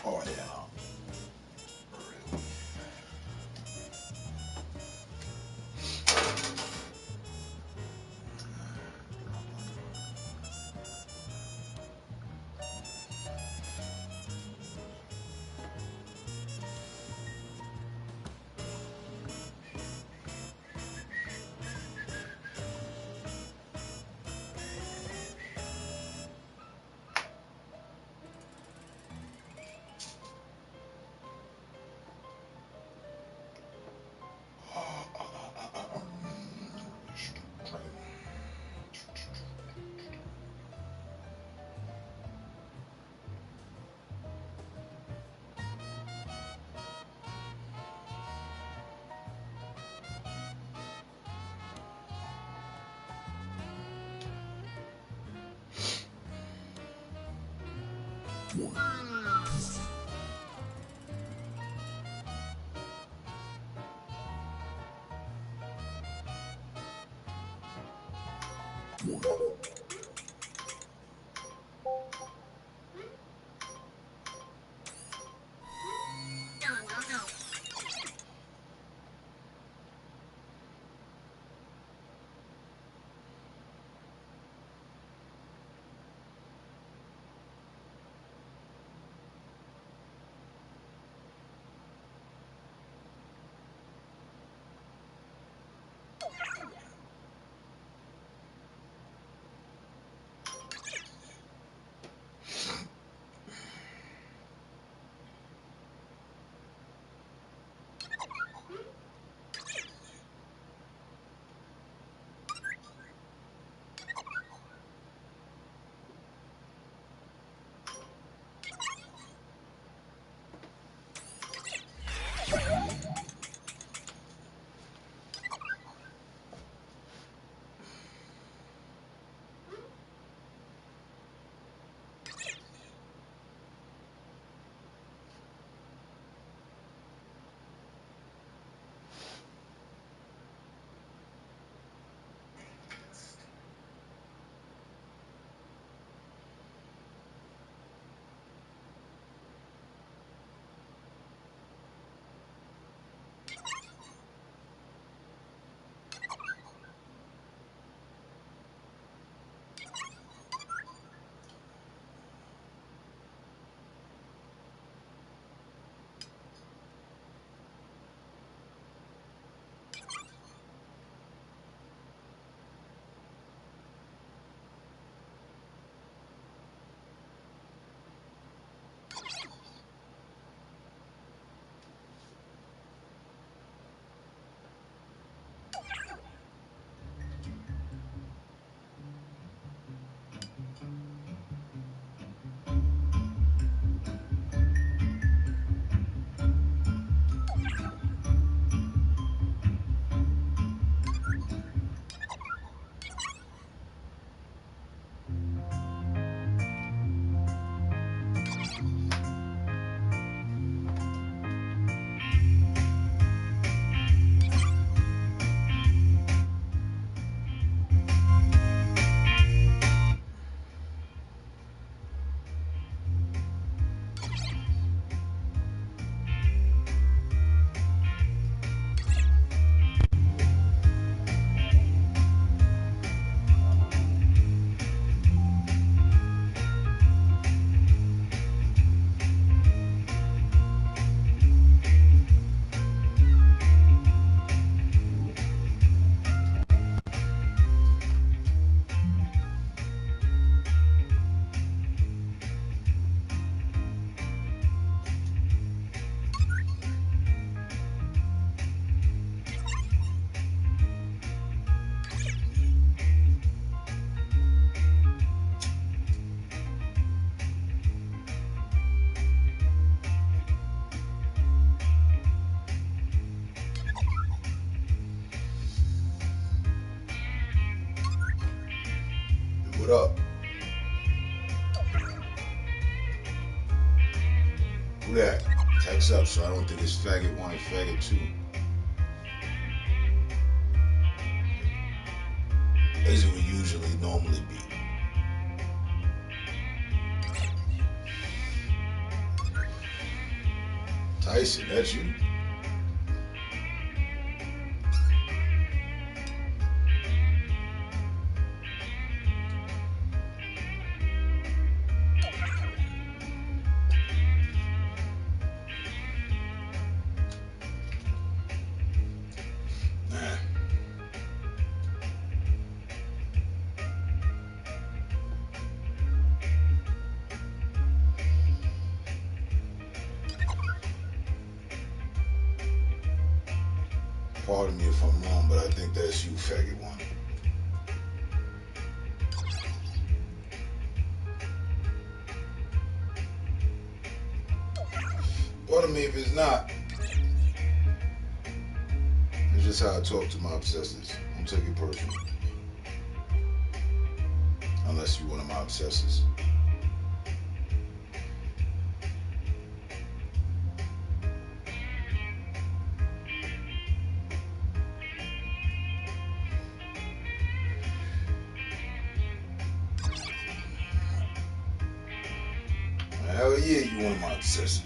Oh yeah. What up? Who that? Text up so I don't think it's faggot one and faggot two. As it would usually normally be. Tyson, that's you? Nah. Pardon me if I'm wrong, but I think that's you, faggot one. Pardon me if it's not. It's just how I talk to my obsessors. Don't take it personal. Unless you're one of my obsessors. Hell yeah, you one of my obsessors.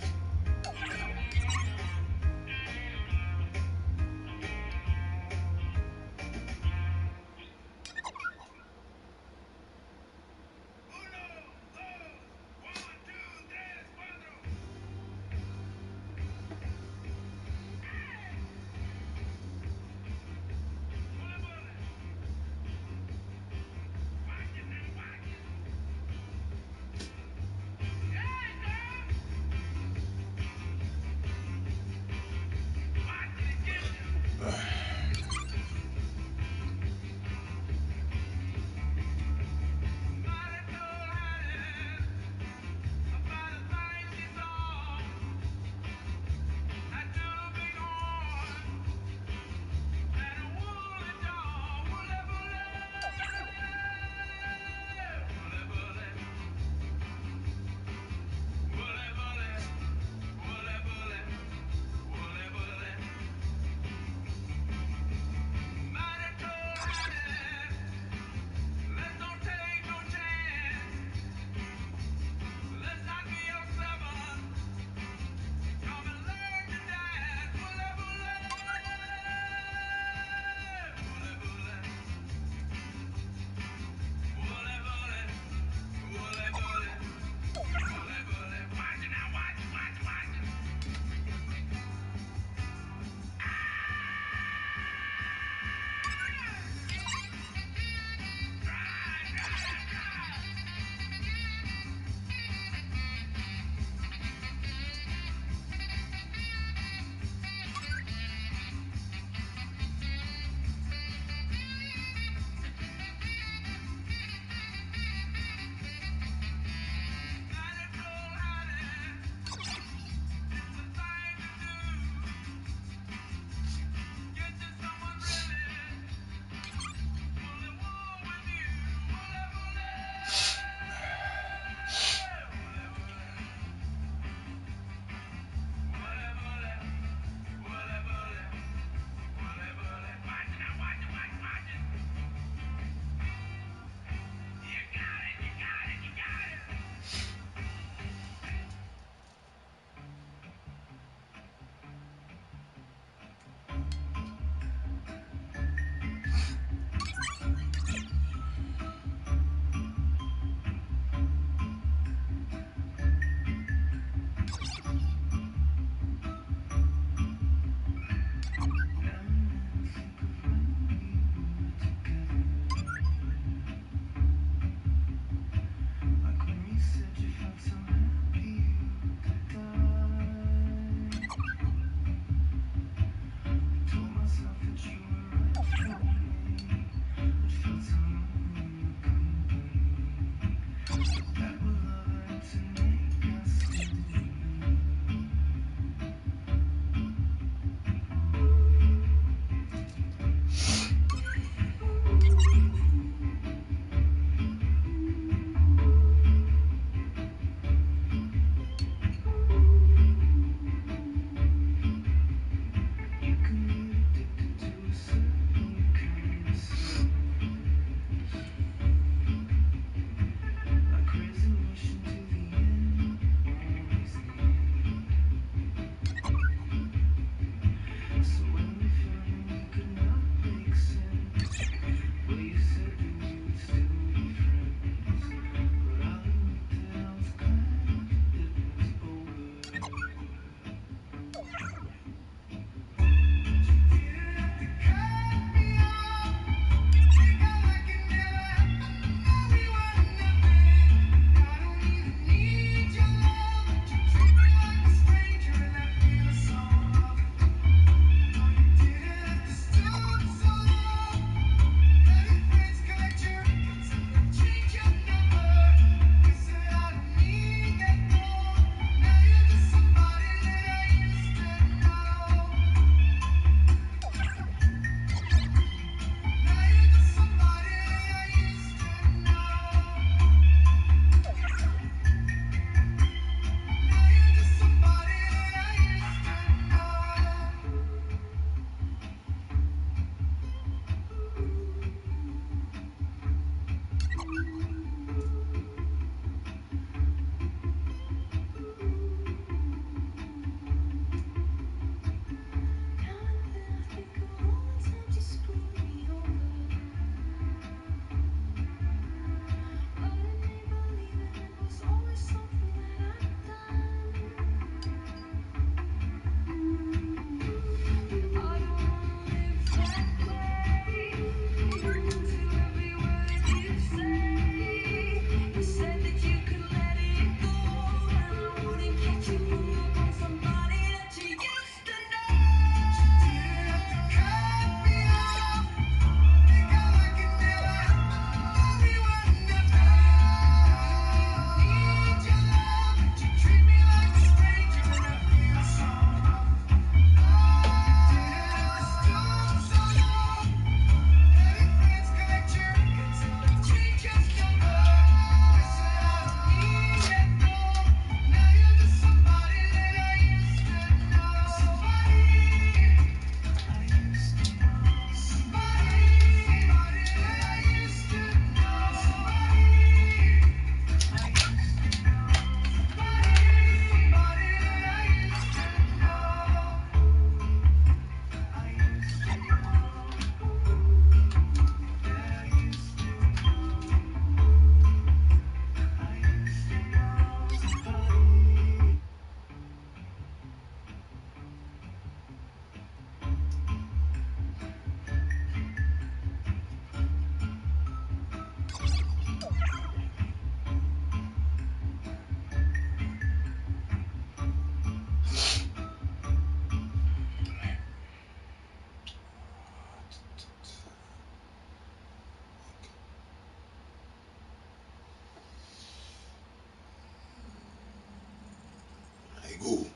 Hey Google.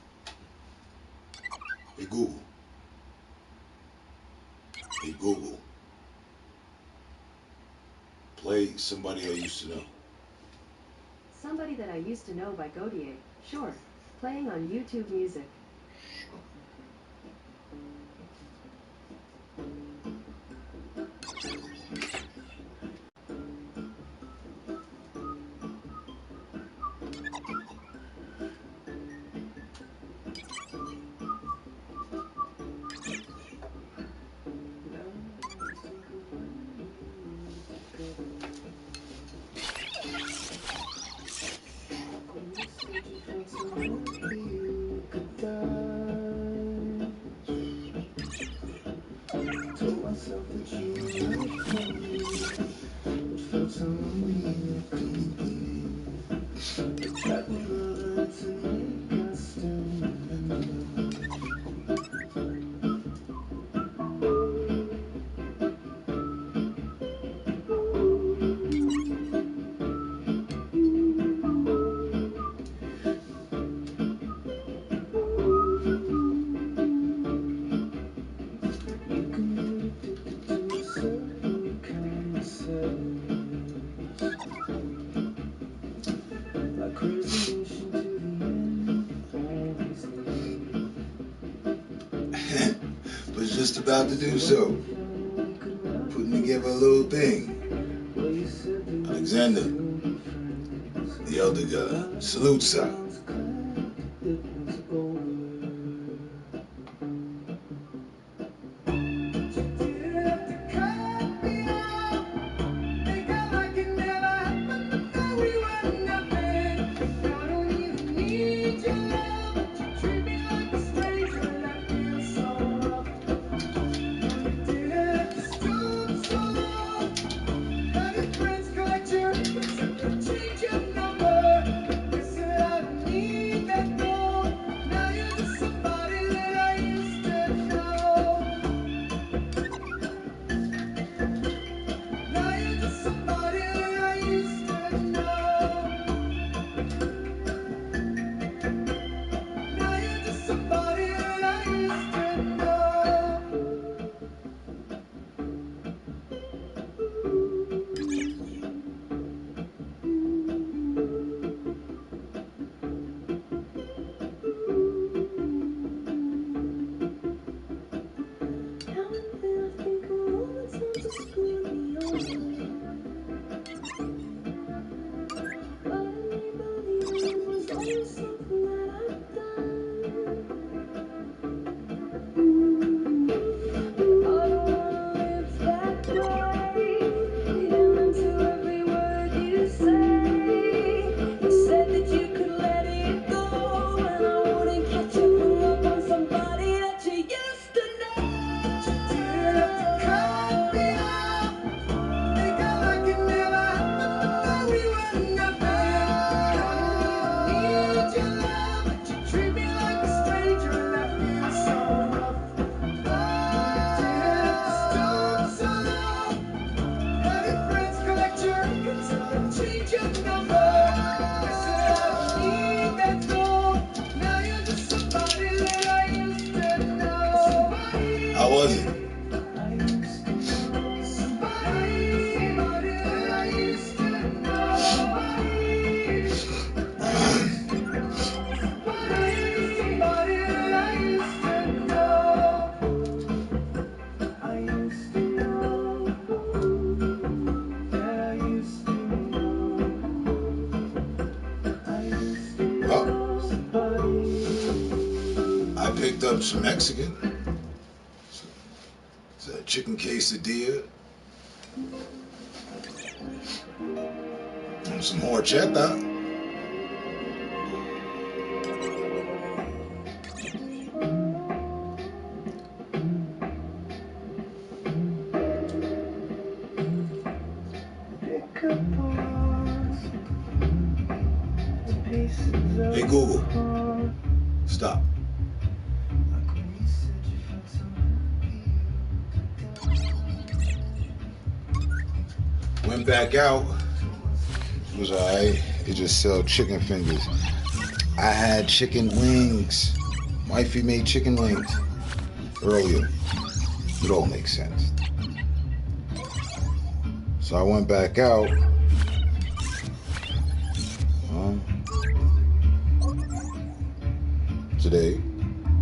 Hey Google. Hey Google. Play Somebody I Used to Know. Somebody That I Used to Know by Godier. Sure. Playing on YouTube Music. Told myself that you were right for me, but felt so lonely completely. Track me words and make us still remember. You can get addicted to a certain kind of sadness, like resignation to the end, always leave. Was just about to do so. Putting together a little thing. Alexander, the elder God, salute sir. How was it? I picked up some Mexican. It's a chicken quesadilla. And some horchata. Hey Google, stop. Went back out. It was alright. It just sell chicken fingers. I had chicken wings. Wifey made chicken wings earlier. It all makes sense. So I went back out. Today,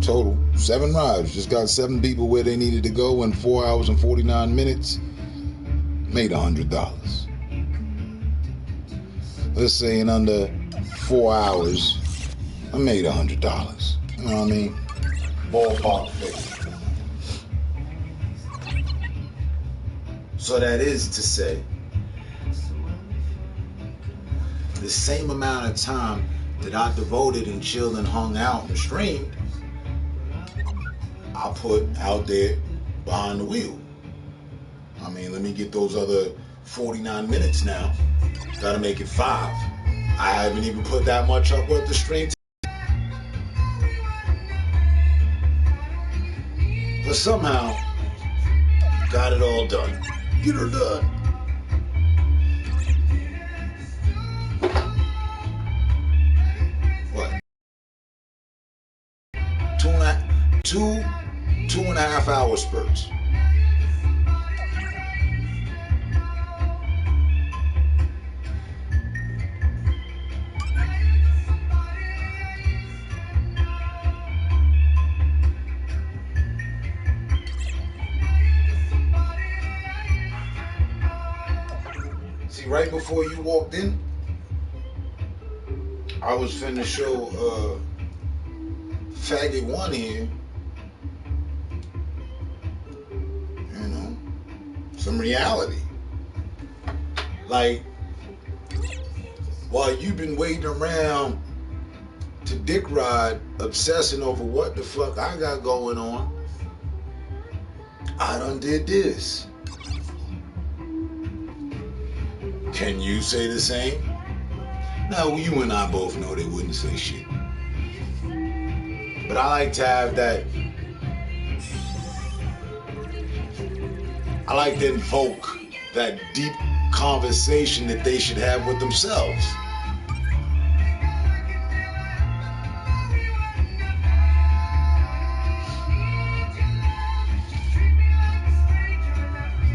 total 7 rides. Just got 7 people where they needed to go in 4 hours and 49 minutes. Made $100. Let's say in under 4 hours, I made $100. You know what I mean? Ballpark figure. So that is to say, the same amount of time that I devoted and chilled and hung out and streamed, I put out there behind the wheel. I mean, let me get those other 49 minutes now. Gotta make it 5. I haven't even put that much up with the stream. But somehow, got it all done. Get her done. What? 2.5 hour spurts. See, right before you walked in, I was finna show Faggot 1 here, you know, some reality. Like, while you've been waiting around to dick ride, obsessing over what the fuck I got going on, I done did this. Can you say the same? Now, you and I both know they wouldn't say shit. But I like to have that. I like to invoke that deep conversation that they should have with themselves.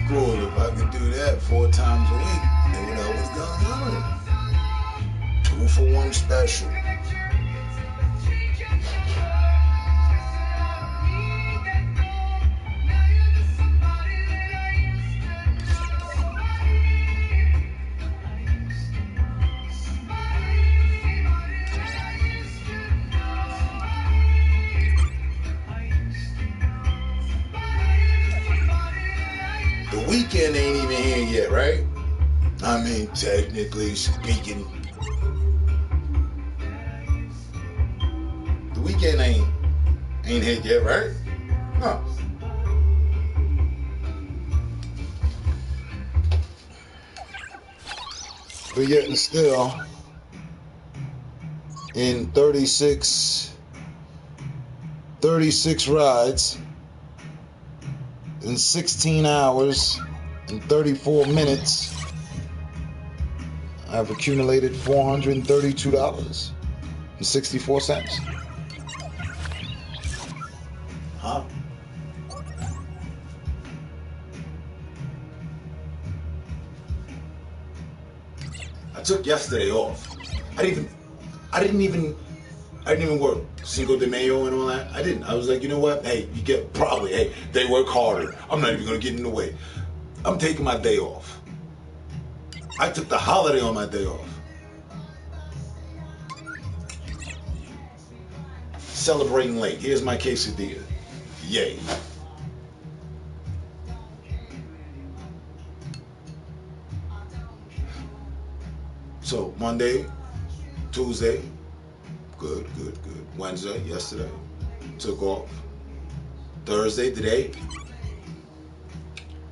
Cool, if I could do that 4 times a week, then what else was going on? 2 for 1 special. The weekend ain't even here yet, right? I mean, technically speaking, the weekend ain't hit yet, right? No. But yet and still, in 36 rides, in 16 hours and 34 minutes, I've accumulated $432.64. Huh? I took yesterday off. I didn't even work Cinco de Mayo and all that. I didn't. I was like, you know what? Hey, hey, they work harder. I'm not even gonna get in the way. I'm taking my day off. I took the holiday on my day off. Celebrating late. Here's my quesadilla. Yay. So Monday, Tuesday, good. Wednesday, yesterday, took off. Thursday, today.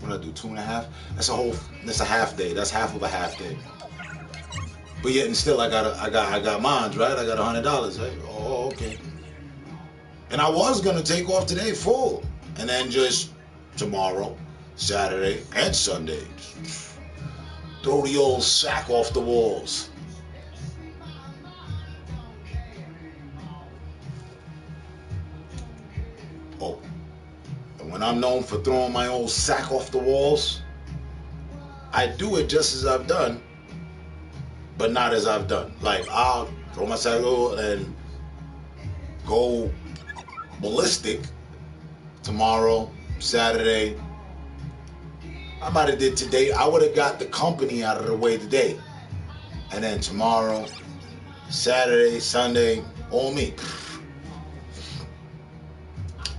What did I do? 2.5? That's a half day. That's half of a half day. But yet and still, I got mines, right? I got $100, right? Oh, okay. And I was gonna take off today full, and then just tomorrow, Saturday, and Sunday, throw the old sack off the walls. I'm known for throwing my old sack off the walls. I do it just as I've done, but not as I've done. Like, I'll throw my sack and go ballistic tomorrow, Saturday. I might have did today. I would have got the company out of the way today. And then tomorrow, Saturday, Sunday, all me.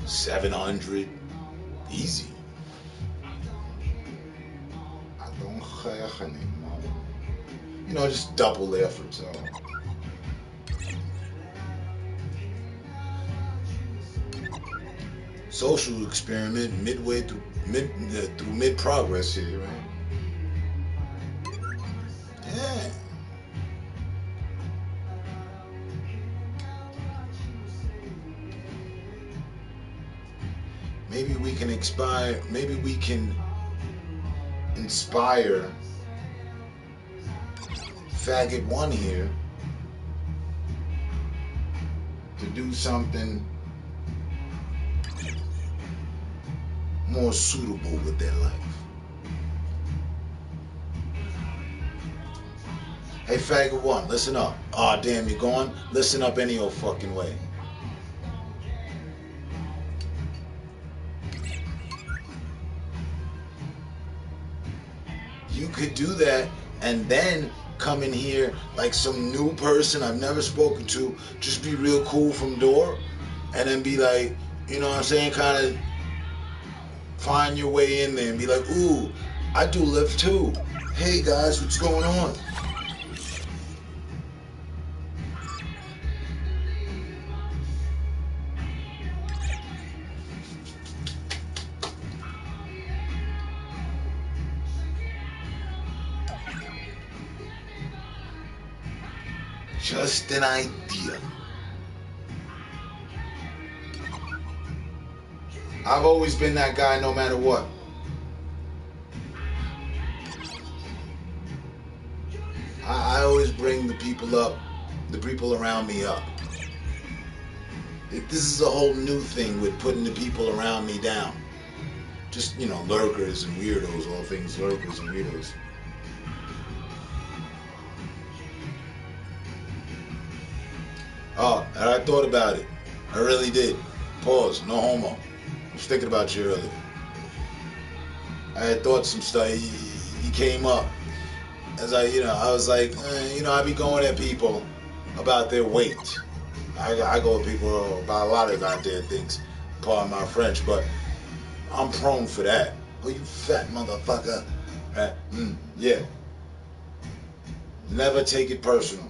700. Easy. I don't have any money. You know, just double the effort, so. Social experiment midway through mid progress here, right? Yeah. Maybe we can inspire. Maybe we can inspire Faggot One here to do something more suitable with their life. Hey, Faggot One, listen up. Aw, oh, damn, you gone? Listen up any old fucking way. You could do that and then come in here like some new person I've never spoken to, just be real cool from door, and then be like, you know what I'm saying, kind of find your way in there and be like, ooh, I do lift too. Hey guys, what's going on? Just an idea. I've always been that guy no matter what. I always bring the people up, the people around me up. This is a whole new thing with putting the people around me down. Just, you know, lurkers and weirdos, all things lurkers and weirdos. Oh, and I thought about it. I really did. Pause. No homo. I was thinking about you earlier. I had thought some stuff. He came up. As I was like, I be going at people about their weight. I go at people about a lot of goddamn things. Pardon my French, but I'm prone for that. Oh, you fat motherfucker. Right? Yeah. Never take it personal.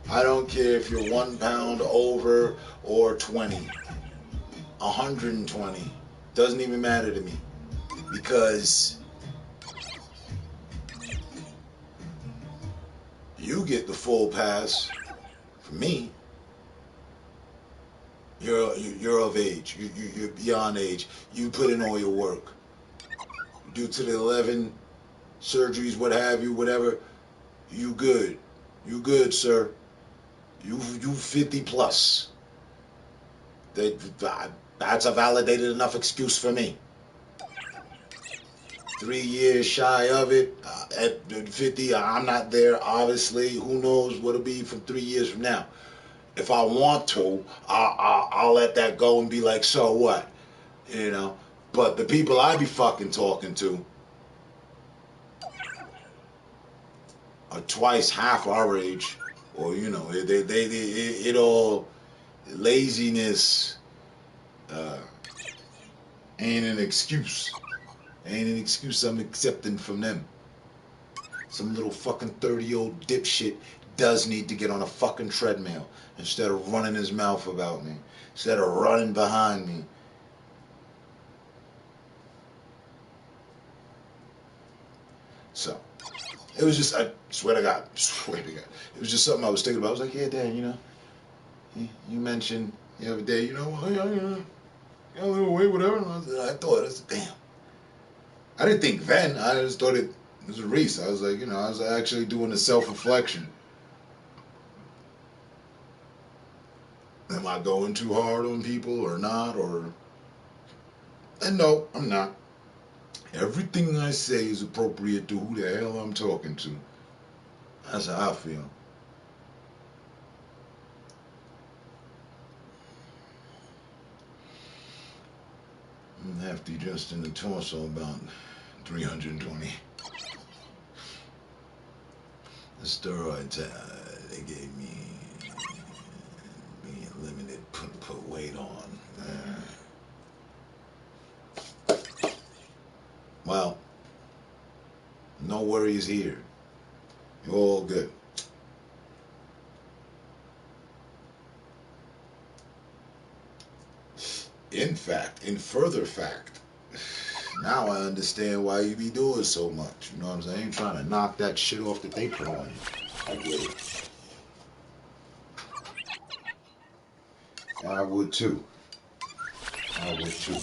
I don't care if you're 1 pound over or 20, 120. Doesn't even matter to me. Because you get the full pass. For me, you're of age. You're beyond age. You put in all your work. Due to the 11 surgeries, what have you, whatever, you good. You good, sir. You 50 plus. That's a validated enough excuse for me. 3 years shy of it. At 50, I'm not there, obviously. Who knows what it'll be from 3 years from now. If I want to, I'll let that go and be like, so what? You know? But the people I be fucking talking to are twice half our age. Or, you know, it all, laziness ain't an excuse. Ain't an excuse I'm accepting from them. Some little fucking 30-year-old dipshit does need to get on a fucking treadmill instead of running his mouth about me. Instead of running behind me. So, it was just, I swear to God, it was just something I was thinking about. I was like, yeah, Dad, you know, you mentioned the other day, a little weight, whatever. And I thought, damn. I didn't think then. I just thought it was a Reese. I was like, I was actually doing a self-reflection. Am I going too hard on people or not? Or And no, I'm not. Everything I say is appropriate to who the hell I'm talking to. That's how I feel. I'm hefty just in the torso, about 320. The steroids they gave me being limited, put weight on. Well, no worries here. You're all good. In fact, in further fact, now I understand why you be doing so much. You know what I'm saying? Trying to knock that shit off that they put on you. I get it. I would too. I would too.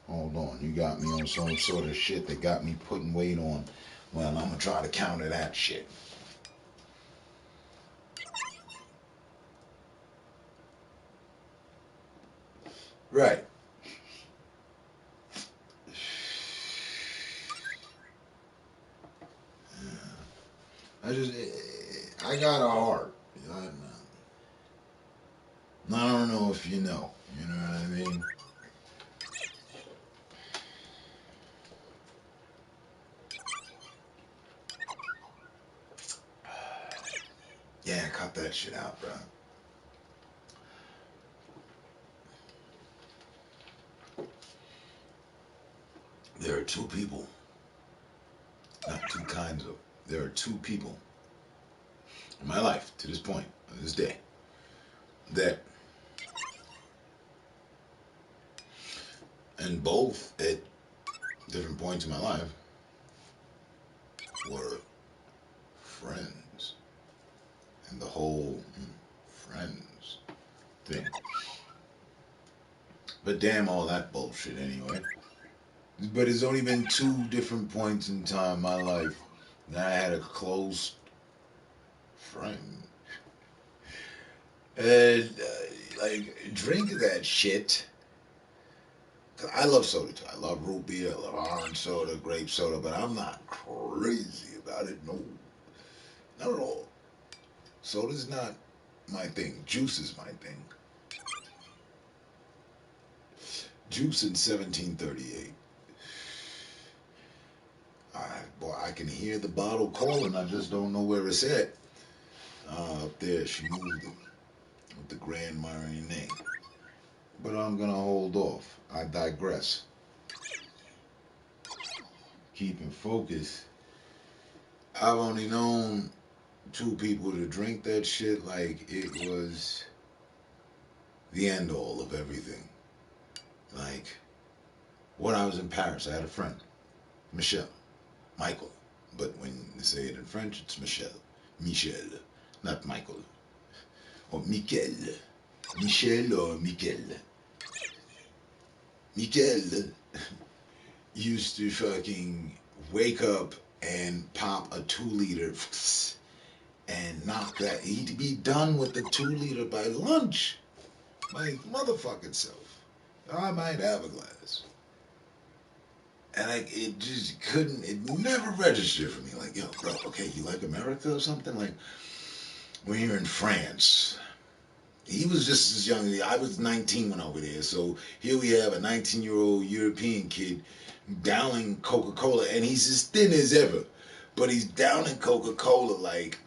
Hold on, you got me on some sort of shit that got me putting weight on. Well, I'm gonna try to counter that shit. Right. I got a heart. I don't know if you know. You know what I mean? Yeah, cut that shit out, bro. There are two people, not two kinds of. There are two people in my life to this point, to this day, that, and both at different points in my life, were friends. And the whole friends thing. But damn all that bullshit anyway. But it's only been two different points in time in my life that I had a close friend. And, like, drink that shit. 'Cause I love soda too. I love root beer, I love orange soda, grape soda, but I'm not crazy about it. No, not at all. Soda's not my thing. Juice is my thing. Juice in 1738. Boy, I can hear the bottle calling. I just don't know where it's at. Up there, she moved it with the Grand Marnier. But I'm gonna hold off. I digress. Keeping focus. I've only known two people to drink that shit like it was the end all of everything. Like, when I was in Paris, I had a friend, Michel, Michael. But when they say it in French, it's Michel. Michel, not Michael. Or Michel. Michel or Michel. Michel used to fucking wake up and pop a 2 liter and knock that. He'd be done with the 2 liter by lunch. My motherfucking self. I might have a glass. And it just couldn't, it never registered for me. Like, yo, bro, okay, you like America or something? Like, we're here in France. He was just as young as me. I was 19 when over there. So here we have a 19-year-old European kid downing Coca-Cola, and he's as thin as ever. But he's downing Coca-Cola like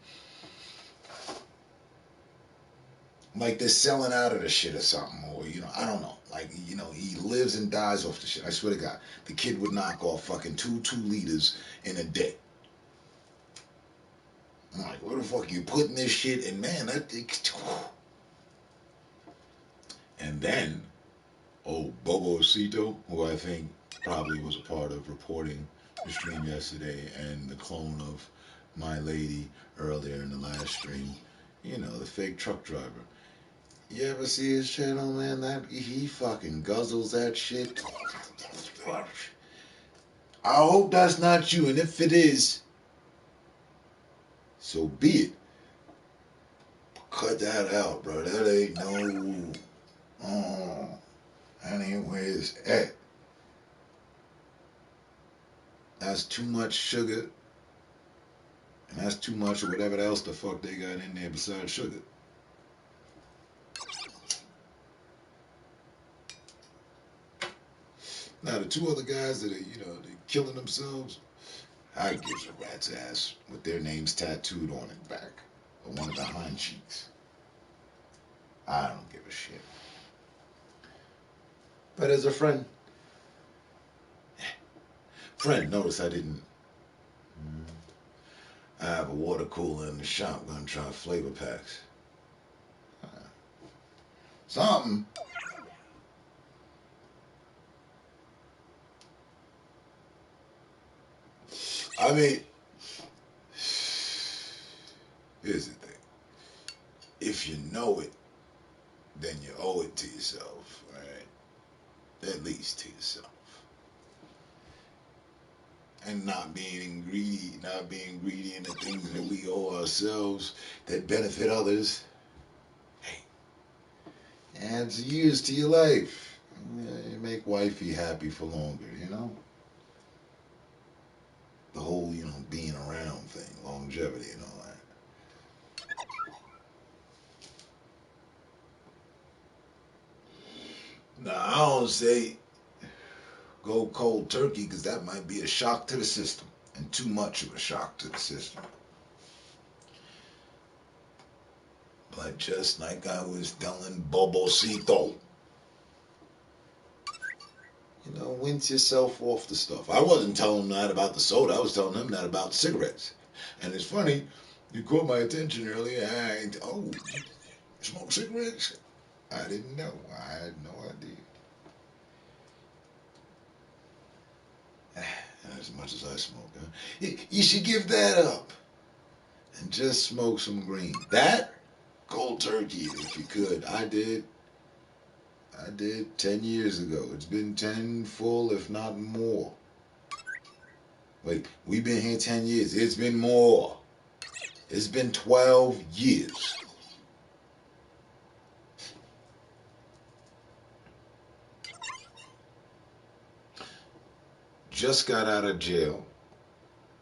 they're selling out of the shit or something, or I don't know. Like, he lives and dies off the shit. I swear to God, the kid would knock off fucking two liters in a day. I'm like, where the fuck are you putting this shit? And man, and then old Bobocito, who I think probably was a part of reporting the stream yesterday, and the clone of my lady earlier in the last stream. The fake truck driver. You ever see his channel, man? That he fucking guzzles that shit. I hope that's not you, and if it is, so be it. Cut that out, bro. That ain't no. Oh, that ain't where it's at. That's too much sugar, and that's too much of whatever else the fuck they got in there besides sugar. Now the two other guys that are, they're killing themselves, I gives a rat's ass with their names tattooed on it back, or one of the hind cheeks. I don't give a shit. But as a friend, notice I didn't. I have a water cooler in the shop. Gonna try flavor packs. Something. I mean, here's the thing. If you know it, then you owe it to yourself, right? At least to yourself. And not being greedy in the things that we owe ourselves that benefit others. Hey, adds years to your life. You make wifey happy for longer, The whole, being around thing, longevity and all that. Now, I don't say go cold turkey because that might be a shock to the system and too much of a shock to the system. But just like I was telling Bobocito, rinse yourself off the stuff. I wasn't telling him that about the soda. I was telling him that about cigarettes. And it's funny, you caught my attention earlier. You smoke cigarettes? I didn't know. I had no idea. As much as I smoke, huh? You should give that up and just smoke some green. That cold turkey, if you could. I did 10 years ago. It's been 10 full, if not more. Wait, we've been here 10 years. It's been more. It's been 12 years. Just got out of jail.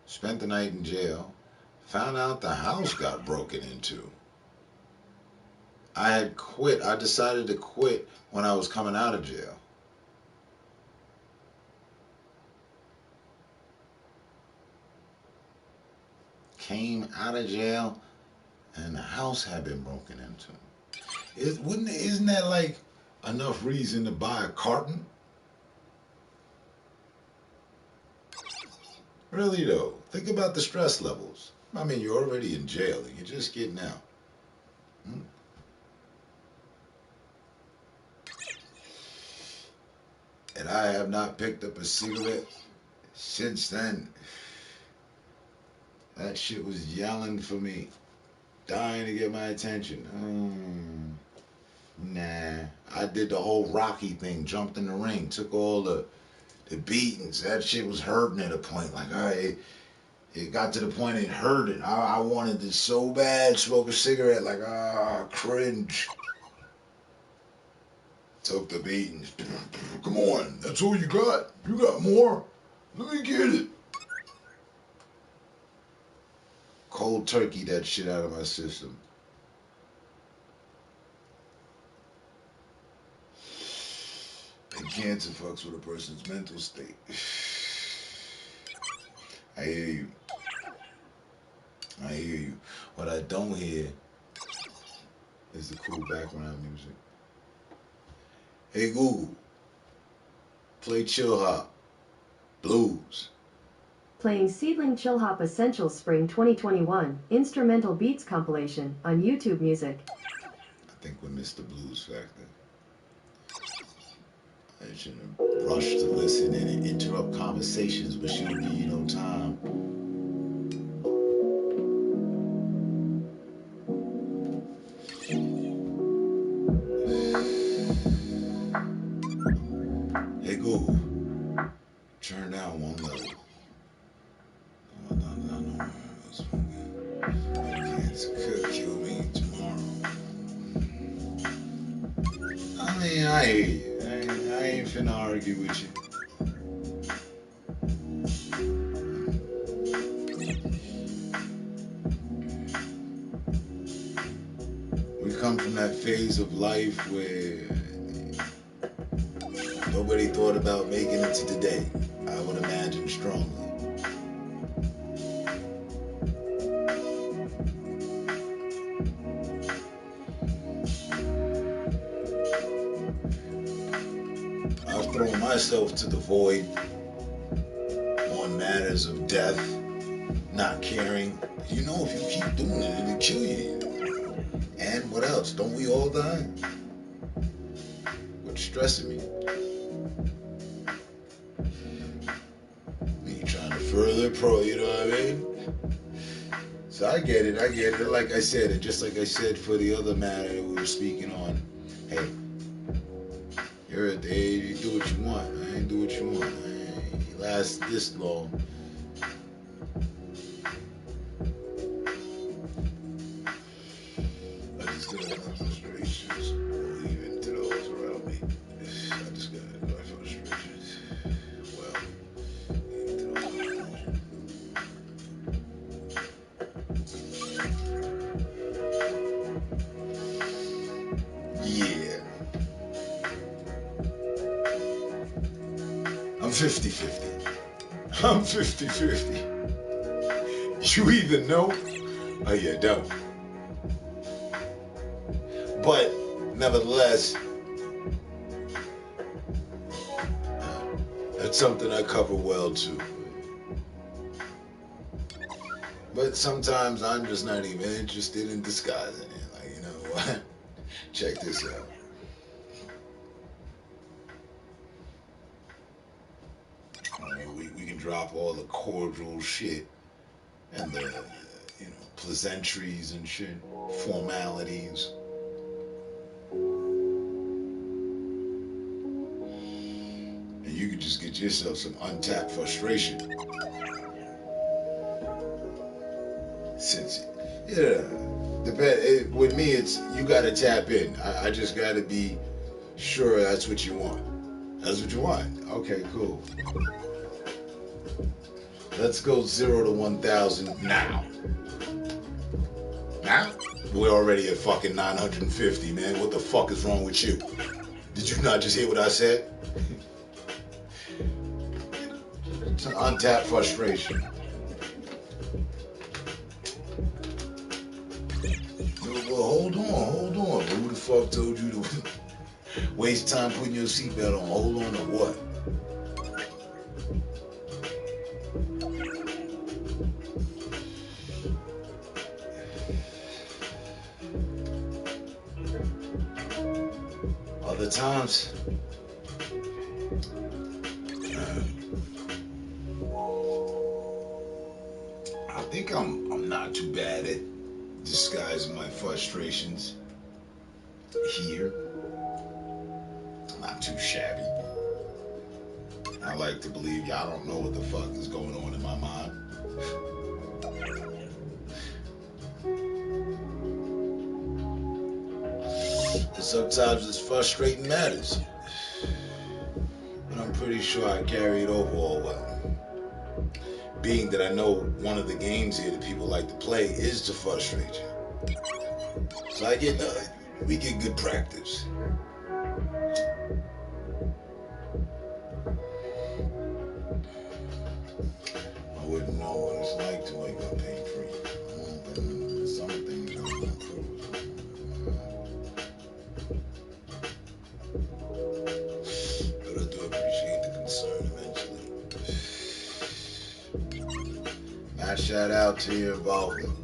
Spent the night in jail. Found out the house got broken into. I had quit. I decided to quit when I was coming out of jail. Came out of jail and the house had been broken into. Isn't that like enough reason to buy a carton? Really though, think about the stress levels. I mean, you're already in jail and you're just getting out. And I have not picked up a cigarette since then. That shit was yelling for me, dying to get my attention. Nah, I did the whole Rocky thing, jumped in the ring, took all the beatings. That shit was hurting at a point. Like, all right, it got to the point it hurted. I wanted to so bad smoke a cigarette, like, cringe. Took the beatings. Come on, that's all you got? You got more? Let me get it. Cold turkey that shit out of my system. And cancer fucks with a person's mental state. I hear you. I hear you. What I don't hear is the cool background music. Hey Google, play chill hop, blues. Playing Seedling Chill Hop Essentials Spring 2021 Instrumental Beats compilation on YouTube Music. I think we missed the blues factor. I shouldn't have rushed to listen and interrupt conversations, but shouldn't be, time. Hey Google, turn down one level. Could kill me tomorrow. I mean, I hear you. I ain't finna argue with you. from that phase of life where nobody thought about making it to today. I would imagine strongly. I've thrown myself to the void on matters of death, not caring. You know, if you keep doing it, it'll kill you. And what else? Don't we all die? What's stressing me? Me trying to further you know what I mean? So I get it. Like I said, and just like I said for the other matter that we were speaking on, hey, you're at the age, you do what you want. I ain't do what you want. I ain't last this long. I just got my frustrations. Leave it to those around me. I just got my frustrations. Well, leave it to those around me. Yeah. I'm 50-50. I'm 50-50. You either know or you don't. But nevertheless, that's something I cover well too. But sometimes I'm just not even interested in disguising it. Like, you know what? Check this out. I mean, we can drop all the cordial shit and the, you know, pleasantries and shit, formalities. And you can just get yourself some untapped frustration. Since, yeah, with me, it's you gotta tap in. I just gotta be sure that's what you want. That's what you want. Okay, cool. Let's go 0 to 1,000 now. Now? We're already at fucking 950, man. What the fuck is wrong with you? Did you not just hear what I said? It's an untapped frustration. Well, hold on. Who the fuck told you to waste time putting your seatbelt on? Hold on to what? Other times, I think I'm not too bad at disguising my frustrations here. Not too shabby. I like to believe y'all don't know what the fuck is going on in my mind. But sometimes it's frustrating matters. But I'm pretty sure I carry it over all well. Being that I know one of the games here that people like to play is to frustrate you. So we get good practice. I wouldn't know what it's like to wake up pain-free. Some things I'm not through. But I do appreciate the concern eventually. Not shout out to your involvement.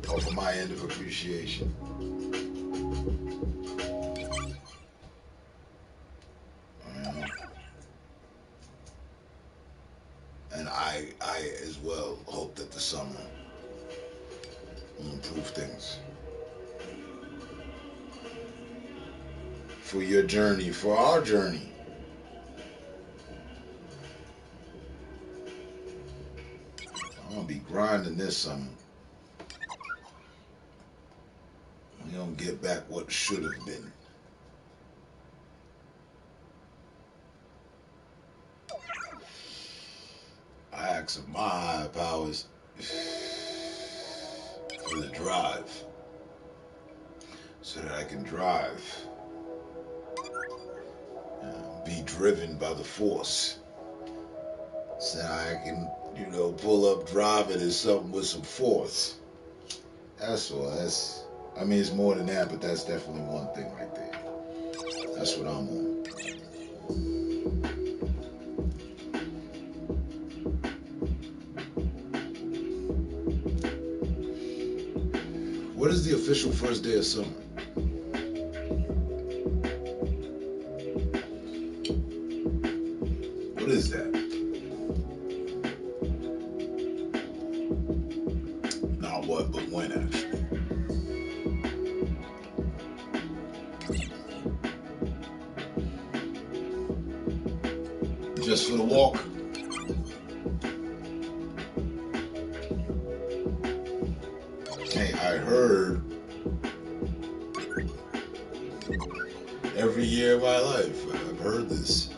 Or for my end of appreciation. And I as well hope that the summer will improve things. For your journey, for our journey. I'm gonna be grinding this summer. We don't get back what should have been. I ask of my higher powers for the drive, so that I can drive, be driven by the force, so that I can, pull up driving is something with some force. That's all. I mean, it's more than that, but that's definitely one thing right there. That's what I'm on. What is the official first day of summer? What is that? Not what, but when actually. Just for the walk? Hey, I heard every year of my life, I've heard this.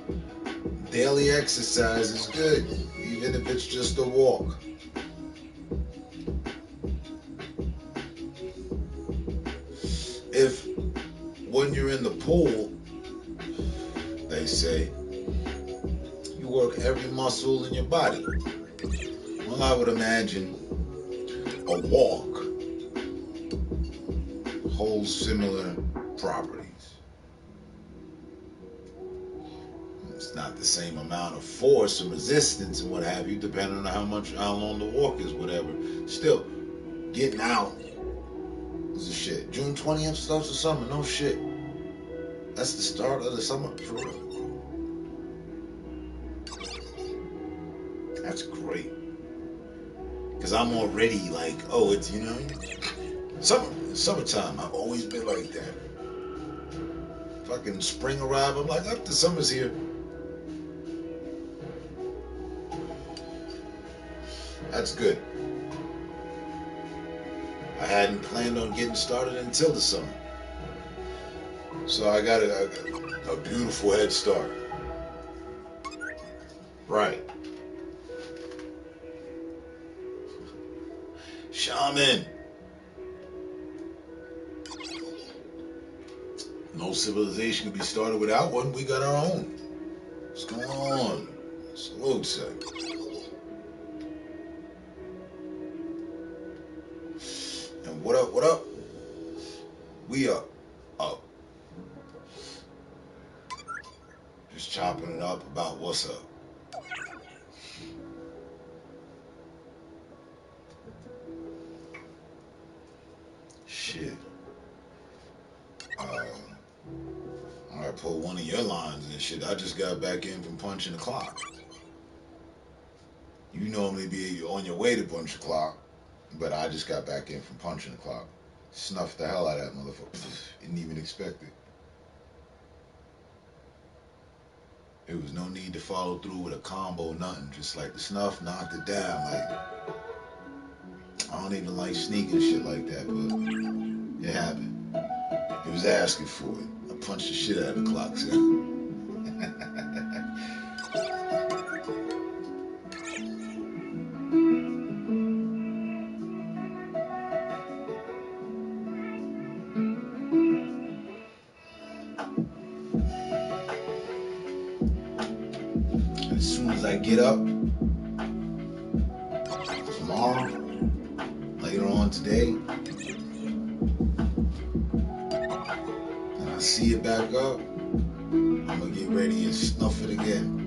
Daily exercise is good, even if it's just a walk. If when you're in the pool, they say, you work every muscle in your body. Well, I would imagine a walk holds similar properties. It's not the same amount of force and resistance and what have you, depending on how long the walk is, whatever. Still, getting out is a shit. June 20th starts the summer, no shit. That's the start of the summer, for real. That's great. Because I'm already like, oh, it's, summertime. I've always been like that. Fucking spring arrive, I'm like, up, the summer's here. That's good. I hadn't planned on getting started until the summer. So I got a beautiful head start. Right. Shaman. No civilization can be started without one. We got our own. What's going on? Salute, sir. And what up, what up? We up. Just chopping it up about what's up. Shit. I pulled one of your lines and shit. I just got back in from punching the clock. You normally be on your way to punch the clock, but I just got back in from punching the clock. Snuffed the hell out of that motherfucker. Didn't even expect it. There was no need to follow through with a combo, nothing. Just like the snuff knocked it down. Like, I don't even like sneaking shit like that, but it happened. It was asking for it. I punched the shit out of the clock, son. As soon as I get up tomorrow, later on today, and I see it back up, I'm gonna get ready and snuff it again.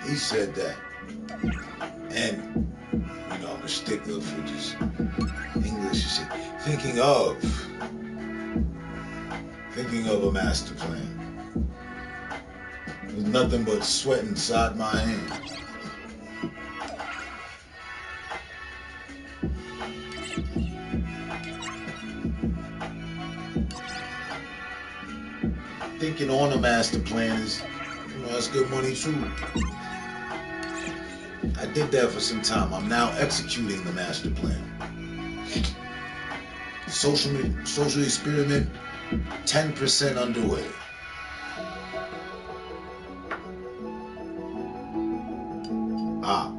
He said that. And, I'm a stickler for just English shit. Thinking of a master plan. There's nothing but sweat inside my hand. Thinking on a master plan is, that's good money too. I did that for some time. I'm now executing the master plan. Social experiment, 10% underway. Ah,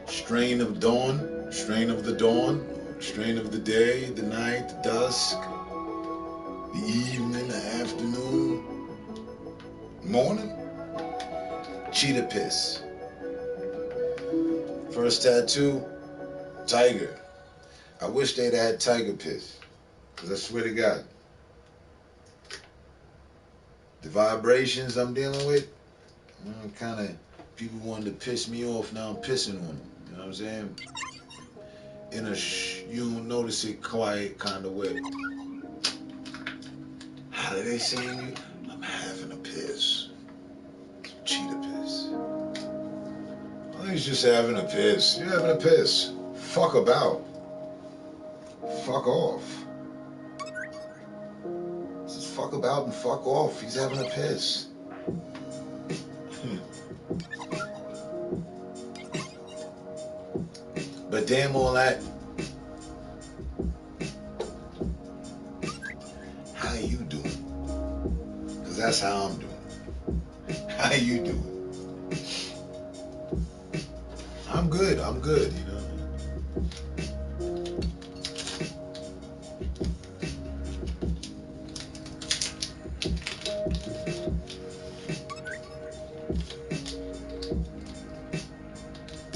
strain of dawn, strain of the dawn, strain of the day, the night, the dusk, the evening, the afternoon, morning. Cheetah piss. First tattoo, tiger. I wish they'd had tiger piss. Because I swear to God, the vibrations I'm dealing with, kind of, people wanted to piss me off, now I'm pissing on them. You know what I'm saying? In a you don't notice it quiet kind of way. How do they say you? I'm having a piss. Cheetah piss. Well, he's just having a piss. You're having a piss. Fuck about. Fuck off. Just fuck about and fuck off. He's having a piss. But damn all that. How you doing? Because that's how I'm doing. How you doing? I'm good, you know.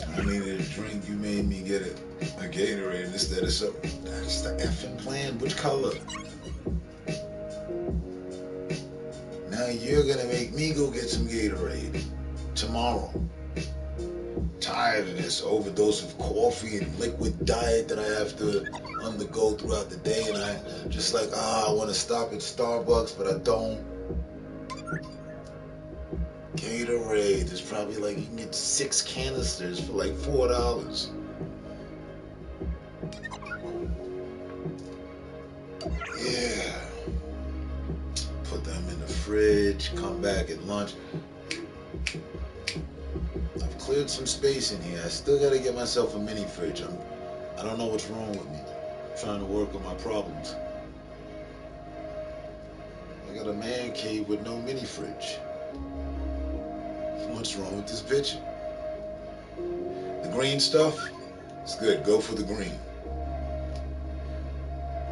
I needed a drink, you made me get a Gatorade instead of something. That's the effing plan. Which color? Now you're gonna make me go get some Gatorade tomorrow. Tired of this overdose of coffee and liquid diet that I have to undergo throughout the day, and I just like, I want to stop at Starbucks, but I don't. Gatorade, there's probably like, you can get 6 canisters for like $4. Yeah. Put them in the fridge, come back at lunch. I've cleared some space in here. I still gotta get myself a mini fridge. I don't know what's wrong with me. I'm trying to work on my problems. I got a man cave with no mini fridge. What's wrong with this picture? The green stuff, it's good. Go for the green.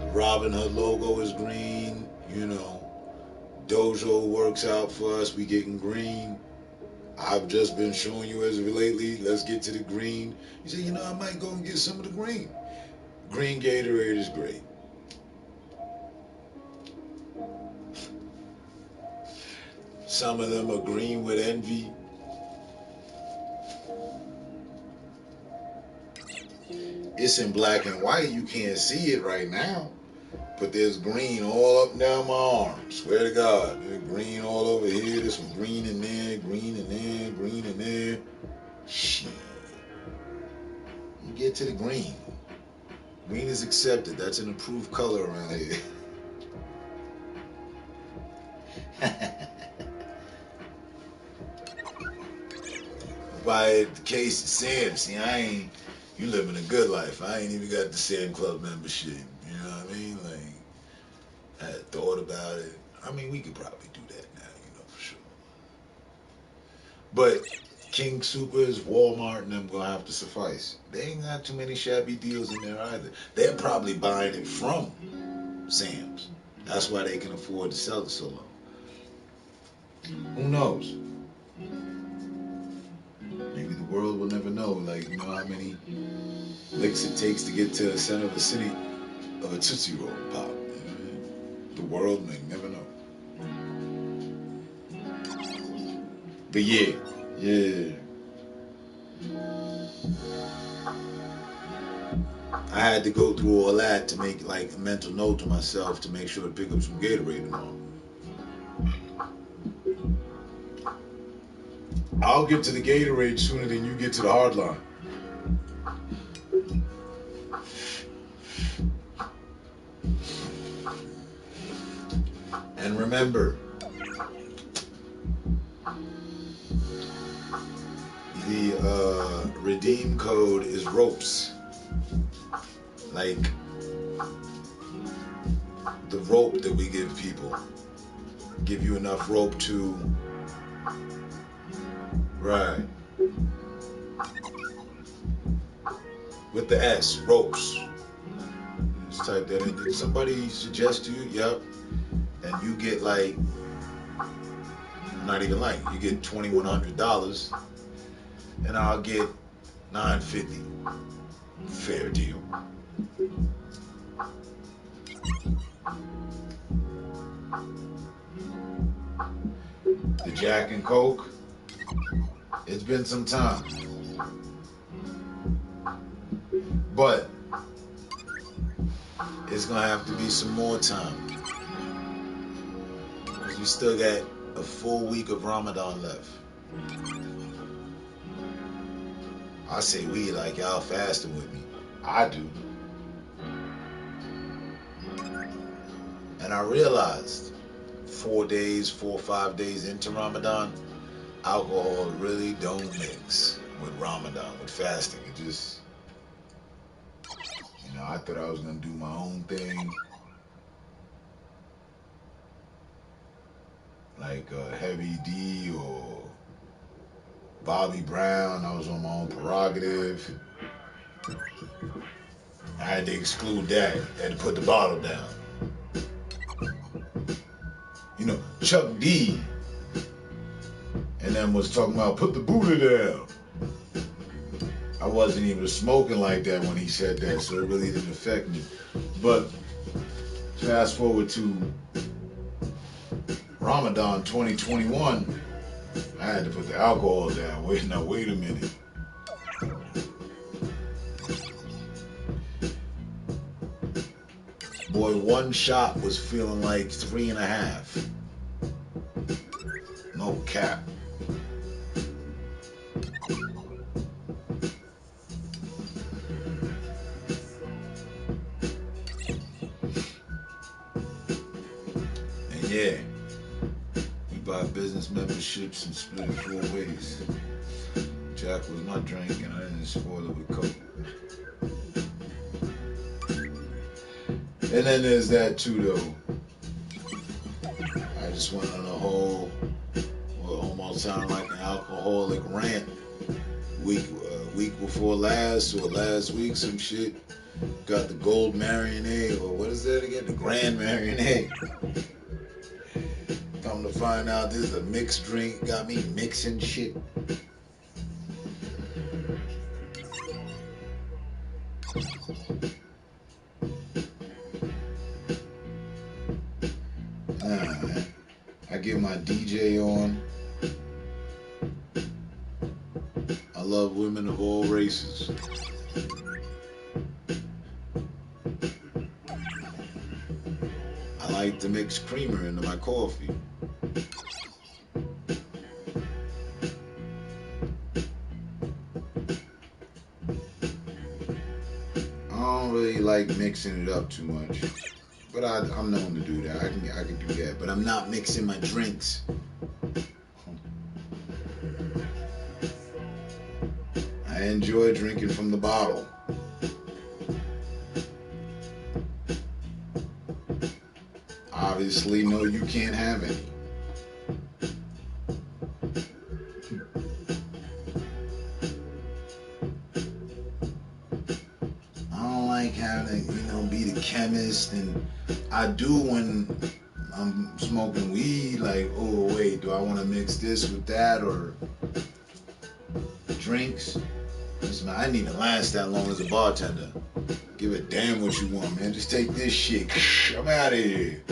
The Robin Hood logo is green. You know, Dojo works out for us. We getting green. I've just been showing you as of lately. Let's get to the green. You say, I might go and get some of the green. Green Gatorade is great. Some of them are green with envy. It's in black and white. You can't see it right now. But there's green all up and down my arm. Swear to God. There's green all over here. There's some green in there, green in there, green in there. Shit. You get to the green. Green is accepted. That's an approved color around here. By the case of Sam, see, you living a good life. I ain't even got the Sam Club membership. You know what I mean? Like, I had thought about it. I mean, we could probably do that now, for sure. But King Supers, Walmart, and them gonna have to suffice. They ain't got too many shabby deals in there either. They're probably buying it from Sam's. That's why they can afford to sell it so low. Who knows? Maybe the world will never know. Like, how many licks it takes to get to the center of the city of a Tootsie Roll pop. The world may never know. But yeah. I had to go through all that to make like a mental note to myself to make sure to pick up some Gatorade tomorrow. I'll get to the Gatorade sooner than you get to the hard line. And remember, the redeem code is ropes. Like the rope that we give people. Give you enough rope to... Right. With the S, ropes. Just type that in. Did somebody suggest to you? Yep. And you get like, not even like, you get $2,100, and I'll get $950. Fair deal. The Jack and Coke. It's been some time, but it's gonna have to be some more time. Cause we still got a full week of Ramadan left. I say we like y'all fasting with me. I do. And I realized 4 or 5 days into Ramadan, alcohol really don't mix with Ramadan, with fasting. It just, I thought I was gonna do my own thing. Like Heavy D or Bobby Brown. I was on my own prerogative. I had to exclude that. I had to put the bottle down. Chuck D and then was talking about put the Buddha down. I wasn't even smoking like that when he said that, so it really didn't affect me. But fast forward to Ramadan 2021, I had to put the alcohol down. Wait a minute. Boy, one shot was feeling like 3.5. No cap. And yeah, we buy business memberships and split it 4 ways. Jack was my drink and I didn't spoil it with Coke. And then there's that too, though. I just went on a whole, what almost sounded like an alcoholic rant. Week before last or last week, some shit. Got the gold Marionade, or what is that again? The Grand Marionade. Come to find out, this is a mixed drink. Got me mixing shit. I get my DJ on. I love women of all races. I like to mix creamer into my coffee. I don't really like mixing it up too much, but I'm known to do that. I can do that, but I'm not mixing my drinks. I enjoy drinking from the bottle. Obviously, no, you can't have any. I don't like having to, be the chemist, and I do when I'm smoking weed, like, oh wait, do I want to mix this with that, or drinks? Listen, I didn't even last that long as a bartender. Give a damn what you want, man. Just take this shit. I'm out of here.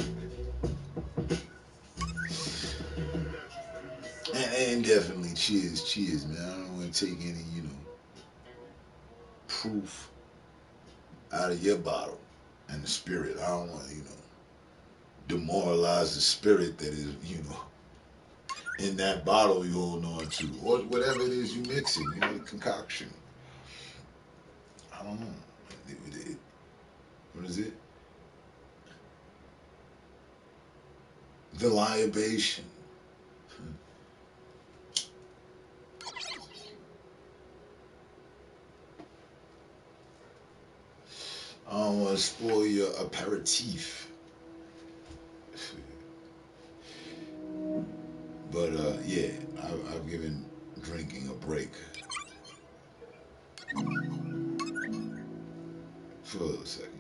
And definitely cheers, man. I don't want to take any, proof out of your bottle and the spirit. I don't want to, demoralize the spirit that is, in that bottle you hold on to, or whatever it is you mixing, the concoction. I don't know. What is it? The libation. I don't want to spoil your aperitif. But yeah, I've given drinking a break. for a little second.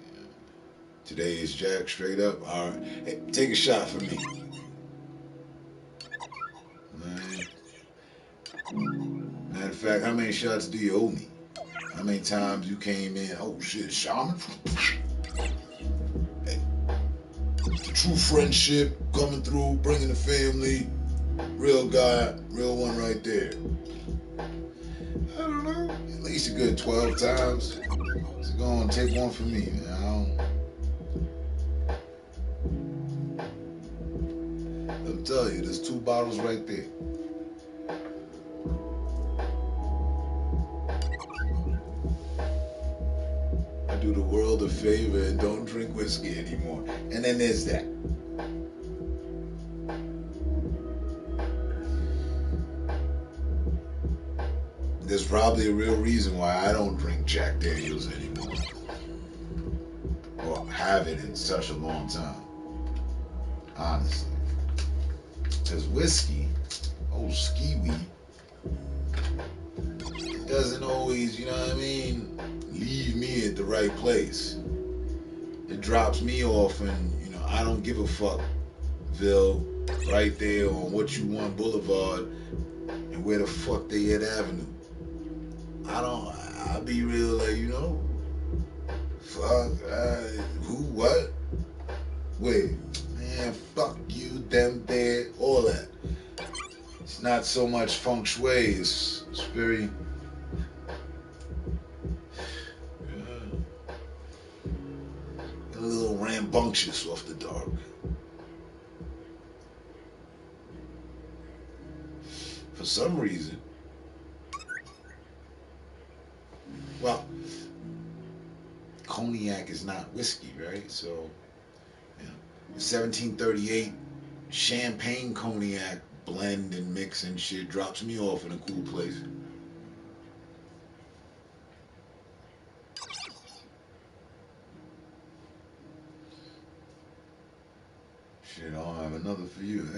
Today is Jack straight up. All right, hey, take a shot for me. Man. Matter of fact, how many shots do you owe me? How many times you came in? Oh shit, shaman. Hey, the true friendship coming through, bringing the family. Real guy, real one right there. I don't know. At least a good 12 times. So go on, take one for me, man. I'll tell you, there's 2 bottles right there. I do the world a favor and don't drink whiskey anymore. And then there's that. There's probably a real reason why I don't drink Jack Daniels anymore. Or haven't in such a long time. Honestly. Because whiskey, old skiwi, it doesn't always, you know what I mean, leave me at the right place. It drops me off and, you know, I don't give a fuck, Ville, right there on What You Want Boulevard and where the fuck they at Avenue. I'll be real, like, you know, fuck, who, what? Wait, man, fuck you, them, there, all that. It's not so much feng shui, it's very, a little rambunctious off the dark. For some reason, well, cognac is not whiskey, right? So, you know, 1738 champagne cognac blend and mix and shit drops me off in a cool place. Shit, I don't have another for you.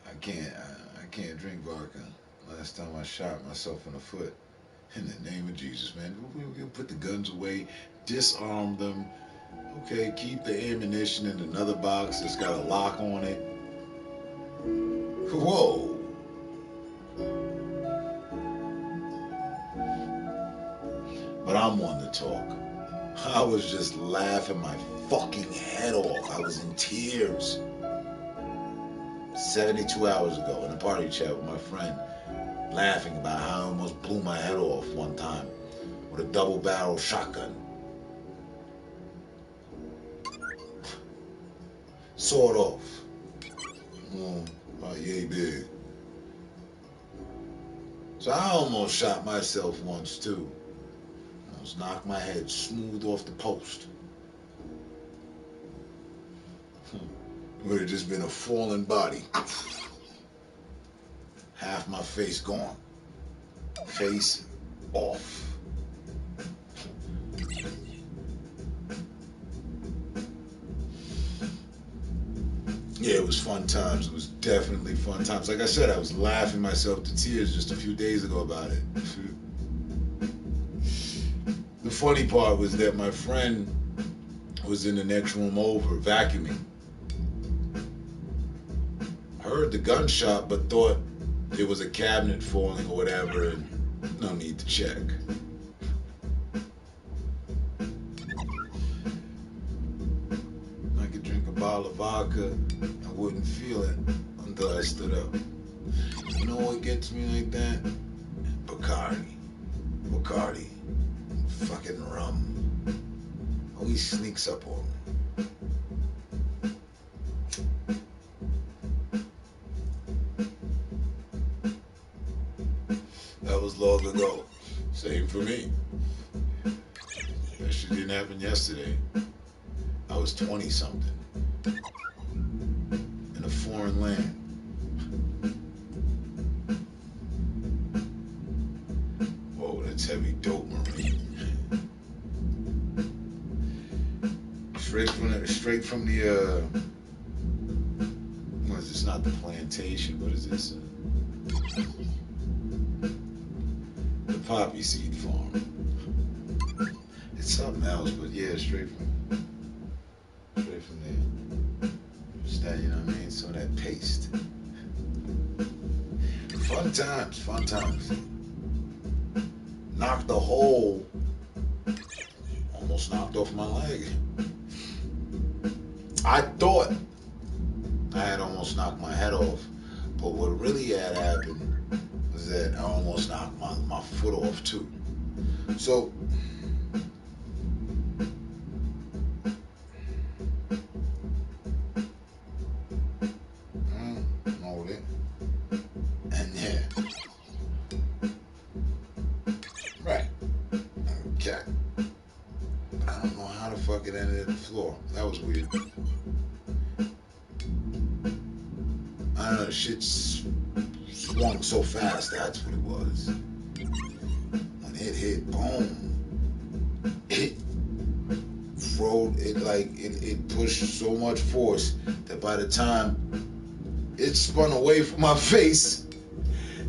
I can't drink vodka. Last time I shot myself in the foot. In the name of Jesus, man. We'll put the guns away, disarm them. Okay, keep the ammunition in another box that's got a lock on it. Whoa. But I'm one to talk. I was just laughing my fucking head off. I was in tears. 72 hours ago in a party chat with my friend, laughing about how I almost blew my head off one time with a double-barrel shotgun. Sawed off. Oh, yay big. So I almost shot myself once too. I almost knocked my head smooth off the post. It would have just been a fallen body. Half my face gone. Face off. Yeah, it was fun times. It was definitely fun times. Like I said, I was laughing myself to tears just a few days ago about it. The funny part was that my friend was in the next room over vacuuming. Heard the gunshot, but thought it was a cabinet falling or whatever, and no need to check. I could drink a bottle of vodka, I wouldn't feel it until I stood up. You know what gets me like that? Bacardi. Fucking rum. Always sneaks up on me. That was long ago. Same for me. That shit didn't happen yesterday. I was 20-something. In a foreign land. Whoa, that's heavy dope, Marie. Straight from the, what is this? Not the plantation. What is this? The poppy seed farm. It's something else, but yeah, straight from there. Just that, you know what I mean? So that paste. Fun times, fun times. Knocked a hole, almost knocked off my leg. I thought I had almost knocked my head off, but what really had happened was that I almost knocked my foot off too. So, hold it. And yeah. Right. Okay. I don't know how the fuck it ended at the floor. That was weird. I don't know, shit swung so fast, that's what it was. When it hit, boom. It rolled, it pushed so much force that by the time it spun away from my face,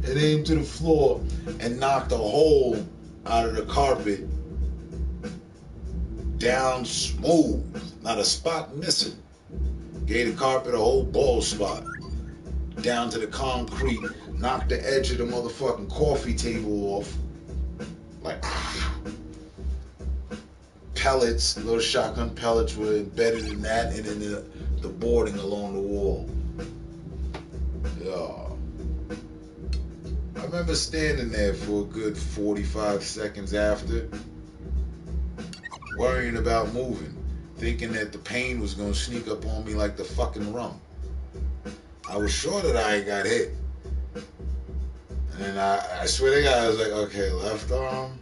it aimed to the floor and knocked a hole out of the carpet down smooth, not a spot missing. Gave the carpet a whole bald spot. Down to the concrete, knocked the edge of the motherfucking coffee table off. Like, pellets, little shotgun pellets were embedded in that and in the boarding along the wall. Yeah. I remember standing there for a good 45 seconds after, worrying about moving, thinking that the pain was gonna sneak up on me like the fucking rum. I was sure that I got hit. And I swear to God, I was like, okay, left arm,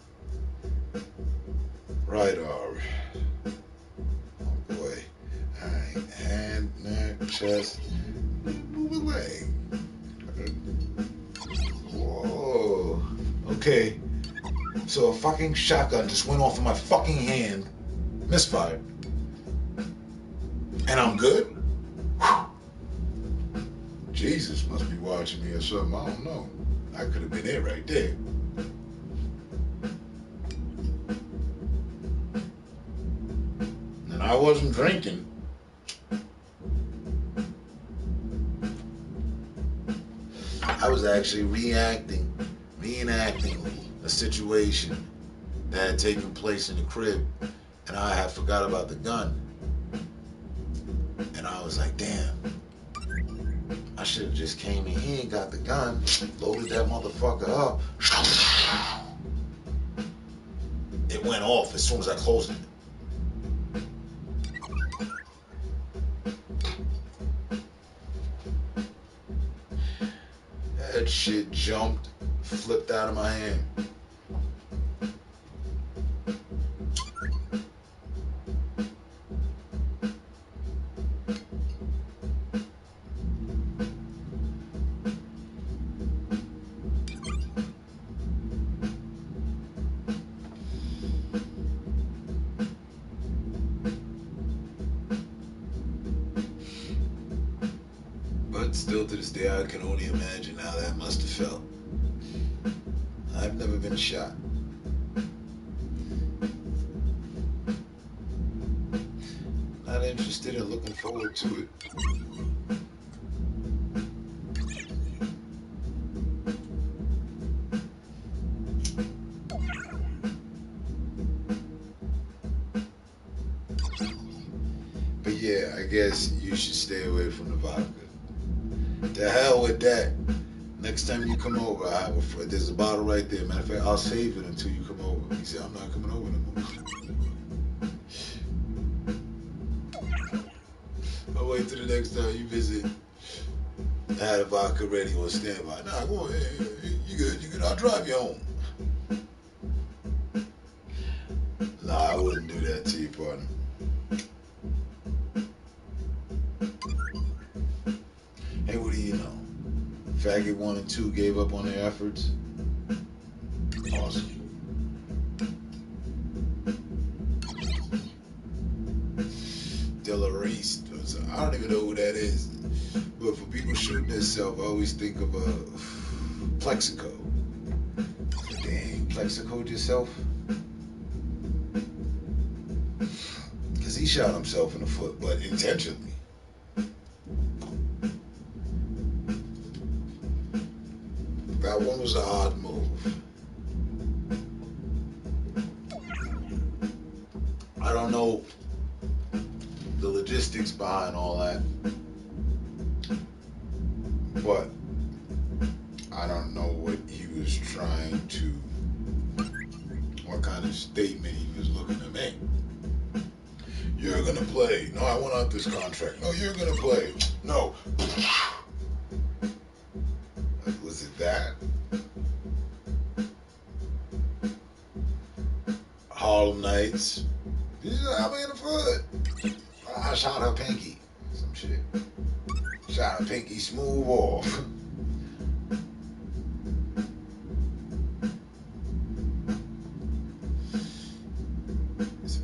right arm. Oh boy. Alright, hand, neck, chest, move the leg. Whoa. Okay. So a fucking shotgun just went off in my fucking hand, misfired. And I'm good? Whew. Jesus must be watching me or something. I don't know. I could have been it right there. And I wasn't drinking. I was actually reenacting a situation that had taken place in the crib, and I had forgot about the gun. And I was like, damn. I should have just came in here and got the gun, loaded that motherfucker up. It went off as soon as I closed it. That shit jumped, flipped out of my hand. But still to this day, I can only imagine how that must have felt. I've never been shot. Not interested in looking forward to it. But yeah, I guess you should stay away from the vodka. The hell with that. Next time you come over, I have there's a bottle right there. Matter of fact, I'll save it until you come over. He said, I'm not coming over no more. I'll wait till the next time you visit. I had a vodka ready on standby. Nah, go on. Hey, you good. I'll drive you home. Nah, I wouldn't do that to you, partner. Hey, what do you know? Faggot 1 and 2 gave up on their efforts. Awesome. Delarice. I don't even know who that is. But for people shooting themselves, I always think of Plexico. Dang, Plexico'd yourself? he shot himself in the foot, but intentionally. That one was an odd move. I don't know the logistics behind all that, but I don't know what he was trying to, what kind of statement he was looking to make. You're gonna play. No, I want out this contract. No, you're gonna play. No. Was it that? Harlem Nights. You shot me in the foot. I shot her pinky. Some shit. Shot her pinky smooth off.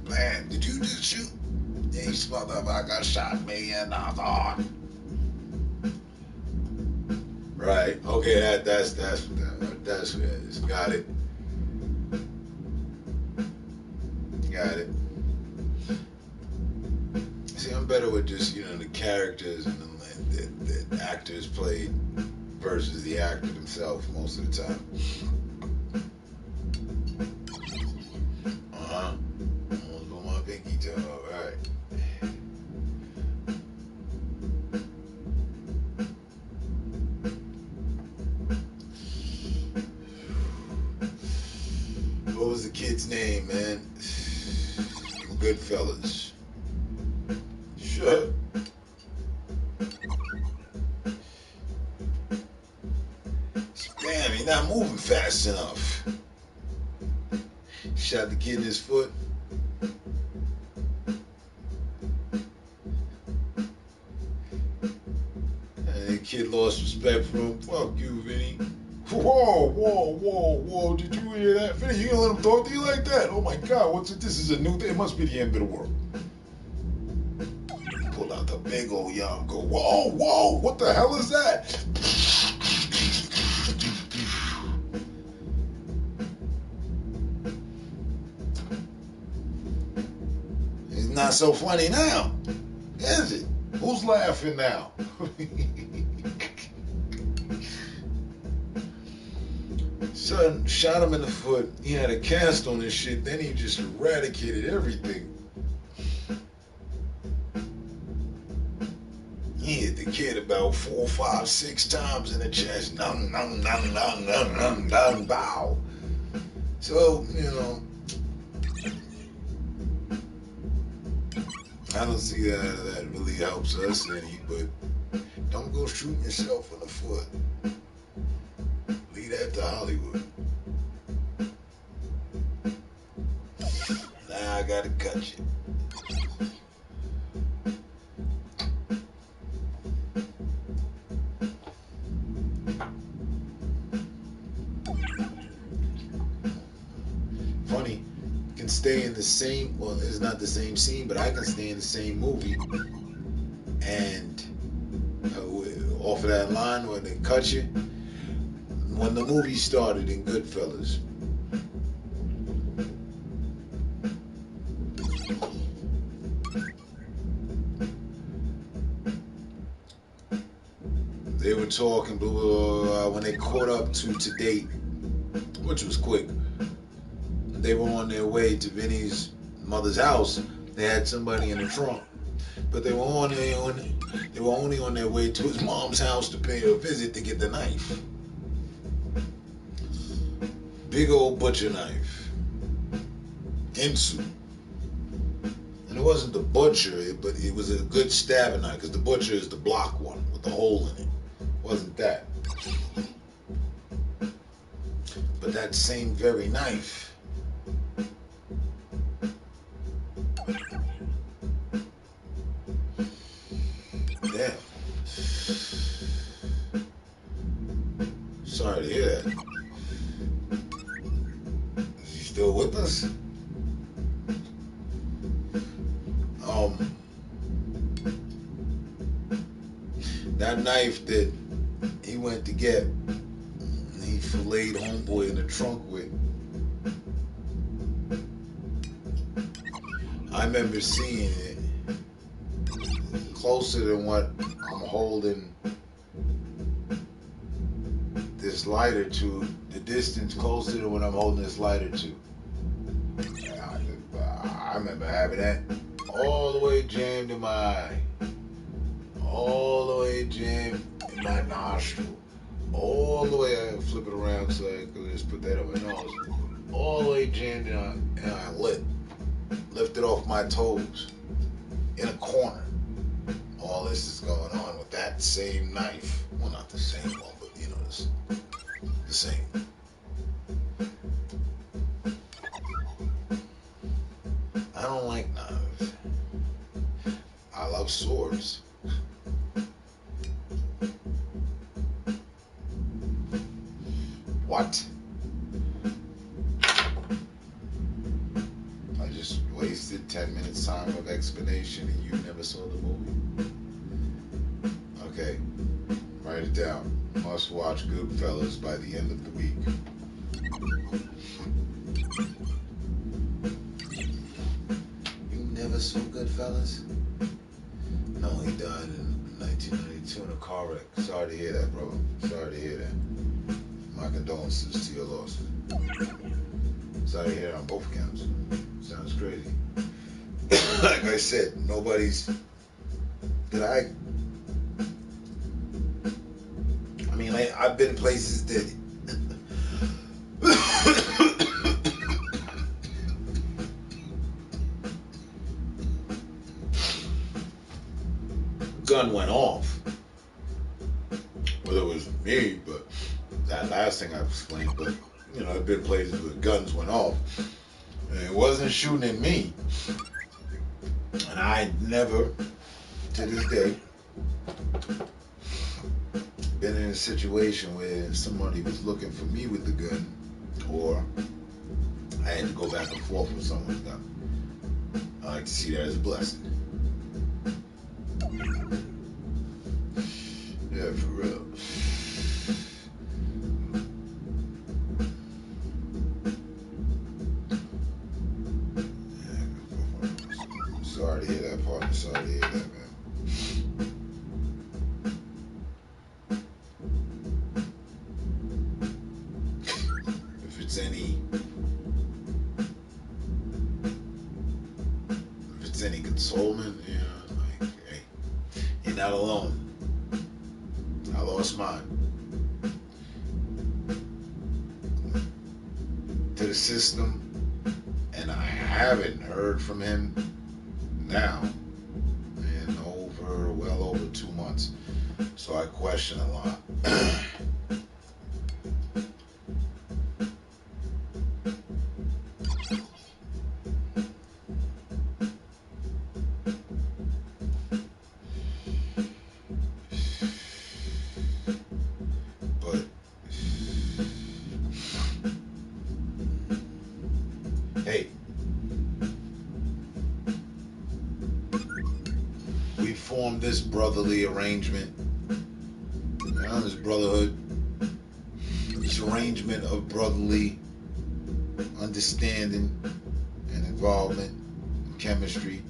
Man, did you just shoot? Yeah, you motherfucker shot me in the heart. Right. Okay. That's what it is. Got it. Got it. See, I'm better with just the characters and the actors played versus the actor himself most of the time. Almost put my pinky toe. All right. What was the kid's name, man? Goodfellas. Sure. Damn, he's not moving fast enough. Shot the kid in his foot. And the kid lost respect for him. Fuck you, Vinny. Whoa. Did you hear that? Vinny, you gonna let him talk to you like that? Oh my God, what's it? This is a new thing. It must be the end of the world. Pulled out the big old yam. Go, whoa, what the hell is that? It's not so funny now, is it? Who's laughing now? Son shot him in the foot. He had a cast on his shit. Then he just eradicated everything. He hit the kid about 4, 5, 6 times in the chest. Num, bow. So, I don't see that really helps us any, but don't go shooting yourself in the foot. Leave that to Hollywood. Now I gotta cut you. Funny, you can stay in the same, well, it's not the same scene, but I can stay in the same movie and off of that line when they cut you. When the movie started in Goodfellas, they were talking when they caught up to date, which was quick. They were on their way to Vinny's mother's house. They had somebody in the trunk, but they were only on their way to his mom's house to pay a visit to get the knife. Big old butcher knife. Insu. And it wasn't the butcher, but it was a good stabbing knife, because the butcher is the block one with the hole in it. It wasn't that. But that same very knife. Damn. Sorry to hear that. Is he still with us? That knife that he went to get, he filleted homeboy in the trunk with. I remember seeing it closer than what I'm holding this lighter to, the distance closer to what I'm holding this lighter to. I remember having that all the way jammed in my eye, all the way jammed in my nostril, all the way. I flip it around so I could just put that on my nose, all the way jammed in my lip, lifted off my toes, in a corner. All this is going on with that same knife. Well, not the same one, but you know, the same. I don't like knives. I love swords. What? I just wasted 10 minutes time of explanation and you never saw the movie. Okay, write it down. Must watch Goodfellas by the end of the week. You never saw Goodfellas? No, he died in 1992 in a car wreck. Sorry to hear that, brother. Sorry to hear that. My condolences to your loss. Sorry to hear that on both accounts. Sounds crazy. Like I said, nobody's... I've been places that... gun went off. Well, it was me, but that last thing I explained, but you know, I've been places where guns went off. And it wasn't shooting at me. And I never, to this day, been in a situation where somebody was looking for me with the gun, or I had to go back and forth with someone's gun. I like to see that as a blessing. Yeah, for real. Sorry to hear that, partner. Sorry to hear that, man. If it's any consolement, you know, like, hey, you're not alone. I lost mine. To the system, and I haven't heard from him now in well over 2 months. So I question a lot. But hey, we formed this brotherly arrangement, this brotherhood, this arrangement of brotherly understanding and involvement and chemistry.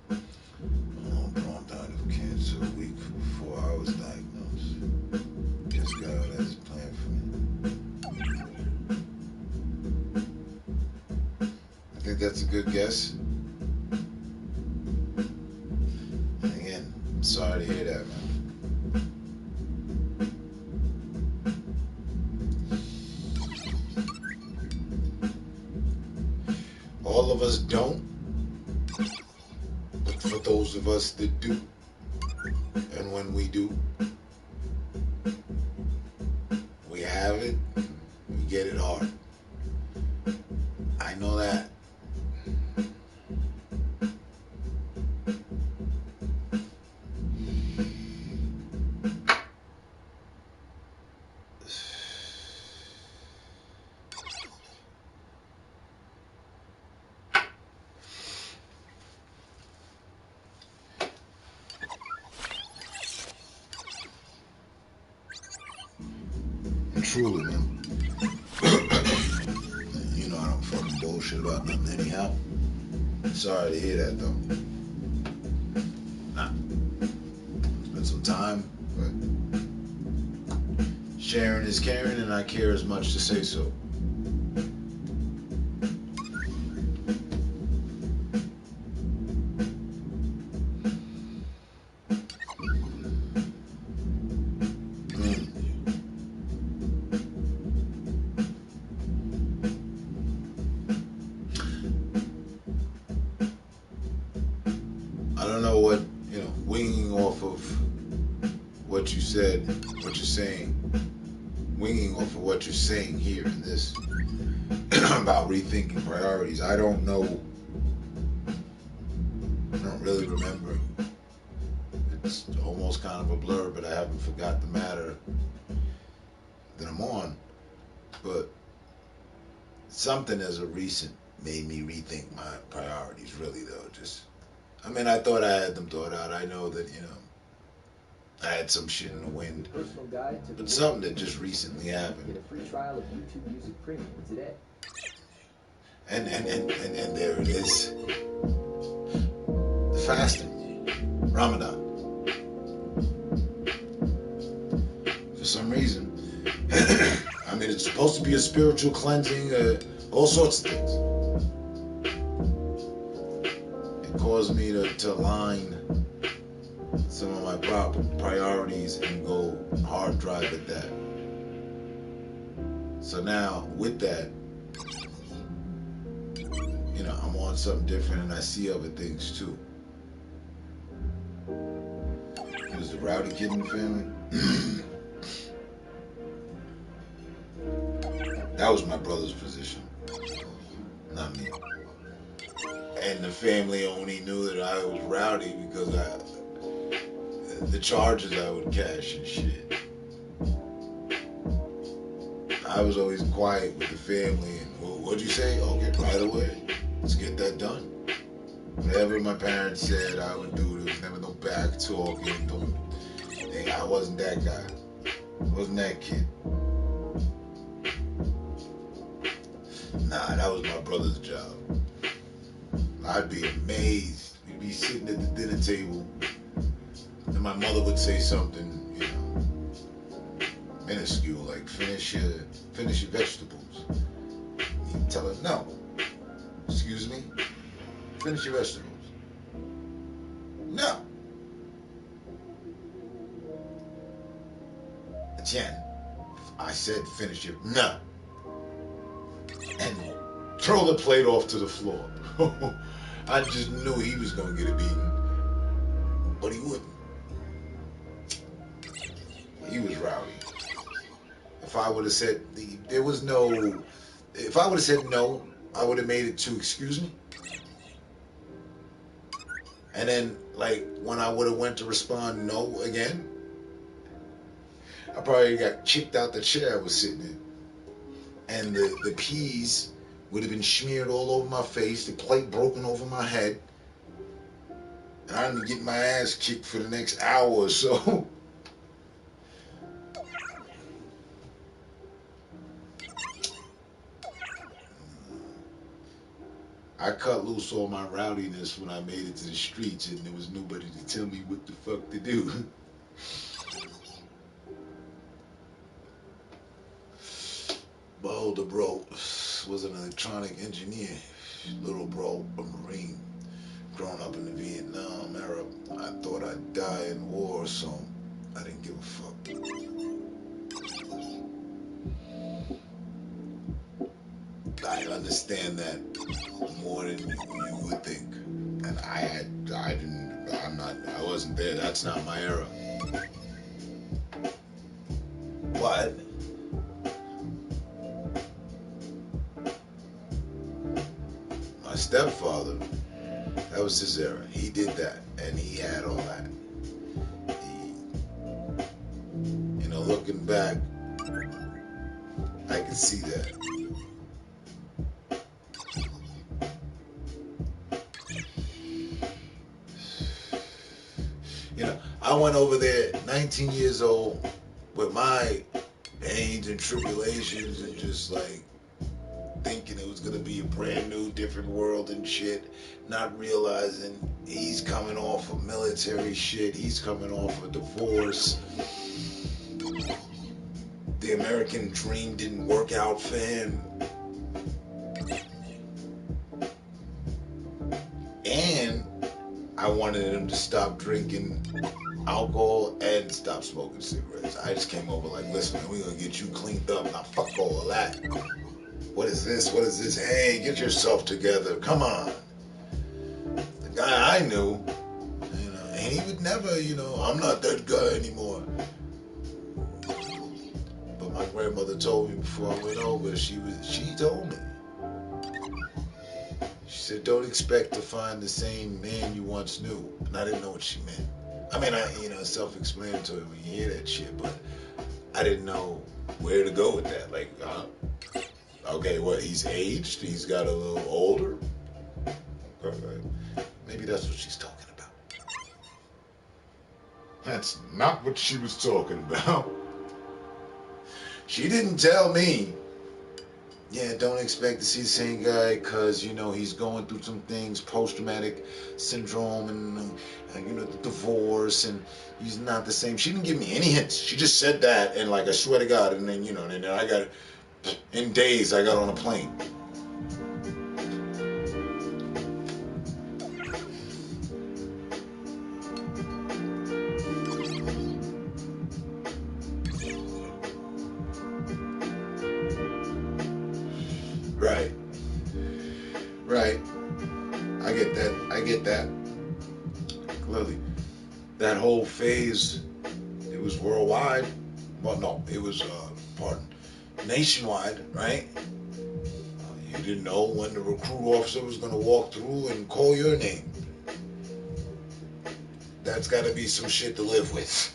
Oh, bro, I died of cancer a week before I was diagnosed. This God has a plan for me. I think that's a good guess. And again, sorry to hear that, man. All of us don't, but for those of us that do, and when we do, we have it, we get it hard. I know that. Truly, man. bullshit about nothing anyhow. Sorry to hear that though. Nah. Spent some time, but sharing is caring, and I care as much to say so. I don't know what, winging off of what you said, what you're saying, winging off of what you're saying here in this about rethinking priorities. I don't know. I don't really remember. It's almost kind of a blur, but I haven't forgot the matter that I'm on. But something as a recent made me rethink my priorities, really, though. I thought I had them thought out. I know that, I had some shit in the wind. But something that just recently happened. Get a free trial of YouTube Music Premium today. And there it is. The fasting. Ramadan. For some reason. It's supposed to be a spiritual cleansing, all sorts of things. It caused me to align some of my priorities and go hard drive at that. So now, with that, I'm on something different, and I see other things too. There's the rowdy kid in the family. That was my brother's position, not me. And the family only knew that I was rowdy because the charges I would cash and shit. I was always quiet with the family. And what'd you say? Okay, right away. Let's get that done. Whatever my parents said, I would do. There was never no back talking. I wasn't that guy. I wasn't that kid. Nah, that was my brother's job. I'd be amazed. We'd be sitting at the dinner table, and my mother would say something, minuscule, like finish your vegetables. You'd tell her, no. Excuse me? Finish your vegetables. No. Jen, I said finish your, no. And throw the plate off to the floor. I just knew he was going to get a beating. But he wouldn't. He was rowdy. If I would have said, if I would have said no, I would have made it to, excuse me. And then, when I would have went to respond no again, I probably got kicked out the chair I was sitting in. And the peas would have been smeared all over my face, the plate broken over my head. And I'd be getting my ass kicked for the next hour or so. I cut loose all my rowdiness when I made it to the streets, and there was nobody to tell me what the fuck to do. My older bro was an electronic engineer. Little bro, a Marine, growing up in the Vietnam era. I thought I'd die in war, so I didn't give a fuck. I understand that more than you would think. And I wasn't there. That's not my era. But my stepfather, that was his era. He did that, and he had all that. Looking back, I can see that. I went over there 19 years old with my pains and tribulations and just thinking it was gonna be a brand new, different world and shit, not realizing he's coming off of military shit, he's coming off a divorce. The American dream didn't work out for him. And I wanted him to stop drinking alcohol and stop smoking cigarettes. I just came over like, listen, man, we're gonna get you cleaned up. Now fuck all of that. What is this? What is this? Hey, get yourself together. Come on. The guy I knew, and he would never, I'm not that guy anymore. But my grandmother told me before I went over, she told me. She said, don't expect to find the same man you once knew. And I didn't know what she meant. I mean, self-explanatory when you hear that shit, but I didn't know where to go with that. Like, okay, what, he's aged? He's got a little older? Okay. Maybe that's what she's talking about. That's not what she was talking about. She didn't tell me, yeah, don't expect to see the same guy because, he's going through some things, post-traumatic syndrome and the divorce, and he's not the same. She didn't give me any hints. She just said that, and like, I swear to God, and then, then I got, in days, I got on a plane. Right. I get that. Clearly. That whole phase, it was worldwide. Well, no, it was, nationwide, right? You didn't know when the recruit officer was going to walk through and call your name. That's got to be some shit to live with.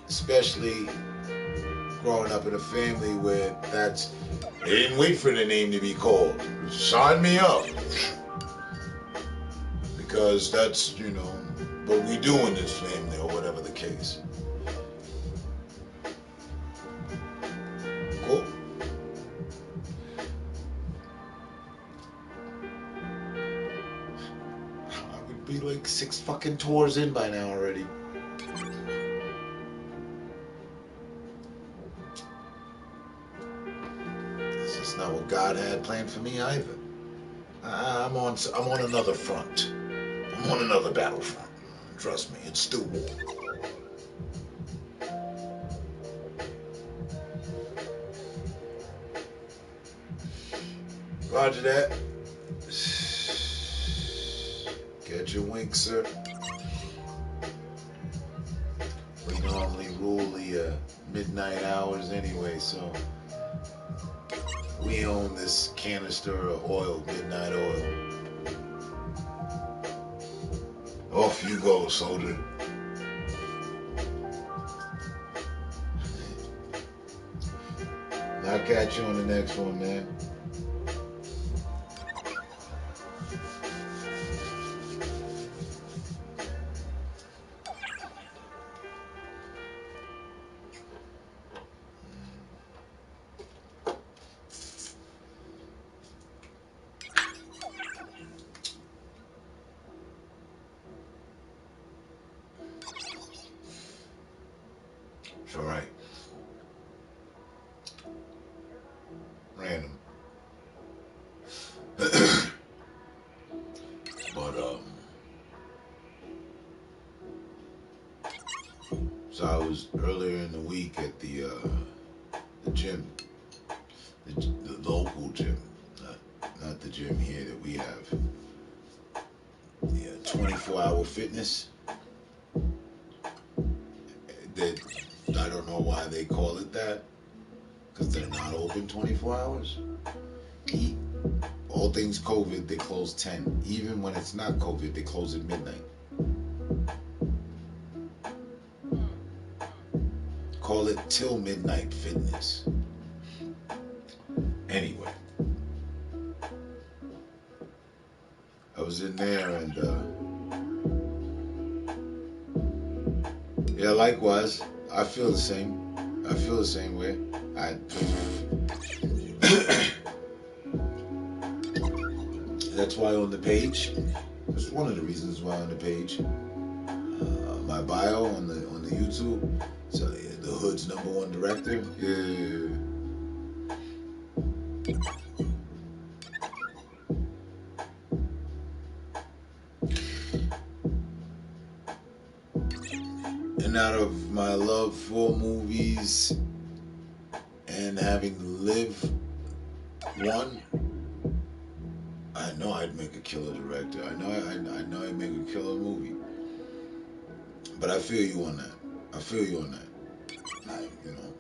Especially growing up in a family where they didn't wait for the name to be called. Sign me up. Because that's, what we do in this family, or whatever the case. Cool. I would be like 6 fucking tours in by now already. That's not what God had planned for me either. I'm on another front. I'm on another battlefront. Trust me, it's still war. Roger that. Get your wink, sir. We normally rule the midnight hours anyway, so we own this canister of oil, midnight oil. Off you go, soldier. I'll catch you on the next one, man. It's all right. Random. But, so I was earlier in the week at the gym, the local gym, not the gym here that we have. Yeah, 24-hour fitness. That I don't know why they call it that, because they're not open 24 hours. All things COVID, they close 10. Even when it's not COVID, they close at midnight. Call it till midnight fitness. Anyway, I was in there and yeah, likewise, I feel the same. I feel the same way. That's why on the page. That's one of the reasons why on the page. My bio on the YouTube. So the hood's #1 director. Yeah. And out of my love for movies and having lived one, I know I'd make a killer director. I know I'd make a killer movie. But I feel you on that. I feel you on that. Like, you know.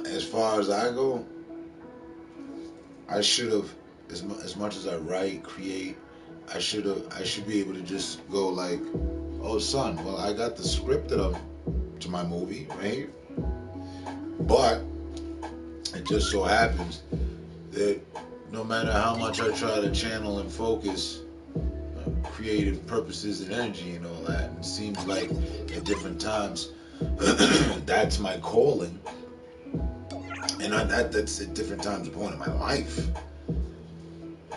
As far as I go, I should have, as much as I write, create, I should be able to just go like, oh son, well I got the script to my movie right here, but it just so happens that no matter how much I try to channel and focus creative purposes and energy and all that, it seems like at different times that's my calling, and that's at different times a point in my life.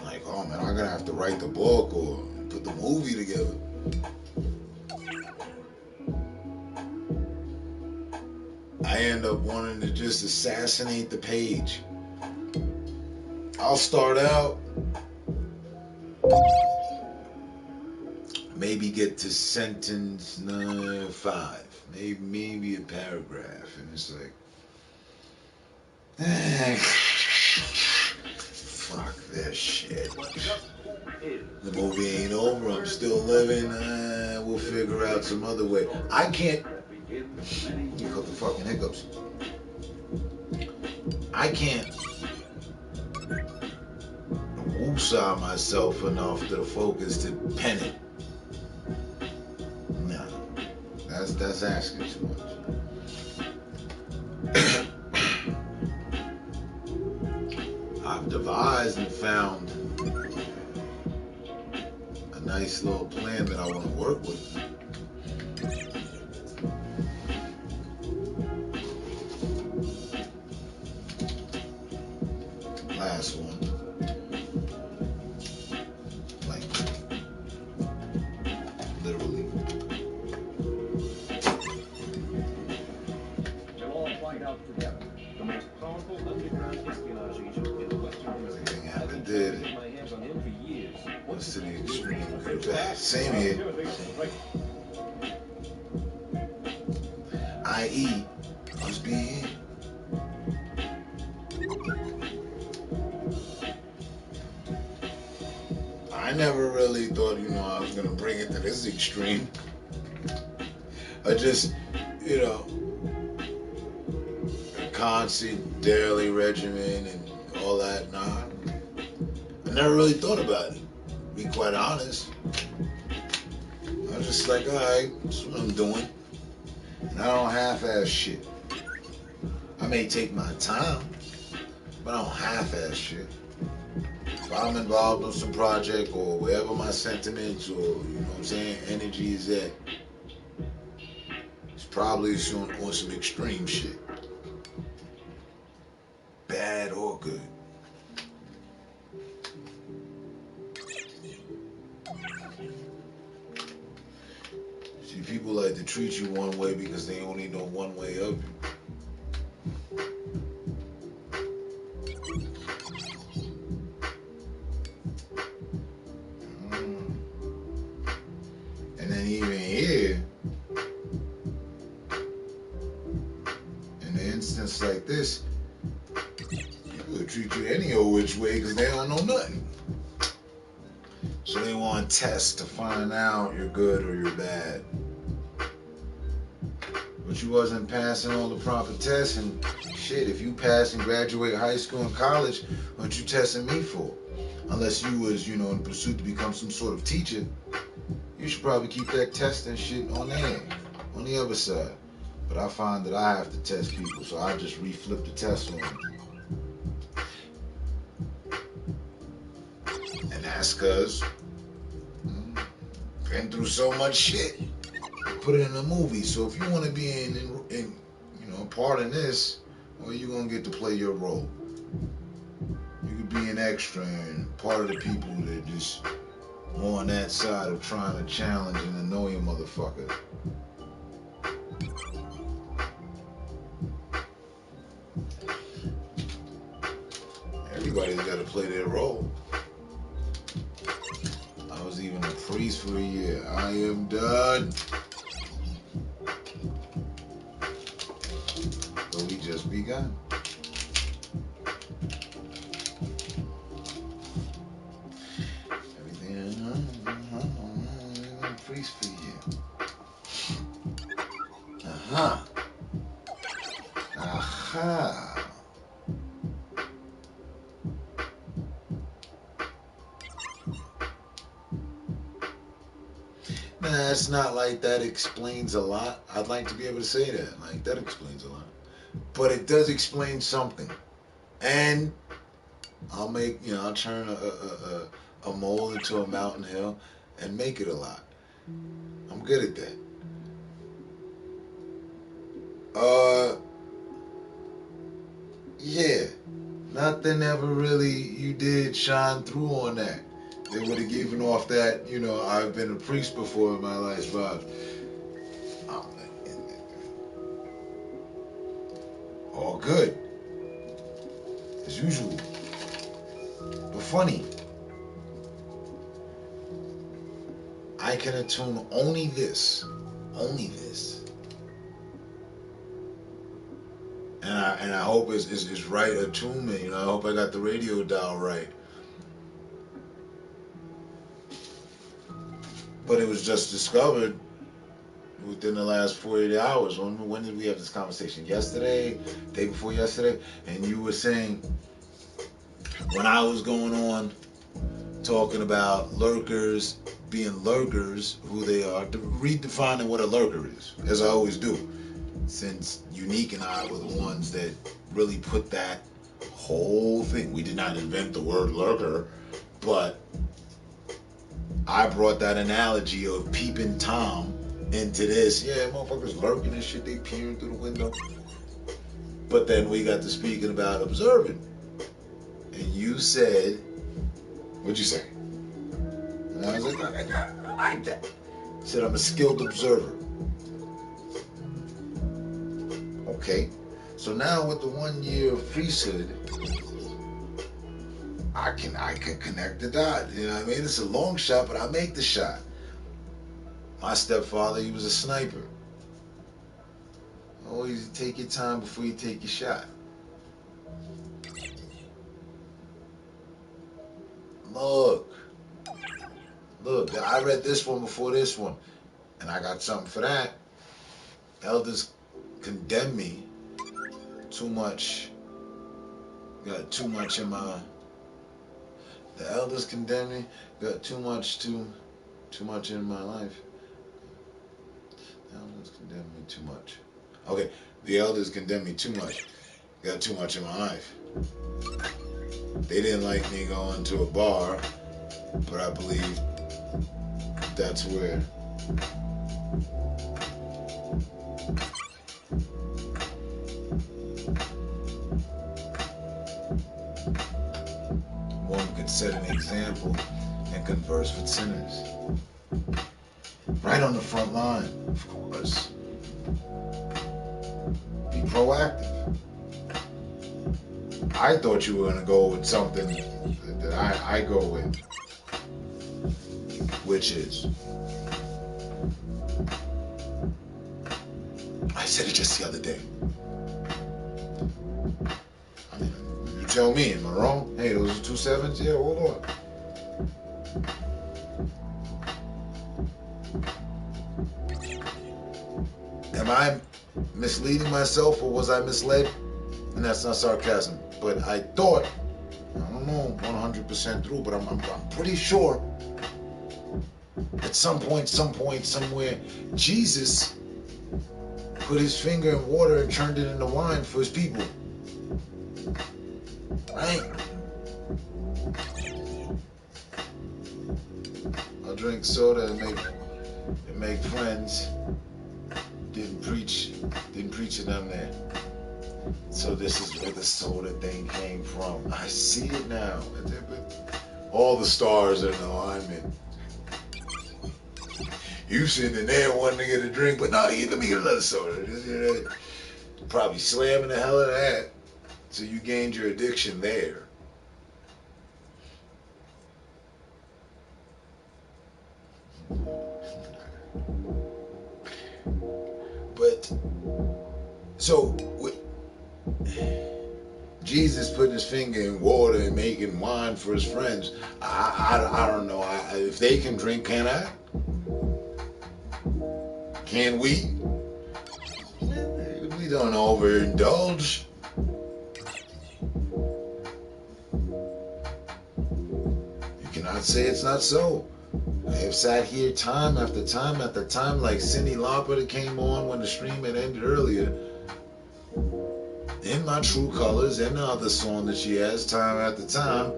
Like, oh man, I'm gonna have to write the book or put the movie together. I end up wanting to just assassinate the page. I'll start out, maybe get to sentence 5, maybe a paragraph, and it's like, fuck this shit. The movie ain't over. I'm still living. We'll figure out some other way. I can't. You got the fucking hiccups. I can't woosah myself enough to focus to pen it. No, that's asking too much. I've devised and found a nice little plan that I want to work with. Last one. Like, literally. We'll all find out together. The most powerful underground espionage agent in the Western Hemisphere. Everything I did I've my hands on him for years. was to the extreme. Same here. I.e., must be here. I never really thought, I was going to bring it to this extreme. I just, a constant daily regimen and all that. Nah, I never really thought about it, to be quite honest. I was just like, alright, that's what I'm doing. And I don't half-ass shit. I may take my time, but I don't half-ass shit. If I'm involved in some project or wherever my sentiments or, energy is at, it's probably on some extreme shit. Bad or good. See, people like to treat you one way because they only know one way of you. And then even here, in an instance like this, people will treat you any old which way because they don't know nothing. So they want tests to find out you're good or you're bad. But you wasn't passing all the proper tests, and shit, if you pass and graduate high school and college, what you testing me for? Unless you was, in pursuit to become some sort of teacher, you should probably keep that testing shit on there, on the other side. But I find that I have to test people, so I just reflip the test on them. And that's because been through so much shit. Put it in a movie. So if you want to be in part in this, well, you're gonna get to play your role. You could be an extra and part of the people that just on that side of trying to challenge and annoy a motherfucker. Everybody's got to play their role. I was even a priest for a year. I am done. But we just begun. Everything. I'm a priest for a year. Aha. Aha. Nah, it's not like that explains a lot. I'd like to be able to say that. Like, that explains a lot. But it does explain something. And I'll turn a mole into a mountain hill and make it a lot. I'm good at that. Yeah. Nothing ever really you did shine through on that. They would have given off that, I've been a priest before in my life vibe. All good. As usual. But funny. I can attune only this. Only this. And I hope it's right attunement. I hope I got the radio dial right. But it was just discovered within the last 48 hours. When did we have this conversation? Yesterday? Day before yesterday? And you were saying, when I was going on talking about lurkers being lurkers, who they are, redefining what a lurker is, as I always do. Since Unique and I were the ones that really put that whole thing. We did not invent the word lurker, but I brought that analogy of peeping Tom into this. Yeah, motherfuckers lurking and shit, they peering through the window. But then we got to speaking about observing. And you said, what'd you say? And I was like, I like that. I said, I'm a skilled observer. Okay, so now with the 1 year of priesthood, I can connect the dot. You know what I mean? It's a long shot, but I make the shot. My stepfather, he was a sniper. Always take your time before you take your shot. Look, I read this one before this one, and I got something for that. Elders condemn me too much. Got too much in my. The elders condemn me. Got too much in my life. The elders condemn me too much. Okay, the elders condemn me too much. Got too much in my life. They didn't like me going to a bar, but I believe that's where. One could set an example and converse with sinners. Right on the front line, of course. Be proactive. I thought you were going to go with something that I go with, which is, I said it just the other day. I mean, you tell me, am I wrong? Hey, those are 2 sevens? Yeah, hold on. Am I misleading myself, or was I misled? And that's not sarcasm. But I thought, I don't know 100% through, but I'm pretty sure at some point, somewhere, Jesus put his finger in water and turned it into wine for his people. Right? I'll drink soda and make and make friends. Didn't preach to them there. So this is where the soda thing came from. I see it now. All the stars are in alignment. You sitting there wanting to get a drink, but no, let me get another soda. Probably slamming the hell out of that. So you gained your addiction there. But, so, Jesus putting his finger in water and making wine for his friends. I don't know. If they can drink, can I? Can we? We don't overindulge. You cannot say it's not so. I have sat here time after time after time, like Cyndi Lauper that came on when the stream had ended earlier, in my true colors and the other song that she has time after time,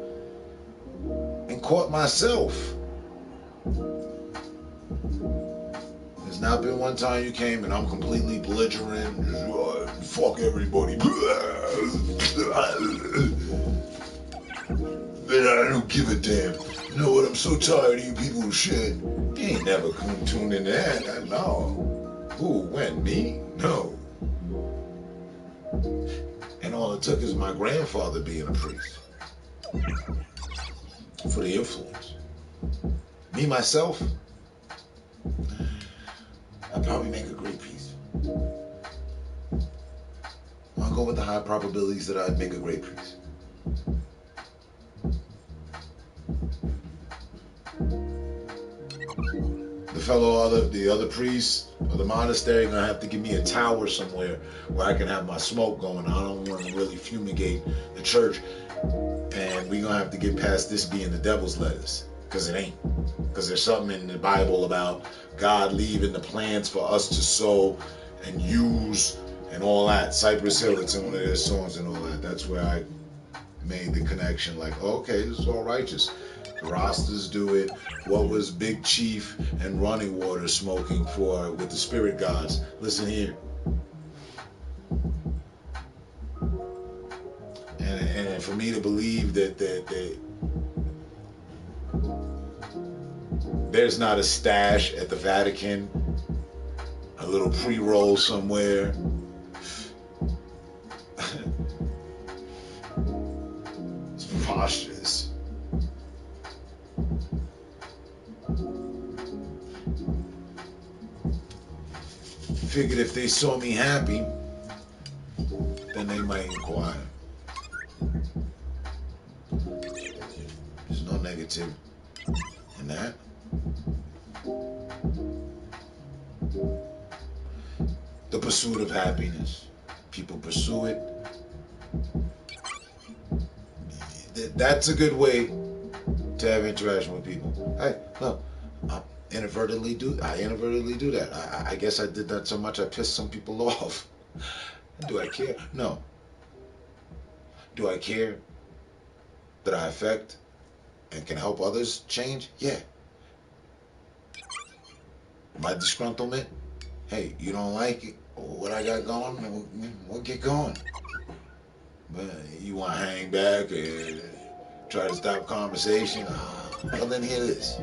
and caught myself. There's not been one time you came and I'm completely belligerent, fuck everybody. Then I don't give a damn. You know what? I'm so tired of you people who shit. You ain't never tuned into that. No. Who? When? Me? No. And all it took is my grandfather being a priest for the influence. Me, myself, I'd probably make a great priest. I'll go with the high probabilities that I'd make a great priest. The other priests of the monastery are gonna have to give me a tower somewhere where I can have my smoke going. I don't want to really fumigate the church, and we're gonna have to get past this being the devil's lettuce, because it ain't. Because there's something in the Bible about God leaving the plants for us to sow and use and all that. Cypress Hill, it's in one of their songs and all that. That's where I made the connection. Like, okay, this is all righteous. The Rastas do it. What was Big Chief and Running Water smoking for with the spirit gods? Listen here. And for me to believe that there's not a stash at the Vatican, a little pre-roll somewhere. It's preposterous. Figured if they saw me happy, then they might inquire. There's no negative in that. The pursuit of happiness. People pursue it. That's a good way to have interaction with people. Hey, look, I inadvertently do that. I guess I did that so much I pissed some people off. Do I care? No. Do I care that I affect and can help others change? Yeah. My disgruntlement, hey, you don't like it, what I got going, we'll get going. But you want to hang back and try to stop conversation? Well, then hear this.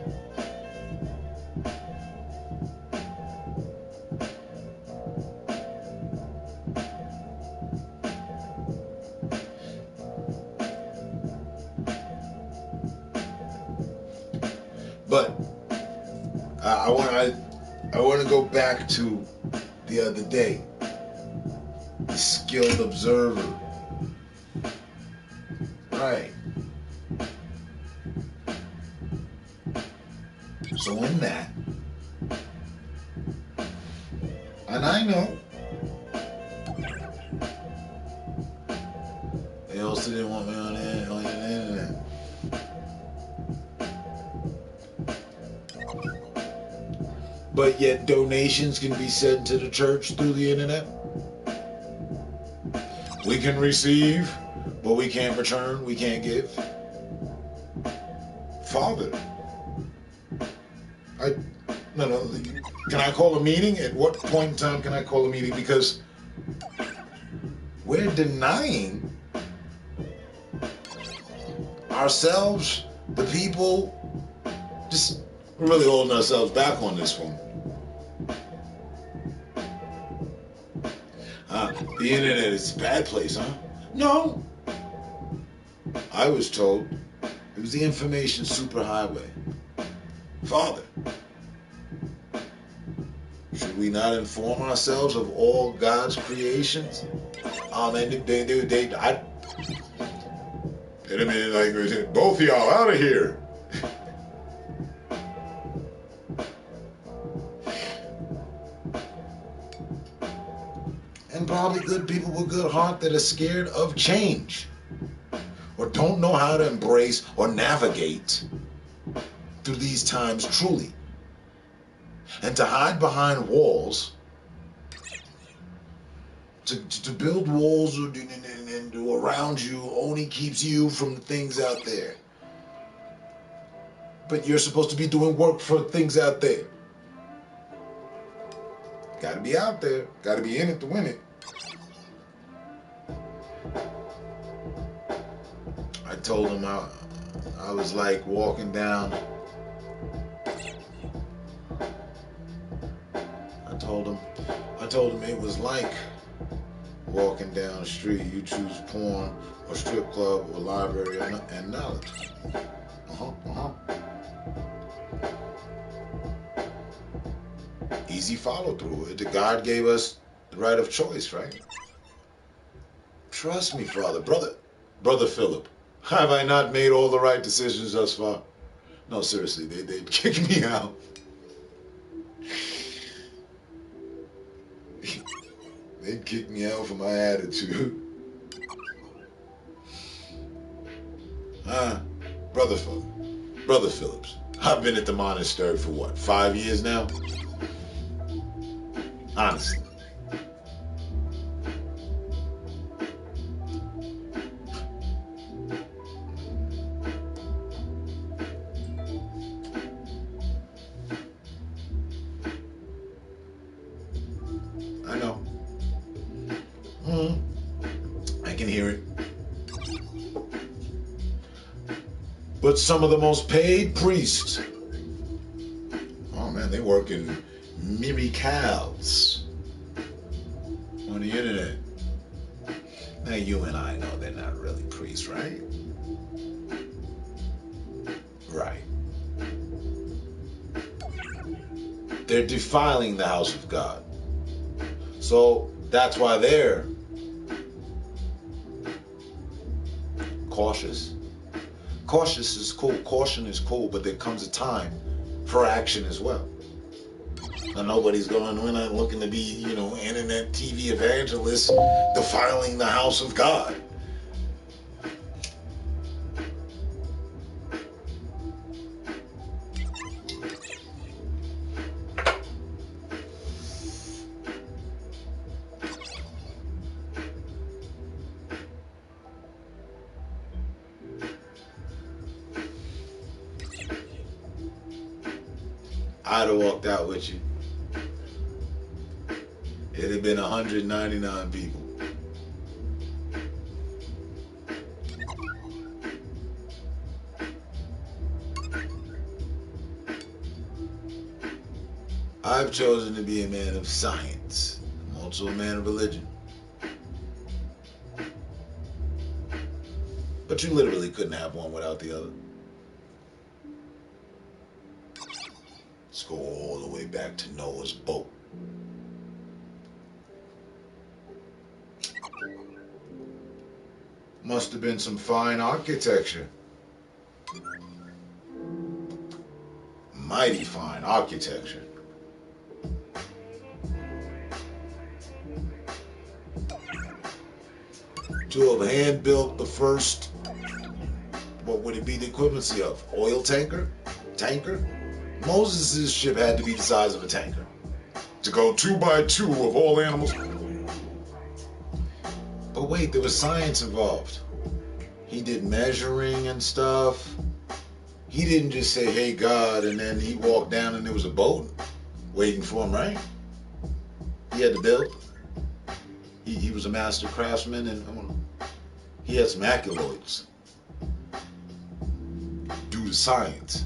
But I want to go back to the other day. The skilled observer. Right. So in that, and I know they also didn't want me on the internet. But yet donations can be sent to the church through the internet. We can receive, but we can't return, we can't give. Father, No, no. Can I call a meeting? At what point in time can I call a meeting? Because we're denying ourselves, the people, just we're really holding ourselves back on this one. The internet is a bad place, huh? No. I was told it was the information superhighway. Father, should we not inform ourselves of all God's creations? Man, like, both of y'all out of here. And probably good people with good heart that are scared of change or don't know how to embrace or navigate through these times truly. And to hide behind walls, to build walls and around you only keeps you from the things out there. But you're supposed to be doing work for things out there. Gotta be out there. Gotta be in it to win it. I told him I was like walking down. I told him it was like walking down the street. You choose porn or strip club or library and knowledge. Easy follow through. God gave us the right of choice, right? Trust me, brother Philip. Have I not made all the right decisions thus far? No, seriously, they'd kick me out. They'd kick me out for my attitude. Brother Phillips. I've been at the monastery for what, 5 years now? Honestly. I know. I can hear it. But some of the most paid priests, oh man, they work in miracles on the internet. Now you and I know they're not really priests, right? Right. They're defiling the house of God. So that's why they're cautious. Cautious is cool. Caution is cool, but there comes a time for action as well. Now, we're not looking to be, internet TV evangelists defiling the house of God. I'd have walked out with you. It'd have been 199 people. I've chosen to be a man of science. I'm also a man of religion. But you literally couldn't have one without the other. Let's go all the way back to Noah's boat. Must have been some fine architecture. Mighty fine architecture. To have hand-built the first, what would it be the equivalency of? Oil tanker? Tanker? Moses' ship had to be the size of a tanker. To go 2 by 2 of all animals. But wait, there was science involved. He did measuring and stuff. he didn't just say, "Hey God," and then he walked down and there was a boat waiting for him, right? He had to build. He was a master craftsman, and he had some accolades due to science.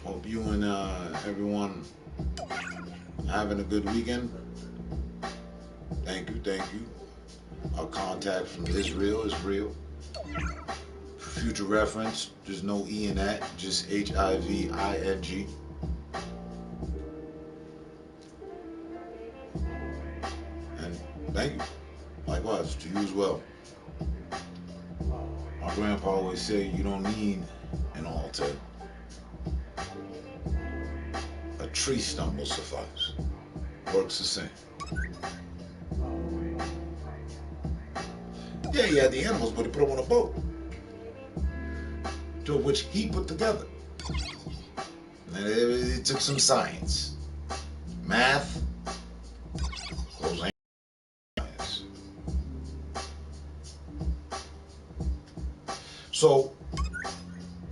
Hope you and everyone having a good weekend. Thank you, thank you. Our contact from Israel is real. For future reference, there's no E in that, just HIVING. And thank you. Likewise, to you as well. My grandpa always said you don't need an altar. A tree stump will suffice. Works the same. Yeah, he had the animals, but he put them on a boat. To which he put together. And it took some science. Math. Those ain't science. So,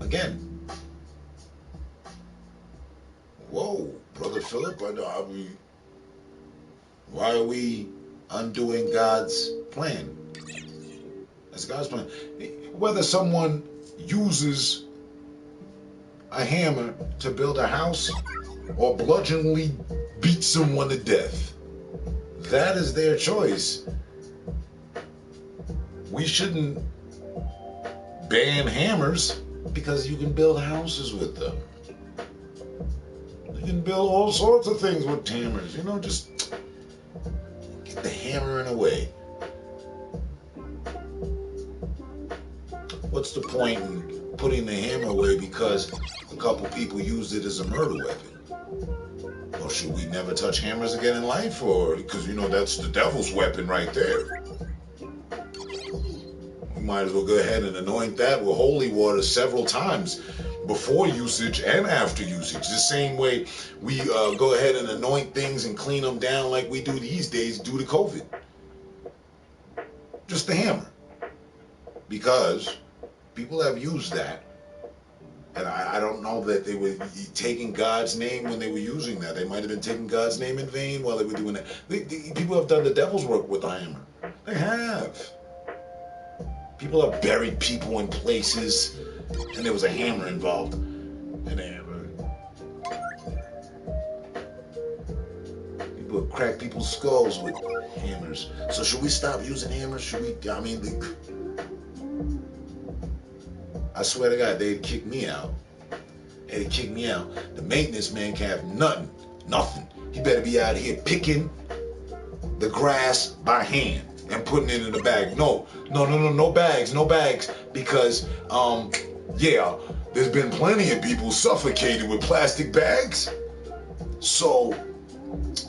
again. Whoa, Brother Philip, why are we undoing God's plan? That's God's plan. Whether someone uses a hammer to build a house or bludgeoningly beat someone to death, that is their choice. We shouldn't ban hammers because you can build houses with them. You can build all sorts of things with hammers. Just get the hammering away. What's the point in putting the hammer away because a couple people used it as a murder weapon? Well, should we never touch hammers again in life? Or, because, that's the devil's weapon right there. We might as well go ahead and anoint that with holy water several times before usage and after usage. The same way we go ahead and anoint things and clean them down like we do these days due to COVID. Just the hammer. Because people have used that, and I don't know that they were taking God's name when they were using that. They might have been taking God's name in vain while they were doing that. People have done the devil's work with the hammer. They have. People have buried people in places, and there was a hammer involved. People have cracked people's skulls with hammers. So should we stop using hammers? Should we? I swear to God, they'd kick me out. They'd kick me out. The maintenance man can't have nothing. He better be out here picking the grass by hand and putting it in the bag. No bags, because, there's been plenty of people suffocated with plastic bags. So,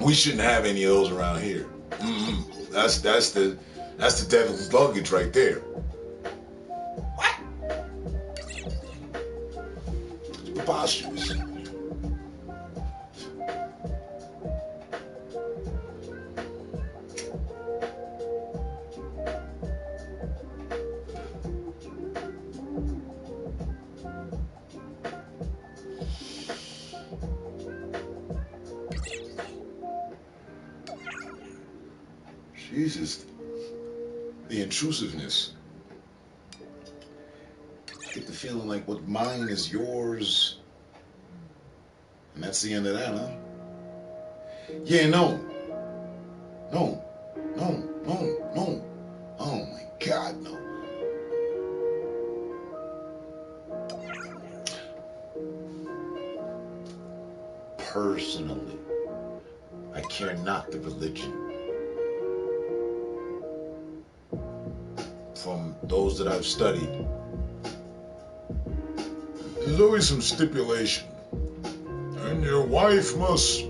we shouldn't have any of those around here. That's the devil's luggage right there. Preposterous. Jesus, the intrusiveness. Get the feeling like what's mine is yours. And that's the end of that, huh? Yeah, no. Oh my God, no. Personally, I care not the religion. From those that I've studied, there's always some stipulation. And your wife must...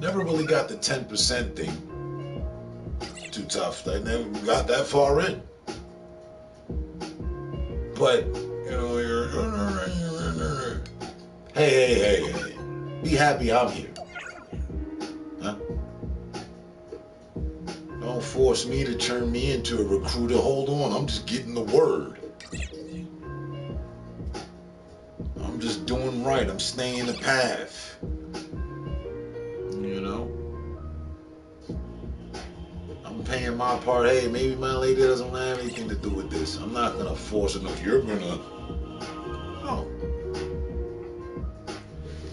Never really got the 10% thing. Too tough. I never got that far in. But, you're... Hey. Be happy I'm here. Huh? Don't Don't force me to turn me into a recruiter. Hold on, I'm just getting the word. I'm just doing right. I'm staying the path. You know? I'm paying my part. Hey, maybe my lady doesn't have anything to do with this. I'm not gonna force her. No, you're gonna. Oh.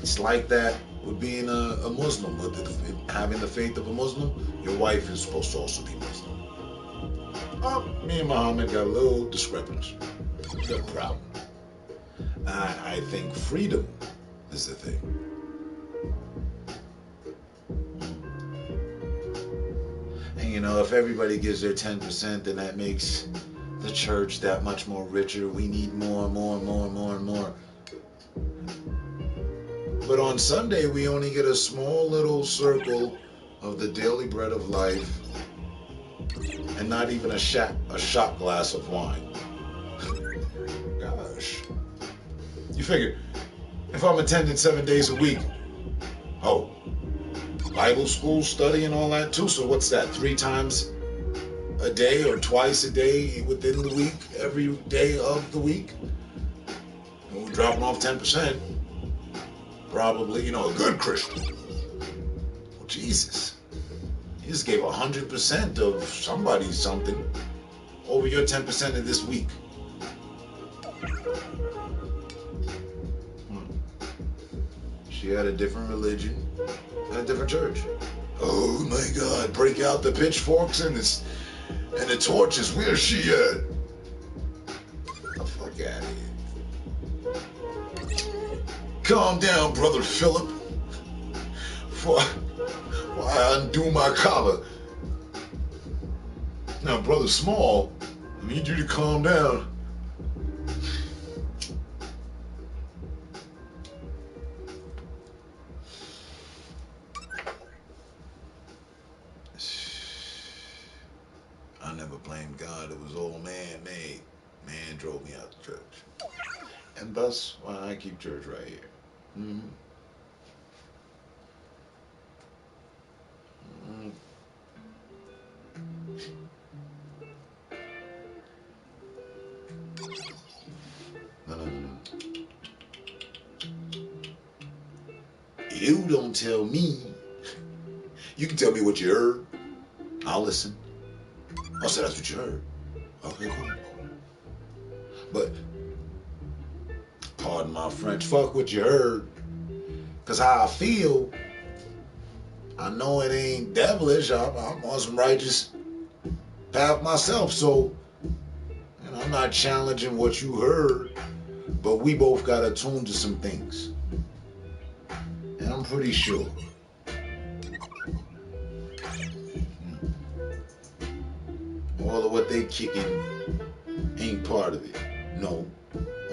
It's like that with being a Muslim, with having the faith of a Muslim. Your wife is supposed to also be Muslim. Oh, me and Muhammad got a little discrepancy. Got a problem. I think freedom is the thing. And you know, if everybody gives their 10%, then that makes the church that much more richer. We need more. But on Sunday, we only get a small little circle of the daily bread of life, and not even a shot glass of wine. Gosh. You figure, if I'm attending 7 days a week, oh, Bible school study and all that too, so what's that, 3 times a day or twice a day within the week, every day of the week? And we're dropping off 10%. Probably, you know, a good Christian. Well, Jesus. You just gave 100% of somebody's something over your 10% of this week. She had a different religion, had a different church. Oh my God, break out the pitchforks and the torches. Where's she at? The fuck out of here. Calm down, Brother Philip. Why I undo my collar? Now, Brother Small, I need you to calm down. I never blamed God. It was all man-made. Man drove me out of church. And thus, why I keep church right here. Mm-hmm. No. You don't tell me. You can tell me what you heard. I'll listen. I'll say that's what you heard. Okay, cool. But, pardon my French, fuck what you heard. Because how I feel, I know it ain't devilish. I'm on some righteous path myself. So, you know, I'm not challenging what you heard. But we both got attuned to some things. And I'm pretty sure. All of what they kicking ain't part of it. No.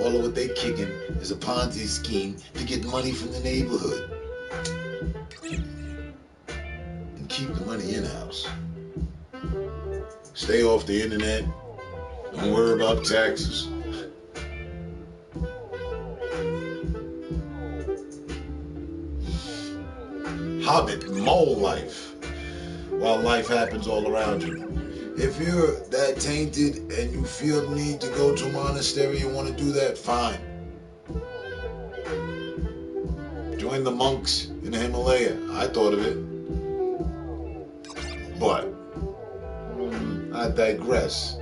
All of what they kicking is a Ponzi scheme to get money from the neighborhood. And keep the money in-house. Stay off the internet. Don't worry about taxes. Hobbit mole life while life happens all around you. If you're that tainted and you feel the need to go to a monastery and want to do that, fine. Join the monks in the Himalaya. I thought of it. But I digress.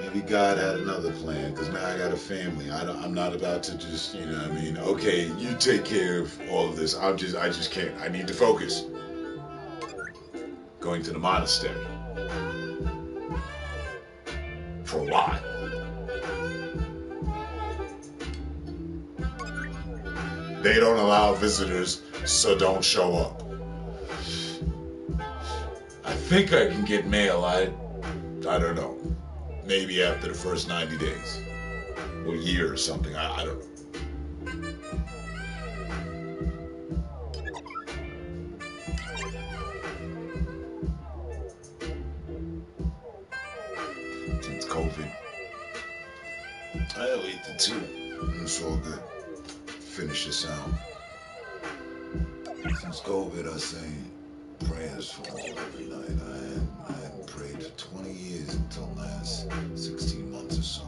Maybe God had another plan, because now I got a family. I'm not about to just, you know what I mean? Okay, you take care of all of this. I just can't. I need to focus. Going to the monastery. For a while. They don't allow visitors, so don't show up. I think I can get mail. I don't know. Maybe after the first 90 days. Or a year or something. I don't know. Since COVID. I'll eat the two. It's all good. Finish this out. Since COVID, I say prayers for all every night. I hadn't prayed for 20 years until last 16 months or so.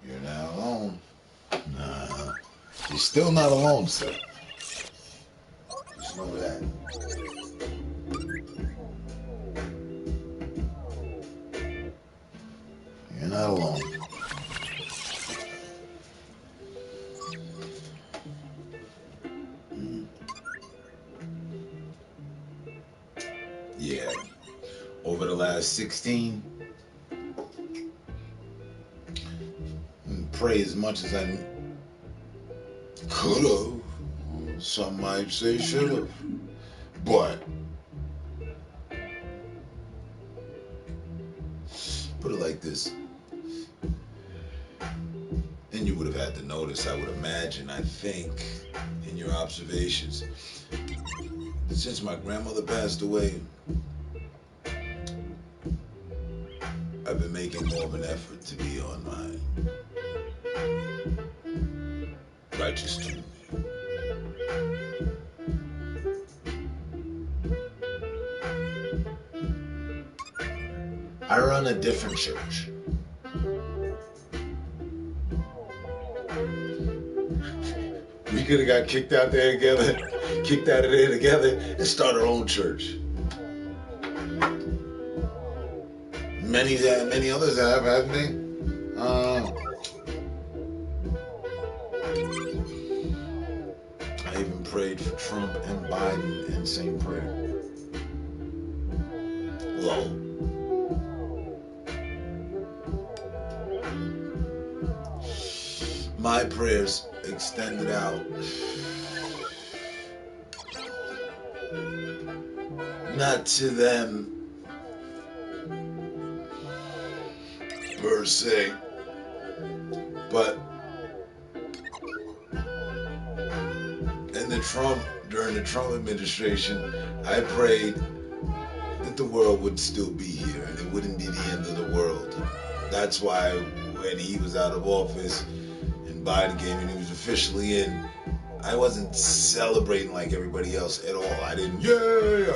You're not alone. Nah, you're still not alone, sir. Just know that. You're not alone. Yeah. Over the last 16, pray as much as I could have. Some might say should have. But put it like this. And you would have had to notice, I would imagine, I think, in your observations, since my grandmother passed away, I've been making more of an effort to be on my righteous tune. I run a different church. We could have got kicked out there together, kicked out of there together, and started our own church. Many others have, haven't they? I even prayed for Trump and Biden in the same prayer. Well, my prayers extended out not to them per se, but during the Trump administration, I prayed that the world would still be here and it wouldn't be the end of the world. That's why when he was out of office and Biden came and he was officially in, I wasn't celebrating like everybody else at all. I didn't, yay!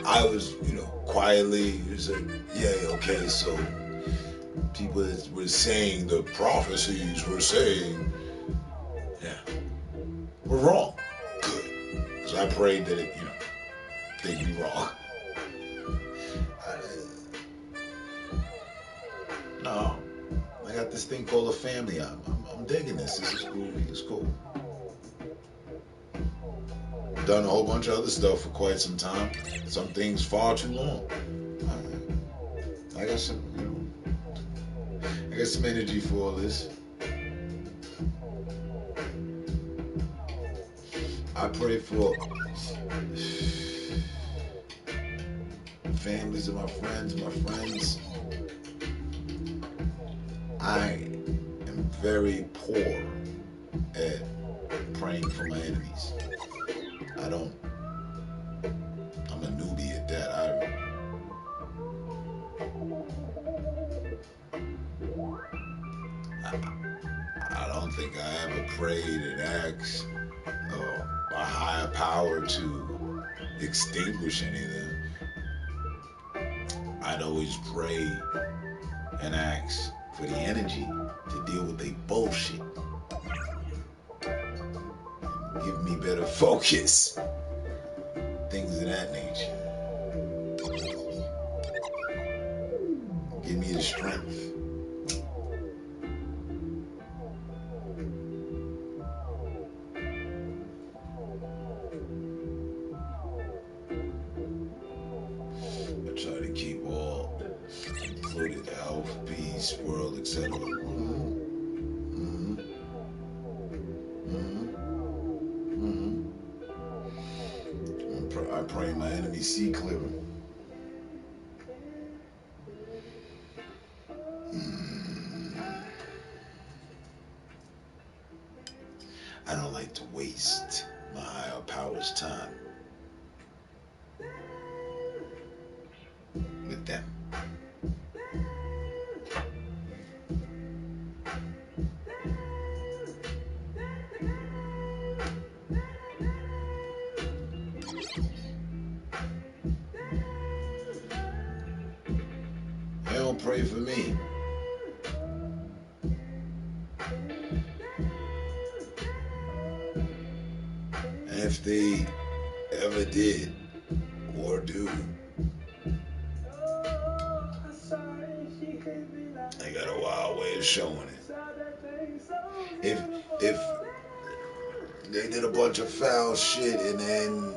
I was, quietly, it was like, yay, okay, so people that were saying the prophecies were saying, were wrong. Good. Because I prayed that they'd be wrong. No, I got this thing called a family. I'm digging this. This is groovy. It's cool. Done a whole bunch of other stuff for quite some time. Some things far too long. I got some, I got some energy for all this. I pray for families of my friends. I am very poor at praying for my enemies. I'm a newbie at that. I don't think I ever prayed and asked a higher power to extinguish anything. I'd always pray and ask for the energy to deal with their bullshit. Give me better focus. Things of that nature. Give me the strength. I try to keep all included health, peace, world, etc. I pray my enemies see clearer. I don't like to waste my higher power's time with them. pray for me. And if they ever did or do, they got a wild way of showing it. If they did a bunch of foul shit and then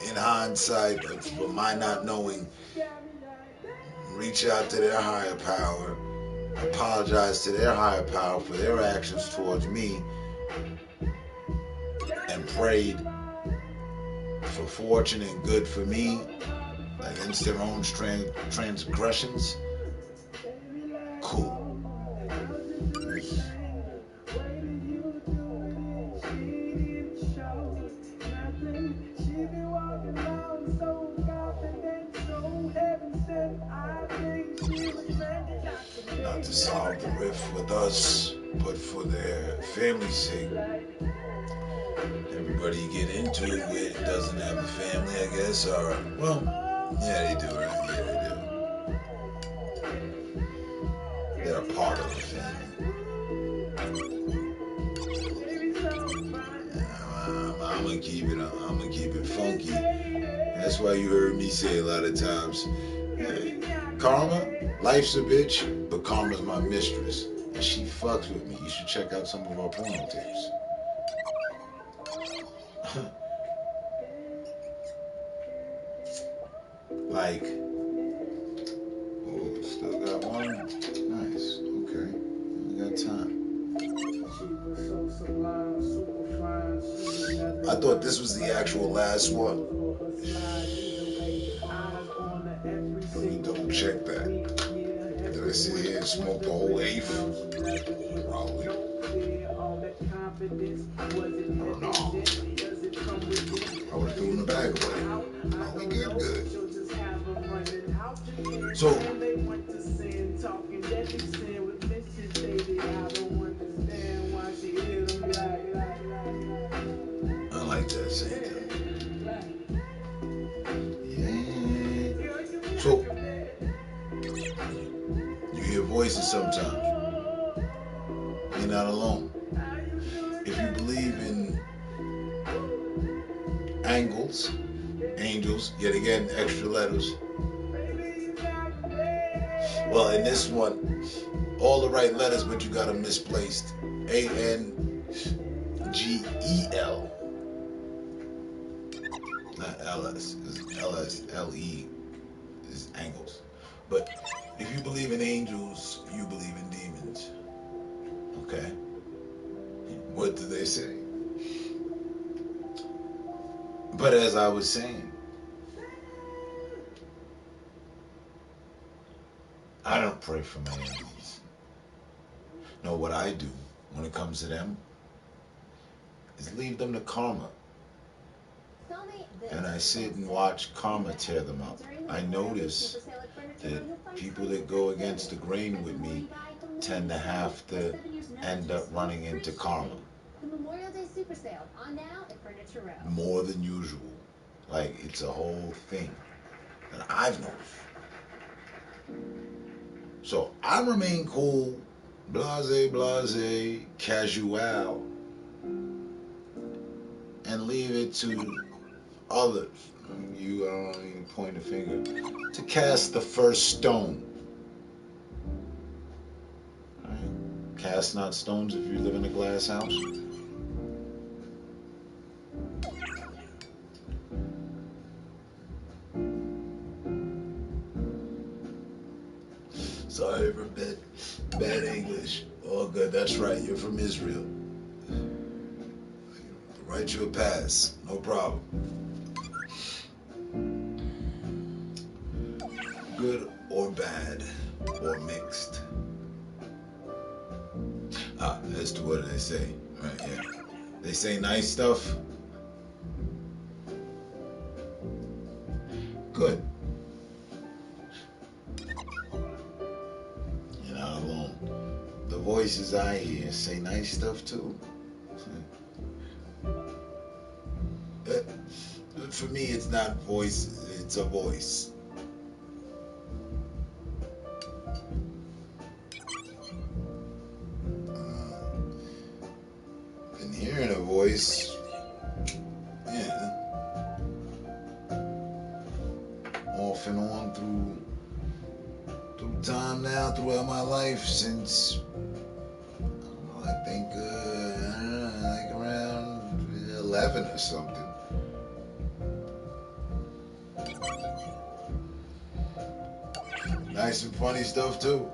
in hindsight, for my not knowing, reach out to their higher power, apologize to their higher power for their actions towards me, and prayed for fortune and good for me against their own transgressions, cool. Not to solve the rift with us, but for their family's sake. Everybody you get into it with doesn't have a family, I guess, or, well, yeah, they do, right? Yeah, they do. They're a part of the family. I'm gonna keep it funky. That's why you heard me say a lot of times, hey, karma, life's a bitch, but karma's my mistress, and she fucks with me. You should check out some of our porno tapes. Like, oh, still got one. Nice. Okay, we got time. I thought this was the actual last one. Let me double check that. Did I sit here and smoke the whole eighth? Probably. Oh no. I would have threw in the bag away. Oh, we good. So, I like that saying. Yeah. So, you hear voices sometimes. You're not alone. If you believe in angels, yet again, extra letters. Well, in this one, all the right letters, but you got them misplaced. ANGEL. Not LS. It's LSLE is angles. But if you believe in angels, you believe in demons. Okay? What do they say? But as I was saying, I don't pray for my enemies. No, what I do when it comes to them is leave them to karma. And I sit and watch karma tear them up. I notice that people that go against the grain with me tend to have to end up running into karma. More than usual. Like, it's a whole thing that I've noticed. So I remain cool, blase, casual, and leave it to others. You, I don't even point a finger, to cast the first stone. All right? Cast not stones if you live in a glass house. Sorry for bad English. All good. That's right. You're from Israel. Write you a pass. No problem. Good or bad or mixed. As to what do they say? Right, yeah. They say nice stuff. Good. You're not alone. The voices I hear say nice stuff too. For me, it's not voice, it's a voice. case, yeah, off and on through time now, throughout my life since, I think, like around 11 or something. Nice and funny stuff too.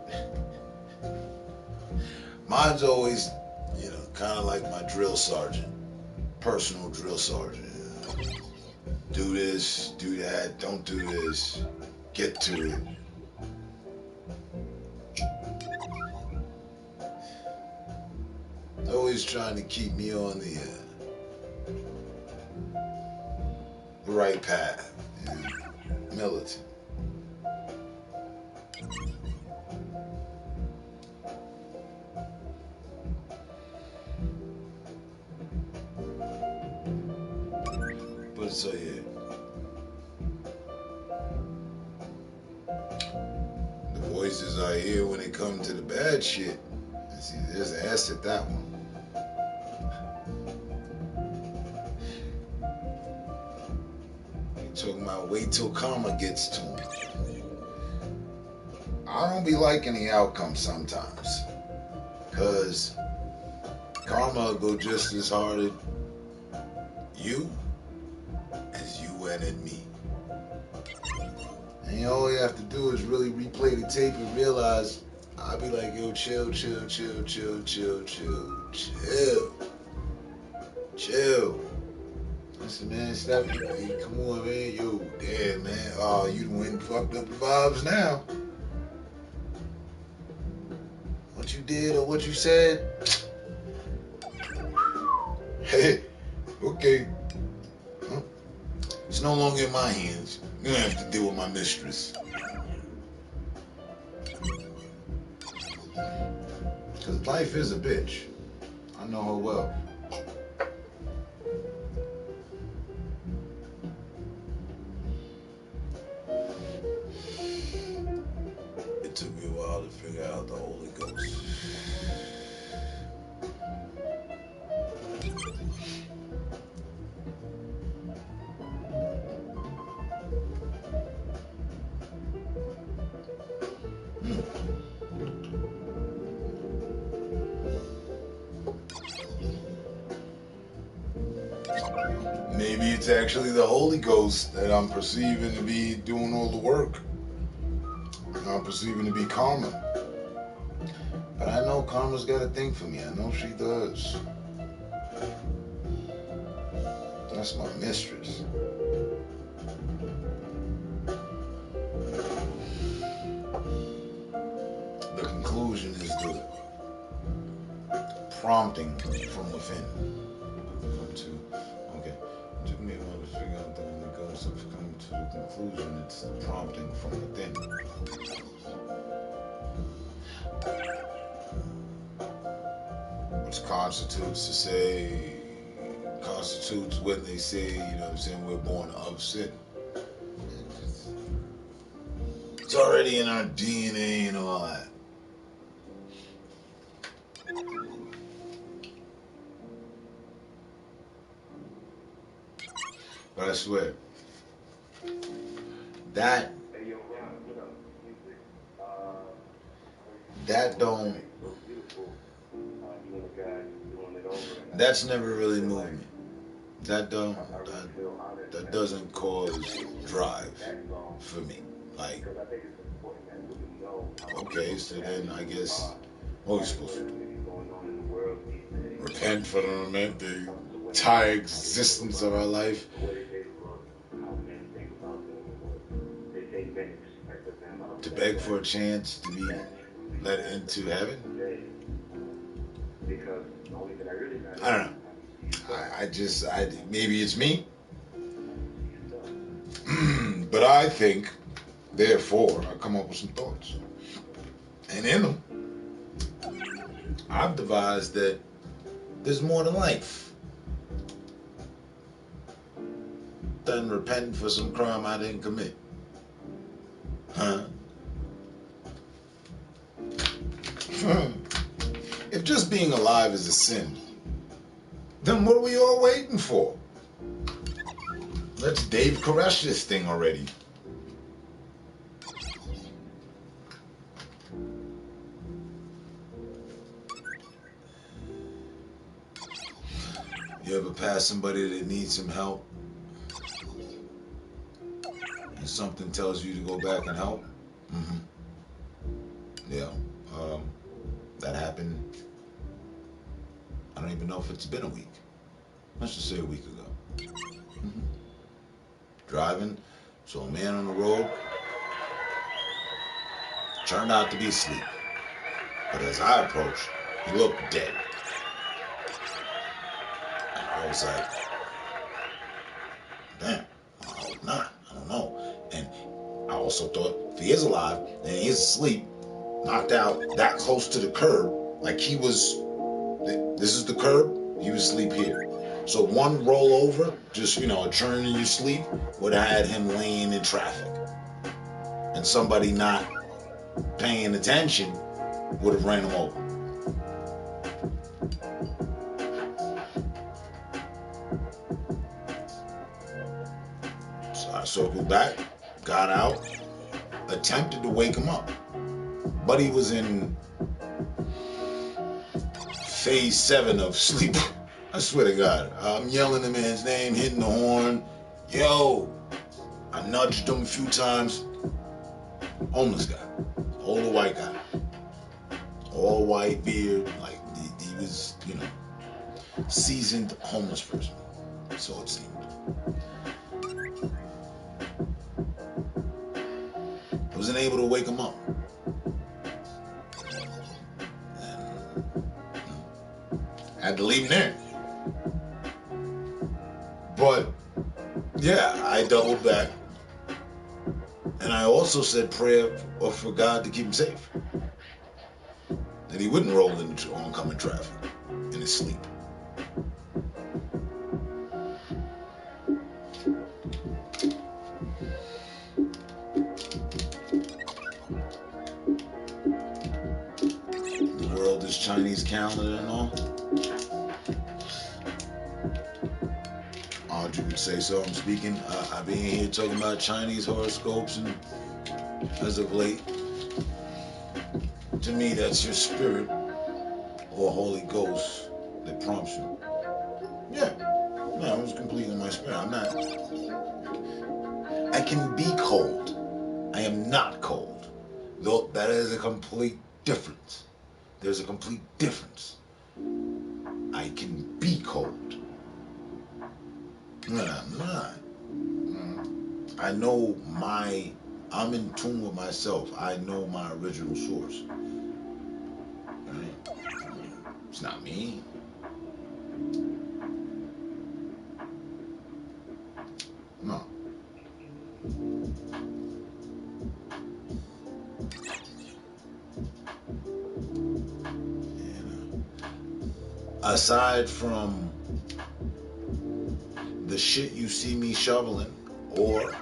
Mine's always, kind of like my drill sergeant, personal drill sergeant. Do this, do that, don't do this, get to it. Always trying to keep me on the right path, militant. But so yeah, the voices I hear when it comes to the bad shit, see, there's an S at that one. Talking about wait till karma gets to him. I don't be liking the outcome sometimes, cause karma will go just as hard at you as you went at me. And all you have to do is really replay the tape and realize I'll be like, yo, chill. I said, man, stop. Hey, come on, man. Yo, damn, man. Oh, you done fucked up the vibes now. What you did or what you said? Hey, okay. Huh? It's no longer in my hands. You're gonna have to deal with my mistress. Because life is a bitch. I know her well. It took me a while to figure out the Holy Ghost. Maybe it's actually the Holy Ghost that I'm perceiving to be doing all the work. I'm perceiving to be karma. But I know karma's got a thing for me. I know she does. That's my mistress. The conclusion is the prompting from within. Okay. It took me a while to figure out the Holy Ghost. I've come to the conclusion it's the prompting from within. Which constitutes when they say, we're born of sin. It's already in our DNA and all that. But I swear, that don't, that's never really moved me. That doesn't cause drive for me. Like, okay, so then I guess what are we supposed to do? Repent for the entire existence of our life? To beg for a chance to be let into heaven? I don't know. Maybe it's me. But I think, therefore, I come up with some thoughts. And in them, I've devised that there's more to life than repenting for some crime I didn't commit. Huh? If just being alive is a sin, then Man, what are we all waiting for? Let's Dave Koresh this thing already. You ever pass somebody that needs some help and something tells you to go back and help? Mm-hmm. Yeah. That happened. I don't even know if it's been a week. Let's just say a week ago. Mm-hmm. Driving, saw a man on the road. Turned out to be asleep. But as I approached, he looked dead. And I was like, damn, I hope not. I don't know. And I also thought, if he is alive and he is asleep, knocked out that close to the curb, like he was, this is the curb, he was asleep here. So one roll over, just, a turn in your sleep, would have had him laying in traffic. And somebody not paying attention would have ran him over. So I circled back, got out, attempted to wake him up. But he was in phase 7 of sleep. I swear to God. I'm yelling the man's name, hitting the horn. Yo! I nudged him a few times. Homeless guy. Older white guy. All white beard. Like, he was, seasoned homeless person. So it seemed. I wasn't able to wake him up. Had to leave him there. But, yeah, I doubled back. And I also said prayer for God to keep him safe. That he wouldn't roll into oncoming traffic in his sleep. The world is Chinese calendar and all. You would say so. I'm speaking. I've been here talking about Chinese horoscopes, and as of late, to me, that's your spirit or Holy Ghost that prompts you. Yeah, no, it was completely my spirit. I'm not. I can be cold. I am not cold. Though that is a complete difference. There's a complete difference. I can be cold. No, I'm not. I know I'm in tune with myself. I know my original source. Right? It's not me. No. Aside from the shit you see me shoveling or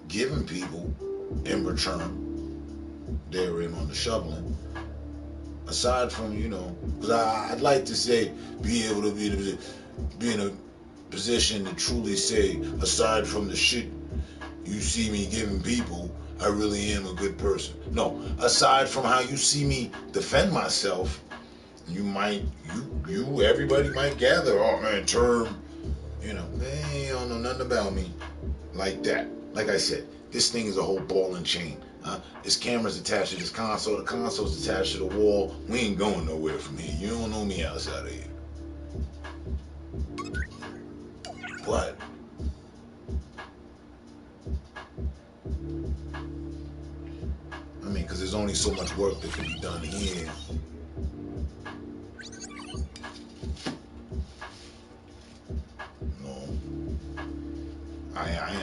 giving people in return, they're in on the shoveling. Aside from, because I'd like to say, be able to be in a position to truly say, aside from the shit you see me giving people, I really am a good person. No, aside from how you see me defend myself, everybody might gather, oh man, term, they don't know nothing about me like that. Like I said, this thing is a whole ball and chain. This camera's attached to this console. The console's attached to the wall. We ain't going nowhere from here. You don't know me outside of here. But because there's only so much work that can be done here.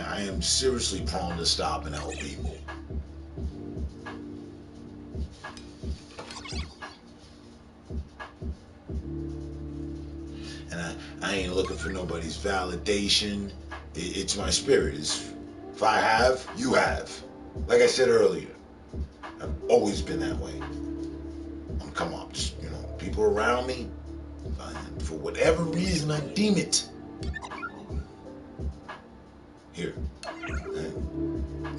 I am seriously prone to stop and help people. And I ain't looking for nobody's validation. It's my spirit. If I have, you have. Like I said earlier, I've always been that way. Come on, people around me, For whatever reason I deem it. Here.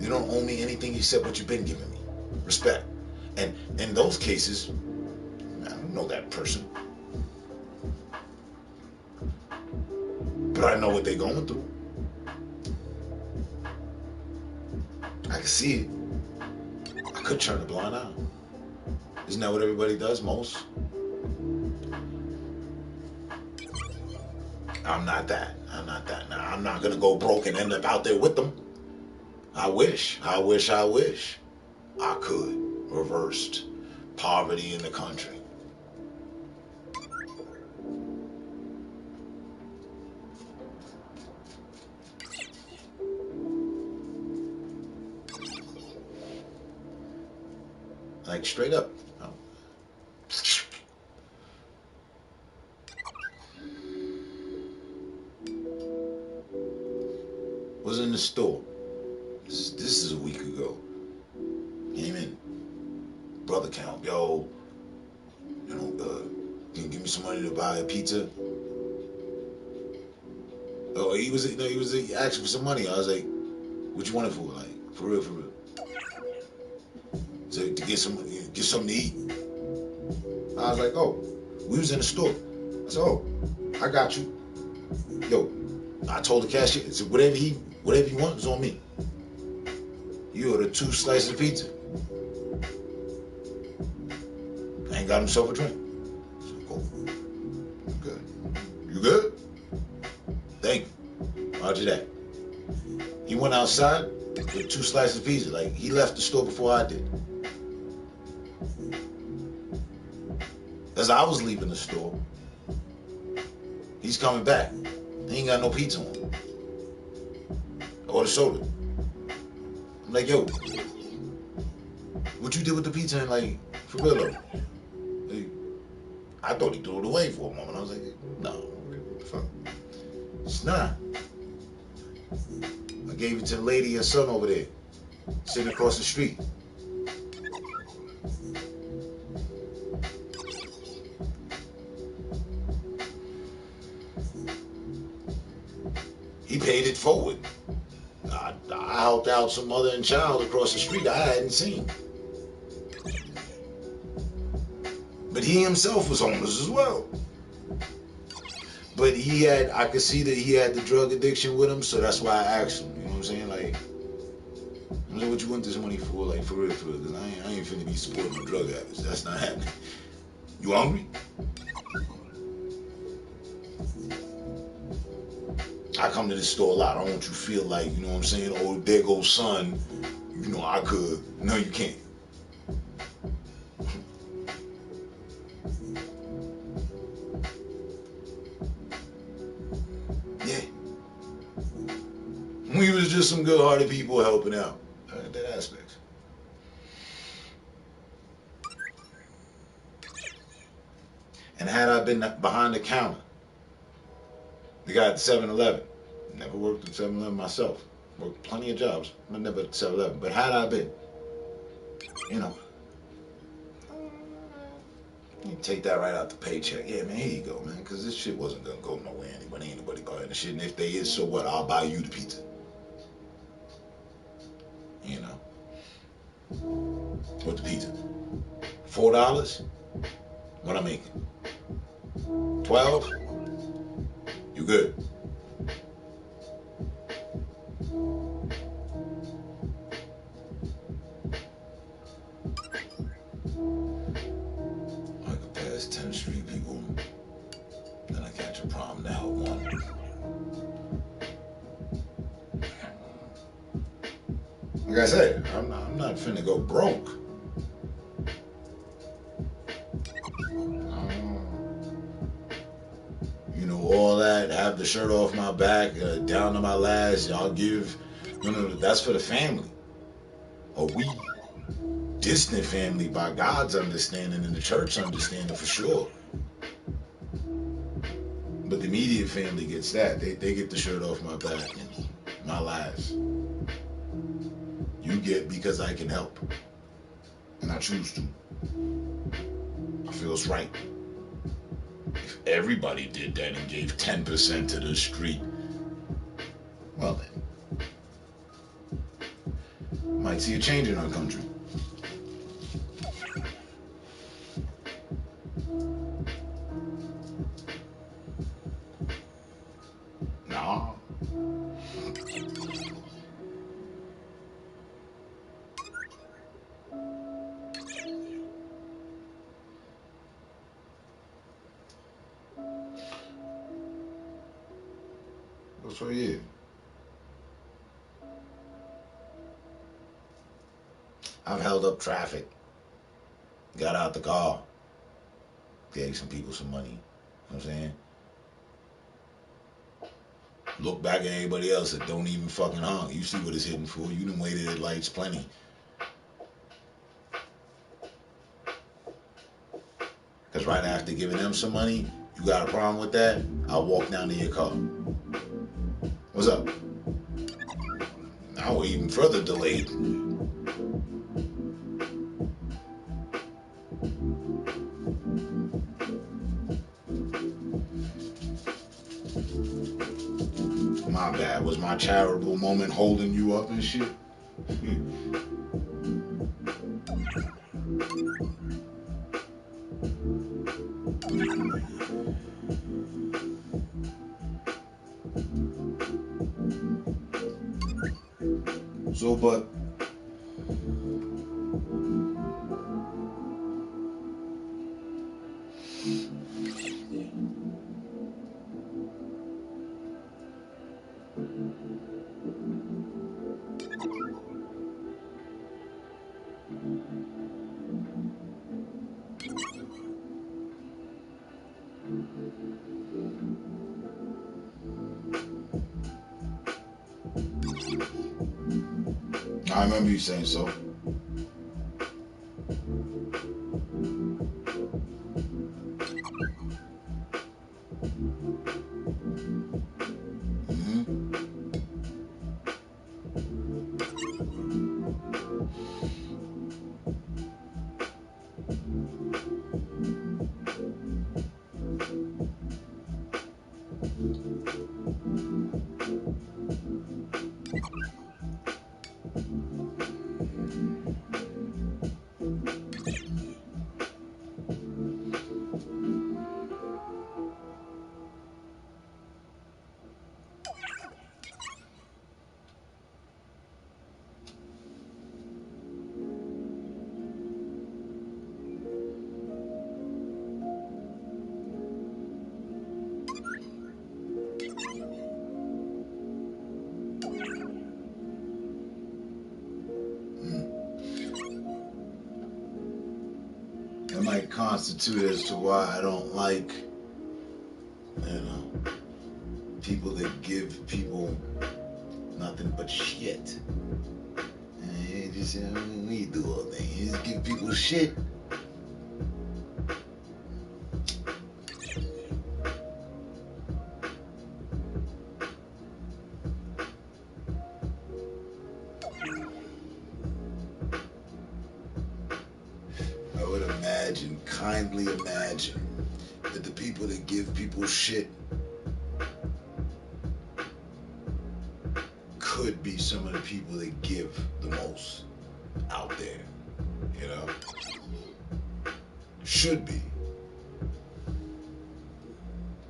You don't owe me anything except what you've been giving me. Respect. And in those cases, I don't know that person. But I know what they're going through. I can see it. I could turn a blind eye. Isn't that what everybody does most? I'm not that. Now, I'm not going to go broke and end up out there with them. I wish I could. Reversed poverty in the country. Like straight up. Was in the store. This is a week ago. Came in. Brother count, yo. You know, can you give me some money to buy a pizza? Oh, he was asking for some money. I was like, what you want it for? Like, for real. So to get something to eat. I was like, oh, we was in the store. I said, oh, I got you. Yo, I told the cashier, I said, whatever you want is on me. You ordered 2 slices of pizza. I ain't got himself a drink. I said, cool. I'm good. You good? Thank you. Roger that. He went outside with 2 slices of pizza. Like, he left the store before I did. As I was leaving the store, he's coming back. He ain't got no pizza on him. Or the soda. I'm like, yo, what you did with the pizza? And like, for real though. Like, I thought he threw it away for a moment. I was like, no, what the fuck? It's not. I gave it to the lady and son over there, sitting across the street. He paid it forward. I helped out some mother and child across the street I hadn't seen. But he himself was homeless as well. But I could see that he had the drug addiction with him, so that's why I asked him. You know what I'm saying? Like, I'm like, what you want this money for? Like, for real, because I ain't finna be supporting no drug habits. That's not happening. You hungry? I come to this store a lot. I don't want you to feel like, you know what I'm saying? Oh, there goes son. You know, I could. No, you can't. Yeah. We was just some good-hearted people helping out. That aspect. And had I been behind the counter, the guy at 7-Eleven, never worked at 7-Eleven myself. Worked plenty of jobs, but never at 7-Eleven. But had I been, you know, you take that right out the paycheck. Yeah, man, here you go, man, because this shit wasn't going to go nowhere anybody. Ain't nobody buying the shit. And if they is, so what? I'll buy you the pizza. You know. What the pizza? $4? What I'm making? 12? You good? I could pass 10th Street people, then I catch a prom to help one. Like I said, I'm not finna go broke. You know, all that, have the shirt off my back, down to my last, y'all give. No, that's for the family. Or we, distant family by God's understanding and the church understanding for sure. But the immediate family gets that. They get the shirt off my back and my last. You get because I can help. And I choose to. I feel it's right. If everybody did that and gave 10% to the street, well then, might see a change in our country. Nah. So yeah. I've held up traffic, got out the car, gave some people some money. You know what I'm saying? Look back at everybody else that don't even fucking honk. You see what it's hitting for. You done waited at lights plenty. Because right after giving them some money, you got a problem with that, I'll walk down to your car. What's up? Now we're even further delayed. My bad. Was my charitable moment holding you up and shit? So, but I remember you saying so. It might constitute as to why I don't like, people that give people nothing but shit. And just, we do all things. You just give people shit. I would kindly imagine, that the people that give people shit could be some of the people that give the most out there, Should be.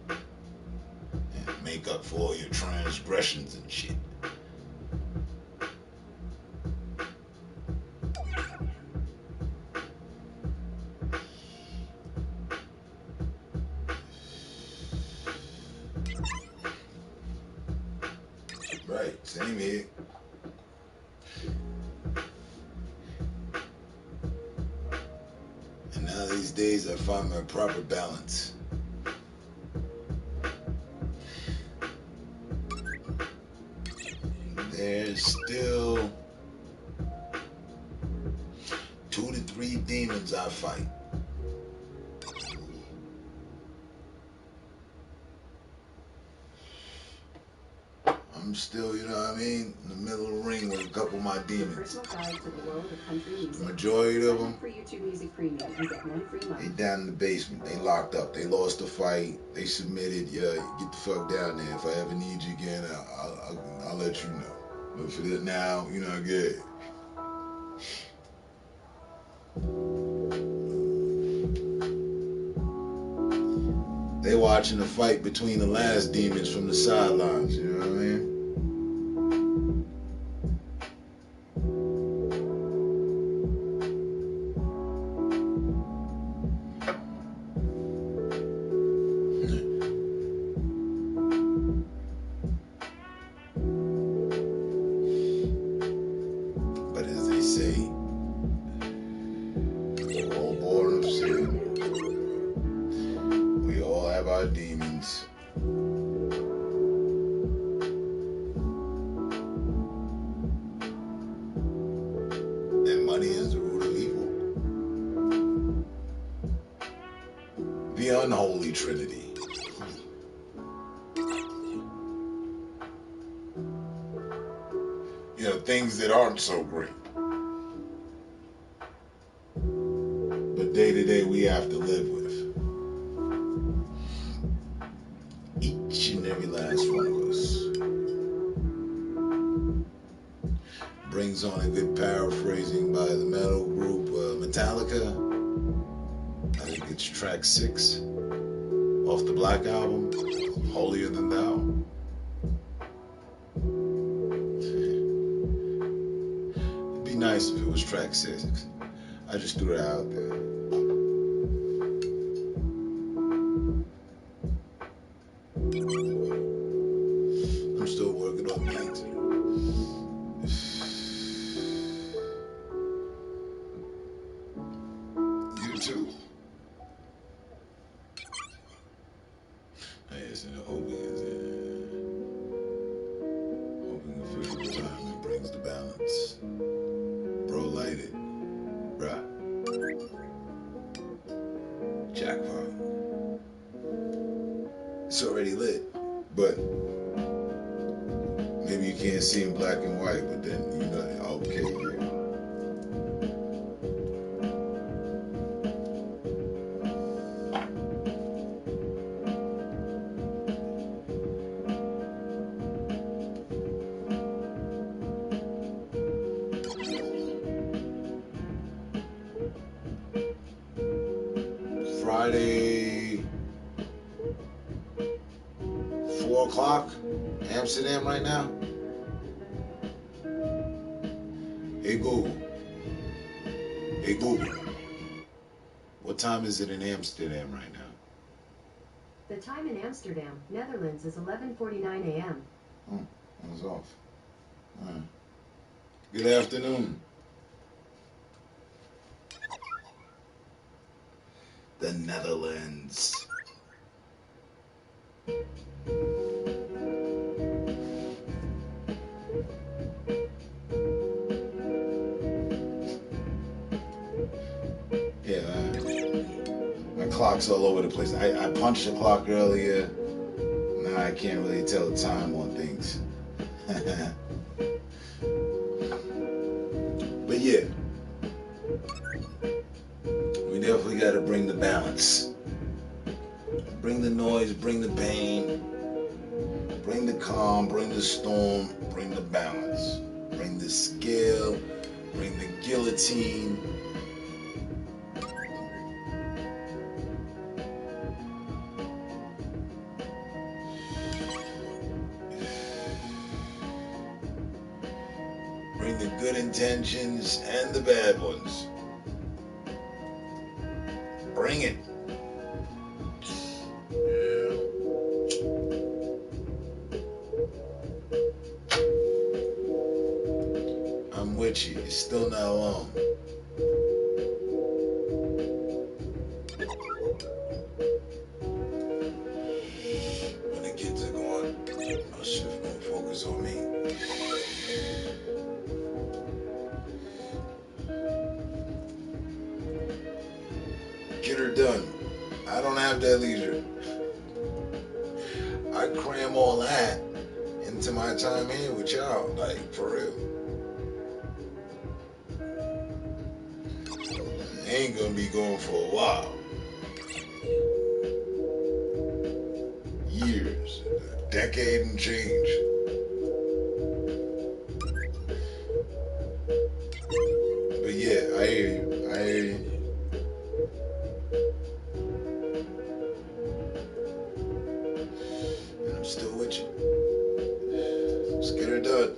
And make up for all your transgressions and shit. Right, same here. And now these days I find my proper balance. There's still 2 to 3 demons I fight. I'm still, you know what I mean, in the middle of the ring with a couple of my Your demons. personal guide to the world of country The music. majority of Sign them, up for YouTube Music Premium and get 1 free they month. down in the basement. They locked up. They lost the fight. They submitted. Yeah, get the fuck down there. If I ever need you again, I'll let you know. But for this now, you know, good. They watching the fight between the last demons from the sidelines. You know what I mean? But as they say, we're all born of sin. We all have our demons. And money is the root of evil. The unholy trinity. You know, things that aren't so great. But day to day we have to live with. Each and every last one of us. Brings on a good paraphrasing by the metal group Metallica. I think it's track 6 off the Black Album, Holier Than Thou. It'd be nice if it was track 6. I just threw it out there. I'm still working on beats. You too. Yes, and hoping is hoping official retirement brings the balance. Bro, light it. Bruh. Jackpot. It's already lit, but maybe you can't see in black and white, but then, you know, okay, yeah. Friday, 4 o'clock, Amsterdam right now. Hey Google. Hey Google. What time is it in Amsterdam right now? The time in Amsterdam, Netherlands is 11:49 a.m. I was off. Good afternoon. The Netherlands. Yeah, my clock's all over the place. I punched the clock earlier. Now I can't really tell the time on things. But yeah, we definitely got to bring the balance. Bring the noise, bring the pain, bring the calm, bring the storm, bring the balance. Bring the scale, bring the guillotine. Bring the good intentions and the bad ones. Bring it. Yeah. I'm with you. You're still not alone. When the kids are gone, I'll shift more focus on me. Get her done. I don't have that leisure. I cram all that into to my time here with y'all, like for real. I ain't gonna be going for a while. Years, a decade and change. But yeah, I hear you. I hear you. And I'm still with you. Let's get her done.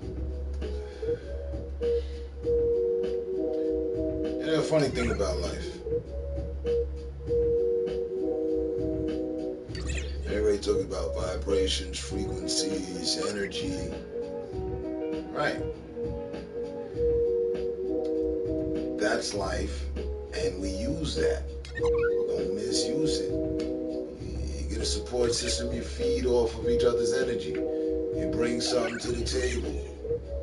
You know, the funny thing about life. Everybody talking about vibrations, frequencies, energy. Right. That's life, and we use that. Don't misuse it. You get a support system, you feed off of each other's energy. You bring something to the table.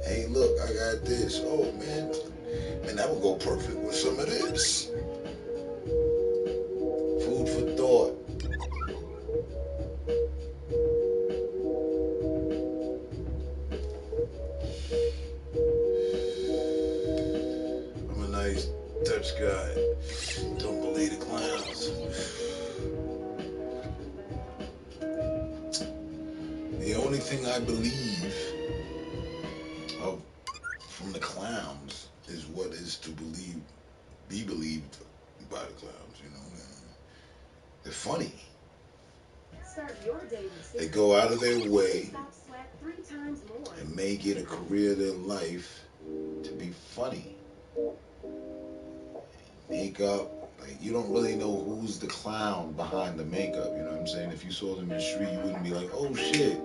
Hey, look, I got this. Oh, man, that would go perfect with some of this. Food for thought. I'm a nice Dutch guy. Don't believe the clowns. The only thing I believe of from the clowns is what is to be believed by the clowns, you know. They're funny. Start your day with They go out of their way Stop sweat 3 times more. and make it a career of their life to be funny. Makeup, like you don't really know who's the clown behind the makeup, you know what I'm saying? If you saw them in the street, you wouldn't be like, oh shit,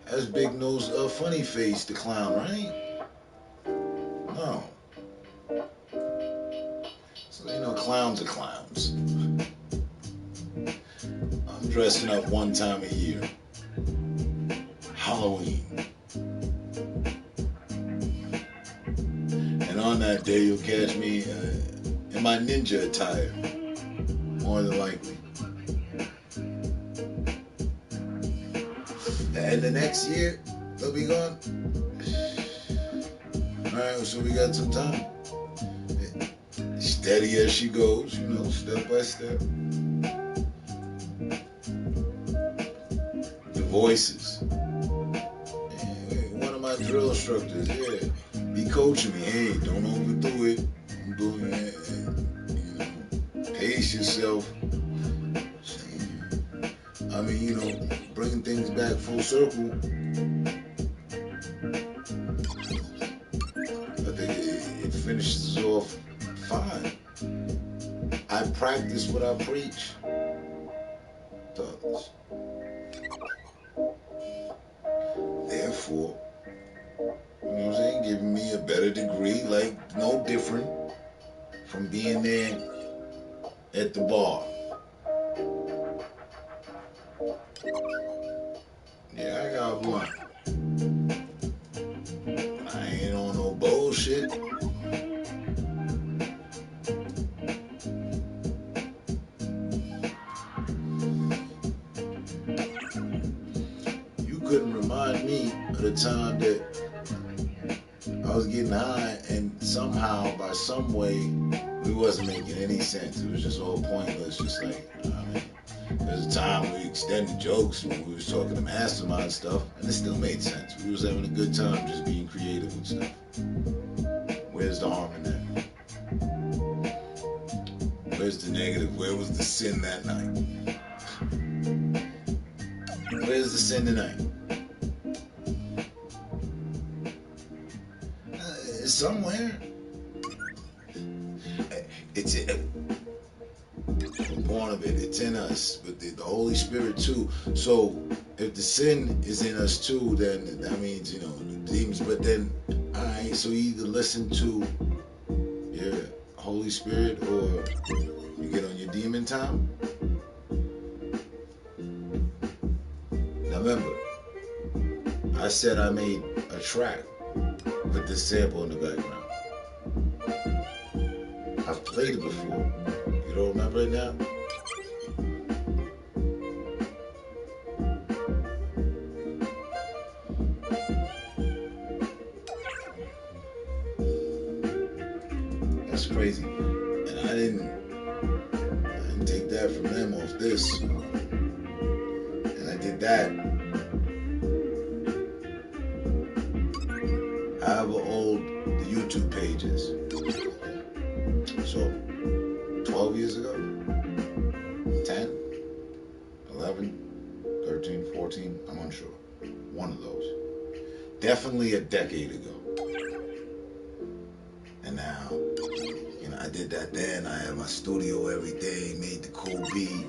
that's Big Nose Funny Face, the clown, right? No. So, you know, clowns are clowns. I'm dressing up one time a year. Halloween. And on that day, you'll catch me in my ninja attire. More than likely. And the next year, they'll be gone. Alright, so we got some time. Steady as she goes, you know, step by step. The voices. One of my drill instructors, be coaching me. Hey, don't overdo it. I'm doing it. You know, pace yourself. I mean, you know, bringing things back full circle. I think it finishes off fine. I practice what I preach to others. Therefore, you know what I'm saying, giving me a better degree, like no different from being there at the bar. Yeah, I got a blunt. I ain't on no bullshit. You couldn't remind me of the time that I was getting high and somehow, by some way, we wasn't making any sense. It was just all pointless. Just like, I mean, there's a time we extended jokes when we was talking to mastermind stuff, and it still made sense. We was having a good time just being creative and stuff. Where's the harm in that? Where's the negative? Where was the sin that night? Where's the sin tonight? Somewhere. It's we're born of it. It's in us, but the Holy Spirit too. So if the sin is in us too, then that means, you know, the demons. But then, all right. So you either listen to your Holy Spirit or you get on your demon time. Now remember, I said I made a track with this sample in the background. I've played it before. You don't remember it now? crazy. And I didn't take that from them off this. And I did that. However old the YouTube page is. So 12 years ago, 10, 11, 13, 14, I'm unsure. One of those. Definitely a decade ago. And now, I did that then. I had my studio every day, made the cool beat.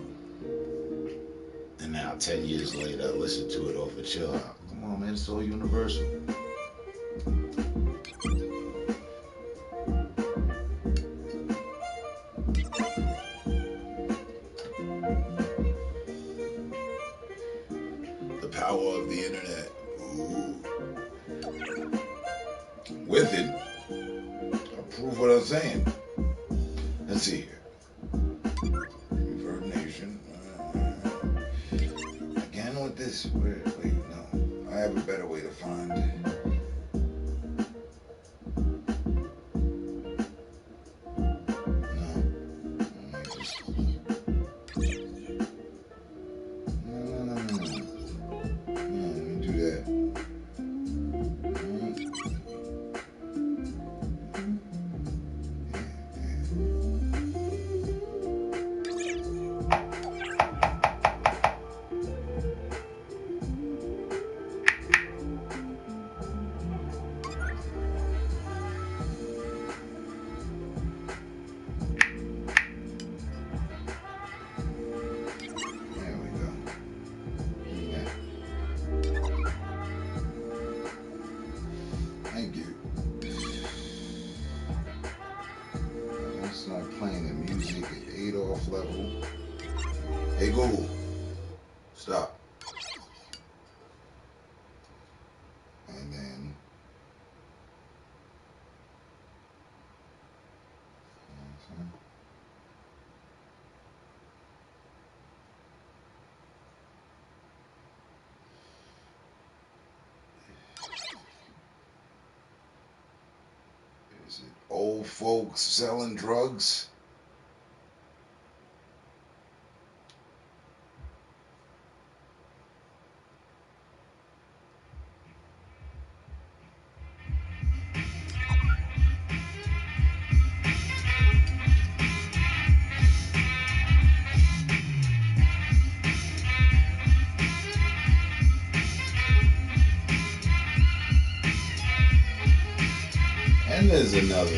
And now 10 years later, I listen to it off of Chill Out. Come on, man, it's all universal. The power of the internet. Ooh. With it, I'll prove what I'm saying. Let's see here. Reverb Nation. Again with this. Wait, no. I have a better way to find it. Level. Hey Google, stop. And then is it old folks selling drugs? And there's another.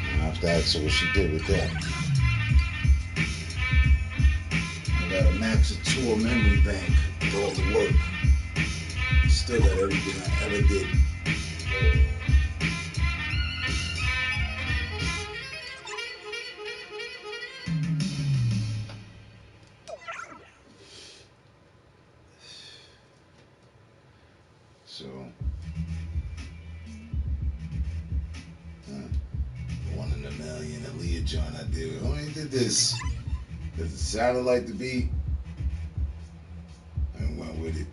I have to ask her what she did with that. I got a max of 2 memory bank with all the work. Still got everything I ever did. So, one in a million, Aaliyah John I did. I only did this because it sounded like the beat and went with it.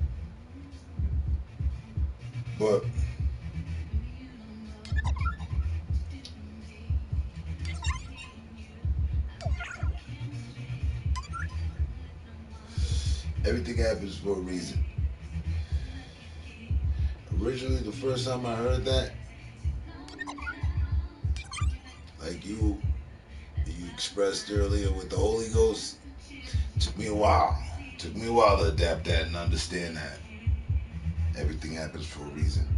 But everything happens for a reason. Originally, the first time I heard that, like you expressed earlier with the Holy Ghost, took me a while. Took me a while to adapt that and understand that everything happens for a reason.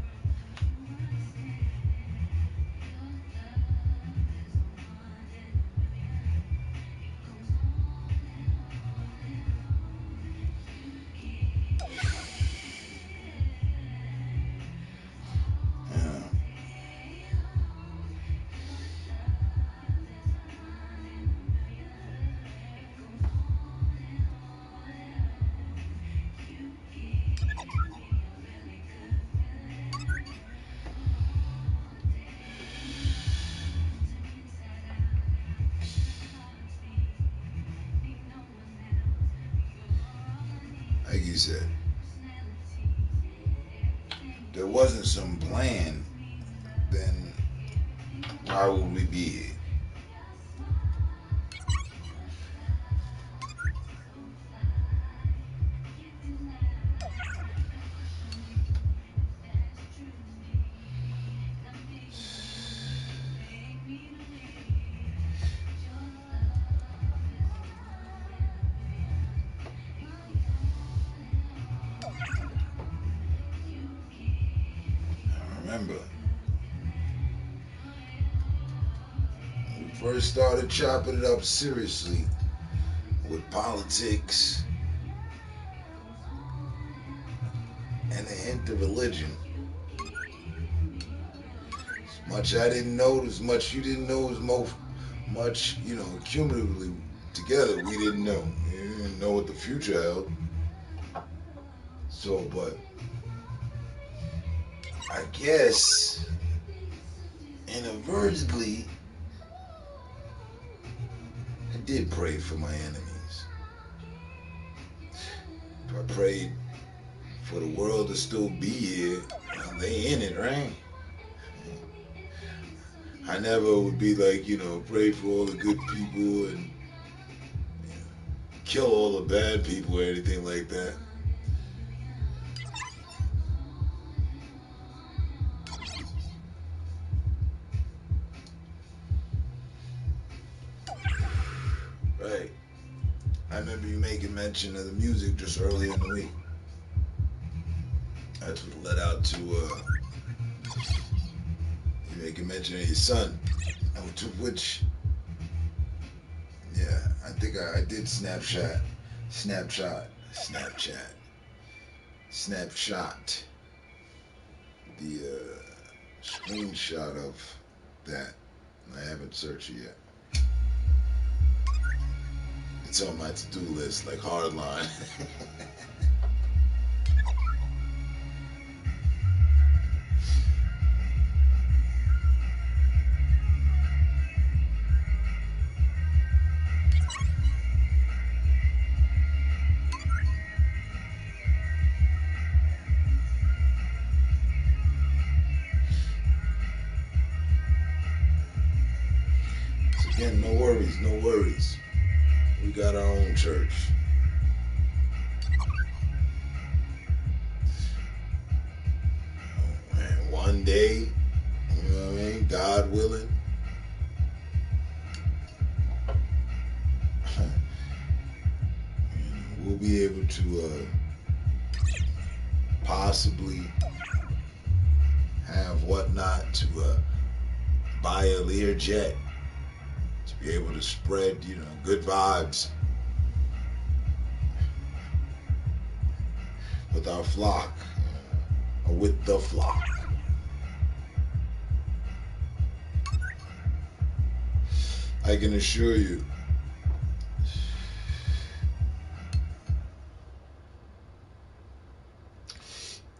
like you said, there wasn't some plan, then why would we be here? I remember when we first started chopping it up seriously with politics and a hint of religion. As much I didn't know, as much you didn't know, as much, cumulatively together we didn't know. We didn't know what the future held. So, but I guess inadvertently, I did pray for my enemies. I prayed for the world to still be here. Well, they in it, right? I never would be like, pray for all the good people and kill all the bad people or anything like that. Right. I remember you making mention of the music just earlier in the week. That's what led out to you making mention of your son. To which, yeah, I think I did snapshot the screenshot of that. I haven't searched it yet. It's on my to-do list, like hardline. So again, no worries. We got our own church. And one day, you know what I mean, God willing, we'll be able to possibly have whatnot to buy a Learjet to be able to spread, good vibes with our flock, or with the flock. I can assure you,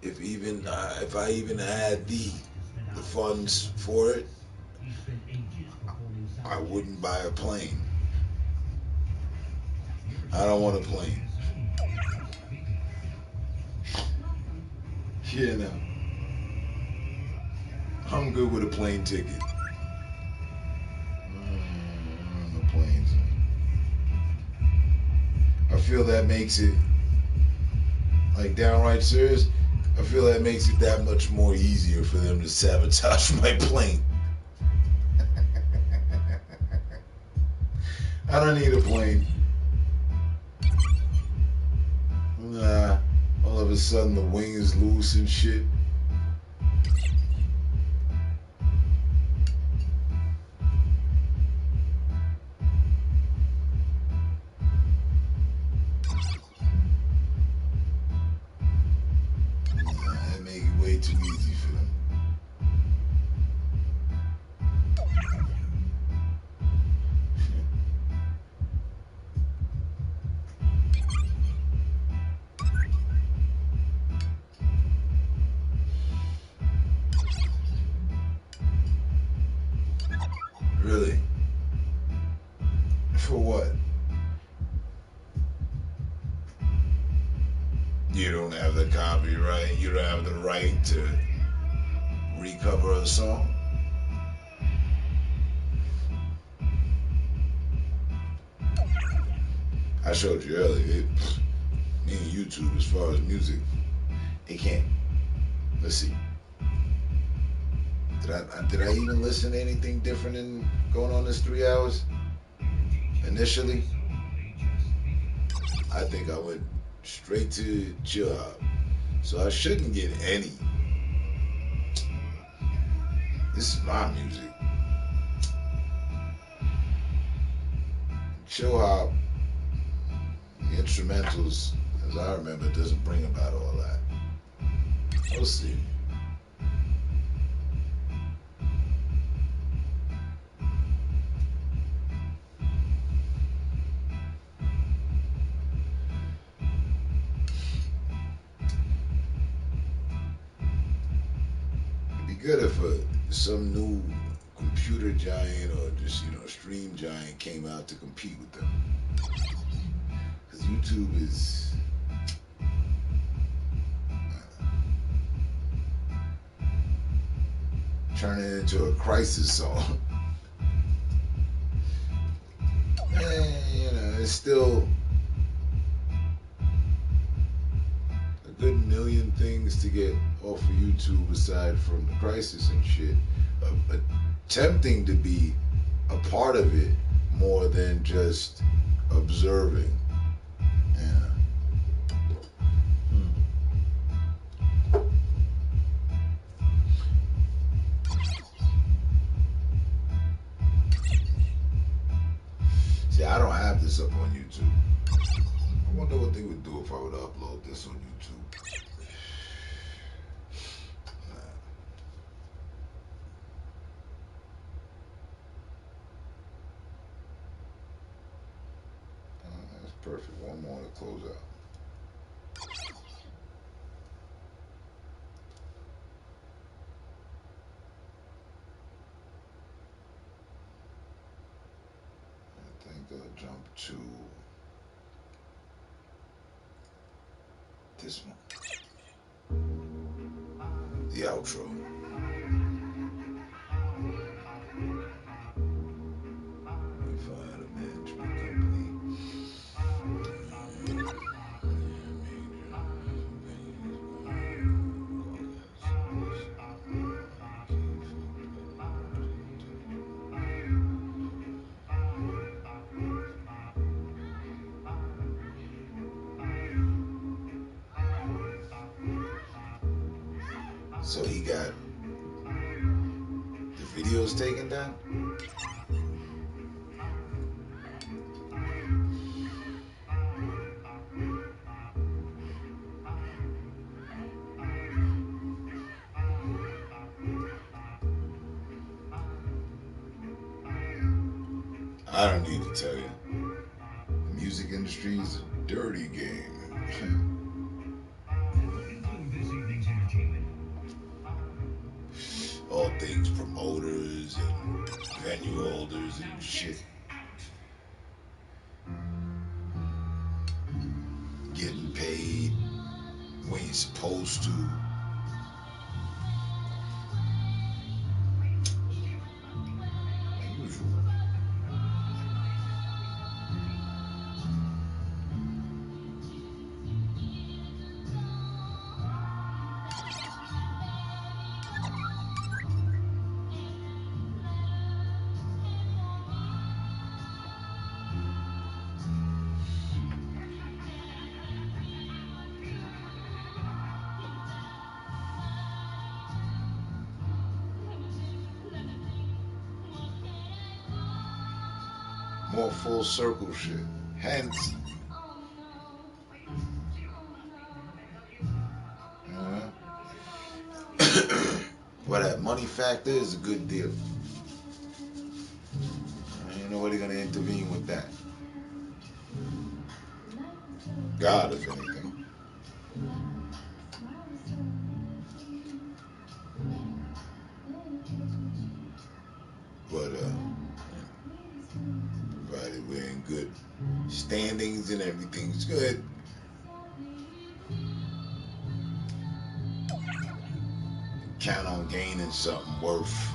if I even had the funds for it, I wouldn't buy a plane. I don't want a plane. I'm good with a plane ticket. The planes. I feel that makes it, like, downright serious. I feel that makes it that much more easier for them to sabotage my plane. I don't need a plane. Nah, all of a sudden the wing is loose and shit. That make it way too easy for them. Really? For what? You don't have the copyright. You don't have the right to recover a song. I showed you earlier. Me and YouTube, as far as music, they can't. Let's see. Did I even listen to anything different in going on this 3 hours? Initially, I think I went straight to chill hop. So I shouldn't get any. This is my music. Chill hop, the instrumentals, as I remember, doesn't bring about all that. We'll see. It'd be good if some new computer giant or just stream giant came out to compete with them. Because YouTube is turning into a crisis song. And it's still a good million things to get off of YouTube aside from the crisis and shit. Attempting to be a part of it more than just observing. See, I don't have this up on YouTube. I wonder what they would do if I would upload this on YouTube. That's perfect. One more to close out. I think I'll jump to this one. The outro. Find a management company. So he got the videos taken down? I don't need to tell you. The music industry is a dirty game. All things promoters and venue holders and shit. Getting paid when you're supposed to. Unusual. More full circle shit. Hence, well, that money factor is a good deal. Ain't nobody gonna intervene with that. God, if anything. But provided we're in good standings and everything's good, count on gaining something worth,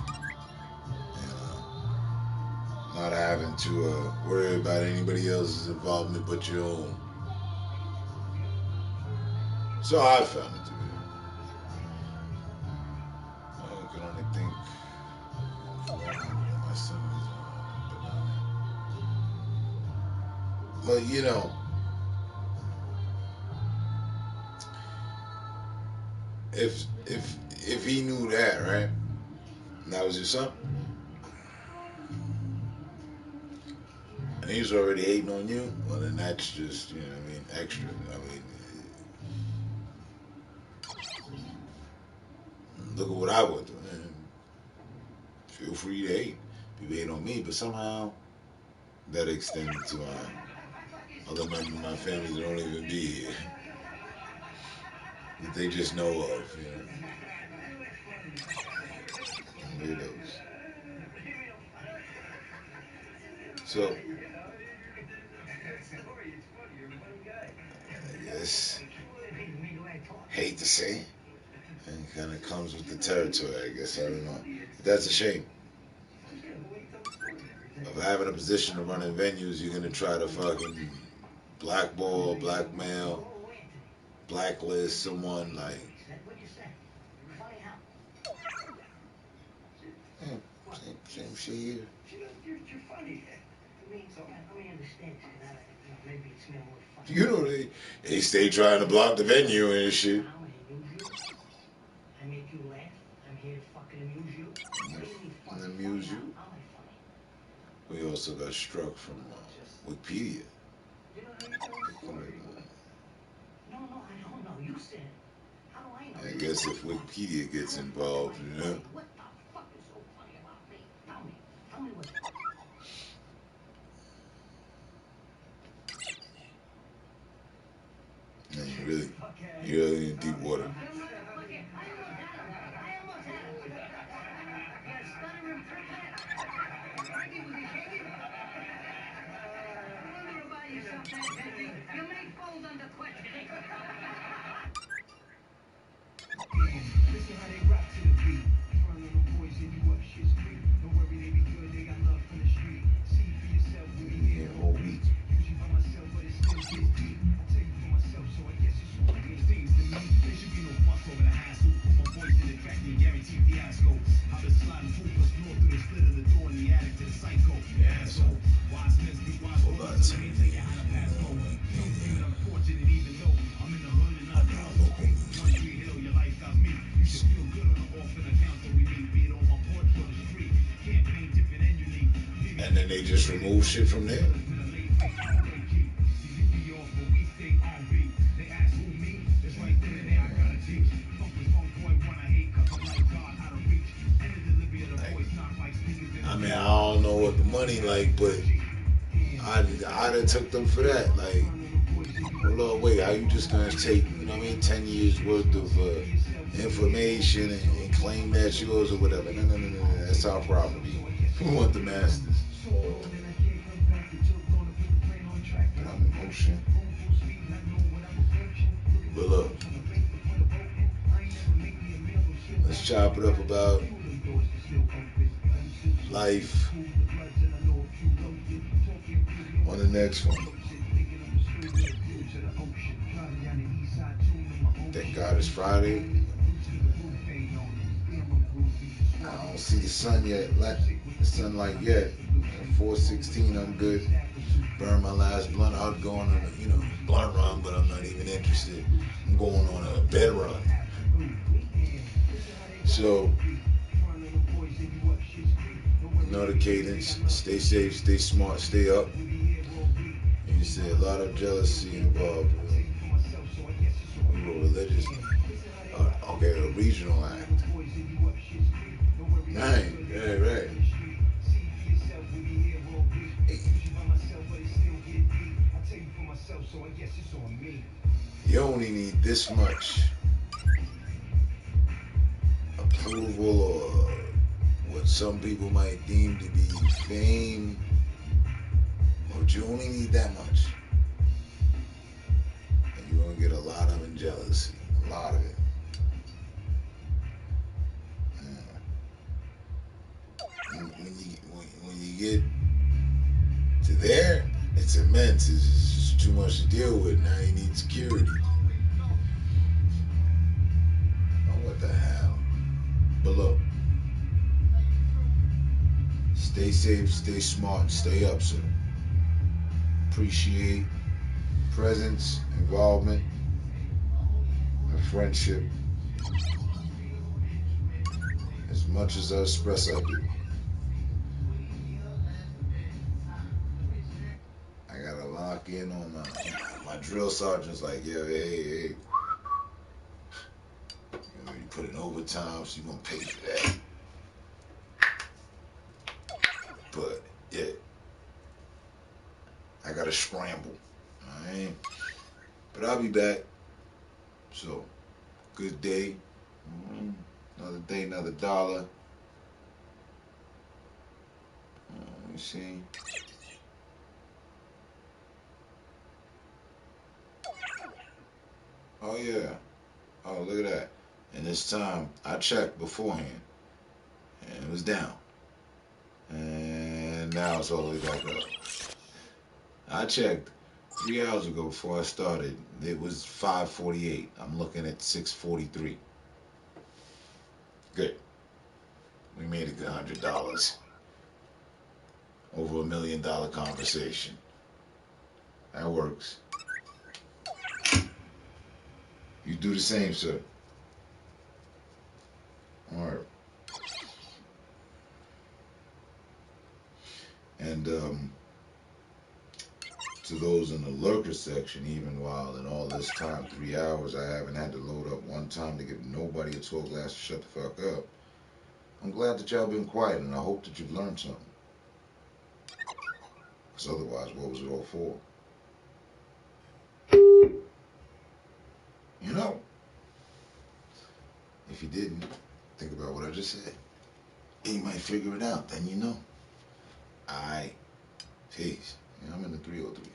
not having to worry about anybody else's involvement but your own. So I found it to be. I can only think my son is but you know, if he knew that, right? And that was his son, and he's already hating on you, well then that's just, you know what I mean, extra. I mean, look at what I went through. Man. Feel free to hate. People hate on me, but somehow that extended to other members of my family that don't even be here, that they just know of, you know. Weirdos. So, I guess, hate to say, and it kind of comes with the territory, I guess. I don't know. But that's a shame. Of having a position of running venues, you're going to try to fucking blackball, blackmail, blacklist someone like. Yeah, same shit here. You know they stay trying to block the venue and shit. And amuse you. We also got struck from Wikipedia. I guess if Wikipedia gets involved, you know. Man, you're really in deep water. Yeah, whole week. And then they just remove shit from there. I mean, I don't know what the money like, but I'd have took them for that. Like, hold on, wait, how you just gonna take, you know what I mean, 10 years worth of information and claim that's yours or whatever? No, that's our property. We want the masters. I'm emotion. But look, let's chop it up about life on the next one. Thank God it's Friday. I don't see the sun yet, the sunlight yet. At 4:16, I'm good. Burn my last blunt. I'm going on a, blunt run, but I'm not even interested. I'm going on a bed run. So, know the cadence. Stay safe, stay smart, stay up. And you say a lot of jealousy involved. We were religious. Okay, a regional act. Right. You only need this much approval or what some people might deem to be fame, but you only need that much. And you're going to get a lot of jealousy, a lot of it. it's immense. It's just too much to deal with. Now you need security. Oh, what the hell? But look, stay safe, stay smart, and stay up, sir. Appreciate presence, involvement, and friendship as much as I express I do. I gotta lock in on my drill sergeant's like, yeah, hey. You put in overtime, so you're gonna pay for that. But yeah, I gotta scramble. Alright? But I'll be back. So, good day. Another day, another dollar. Let me see. Oh yeah. Oh, look at that. And this time I checked beforehand and it was down. And now it's all the way back up. I checked 3 hours ago before I started. It was 5:48. I'm looking at 6:43. Good. We made a good $100. Over $1 million conversation. That works. You do the same, sir. All right. And to those in the lurker section, even while in all this time, 3 hours, I haven't had to load up one time to give nobody a 12 glass to shut the fuck up. I'm glad that y'all been quiet, and I hope that you've learned something. Because otherwise, what was it all for? You know, if you didn't, think about what I just said. And you might figure it out, then you know. Aight. Peace. Yeah, I'm in the 303.